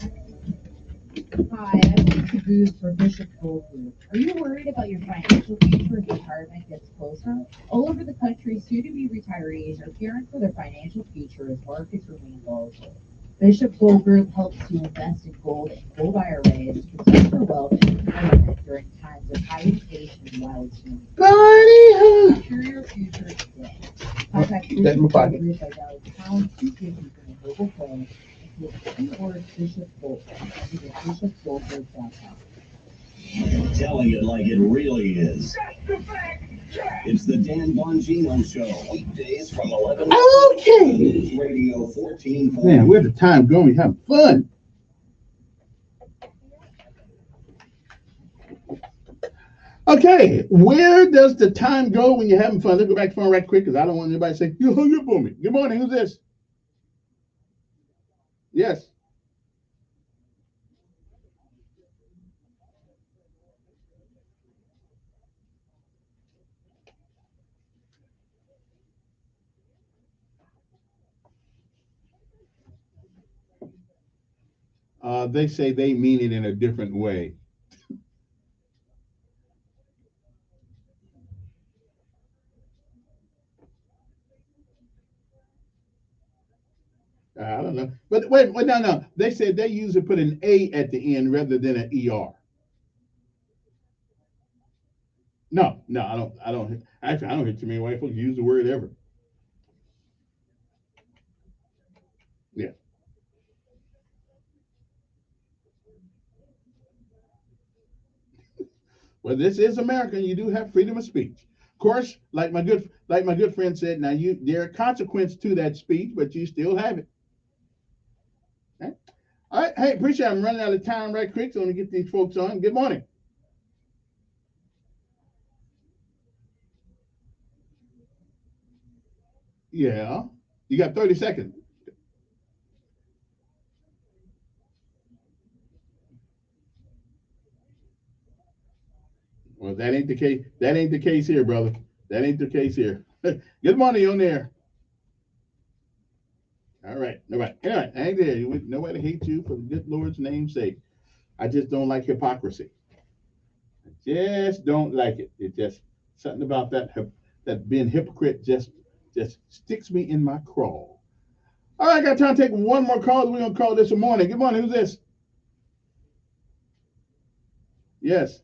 Hi, I'm Lisa Booth for Bishop Gold Group. Are you worried about your financial future as retirement gets closer? All over the country, soon-to-be retirees are fearing for their financial future as markets remain volatile. Bishop Gold Group helps you invest in gold and gold IRAs to protect your wealth and retirement during times of high inflation and wild swings. Secure your future today. Contact Bishop Gold Group by dialing #250 from a mobile phone. Or Bishop Gold. Visit bishopgoldgroup.com. Telling it like it really is. It's the Dan Bongino Show. Weekdays from 11. Okay. News Radio 1440. Man, where'd the time go? We having fun. Okay, where does the time go when you're having fun? Let's go back to the phone right quick because I don't want anybody to say, you hung up on me. Good morning. Who's this? Yes. They say they mean it in a different way. I don't know. But wait, no. They said they usually put an A at the end rather than an ER. No, I don't. Actually, I don't hear too many white folks use the word ever. Yeah. Well, this is America, and you do have freedom of speech. Of course, like my good friend said, now there are consequences to that speech, but you still have it. Okay? All right, hey, appreciate it. I'm running out of time right quick, so I'm gonna get these folks on. Good morning. Yeah, you got 30 seconds. Well, that ain't the case. That ain't the case here, brother. That ain't the case here. Good morning, on there. All right. Anyway, I ain't there. Nobody hates you for the good Lord's name's sake. I just don't like hypocrisy. I just don't like it. It just something about that being hypocrite just sticks me in my craw. All right, I got time to take one more call. We're gonna call this a morning. Good morning. Who's this? Yes.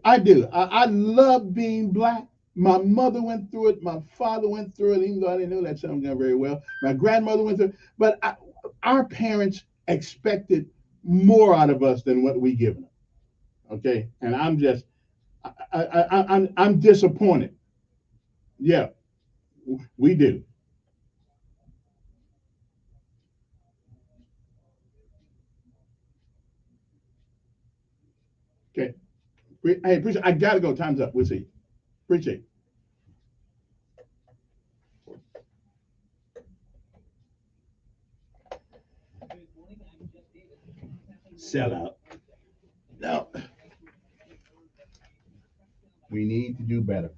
I do. I love being black. My mother went through it. My father went through it, even though I didn't know that something very well. My grandmother went through it. But our parents expected more out of us than what we give them. Okay, and I'm just, I'm disappointed. Yeah, we do. Okay. Hey, appreciate. I gotta go. Time's up. We'll see. Appreciate. Sell out. No. We need to do better.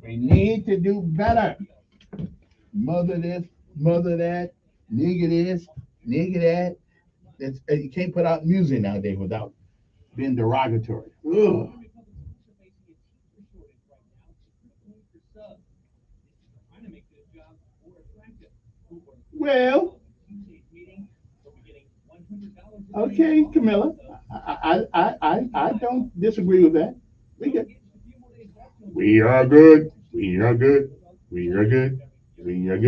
We need to do better. Mother this, mother that, nigga this, nigga that. You can't put out music nowadays without being derogatory. Ugh. Well, okay, Camilla. I don't disagree with that. We are good. We are good. We are good. We are good. We are good.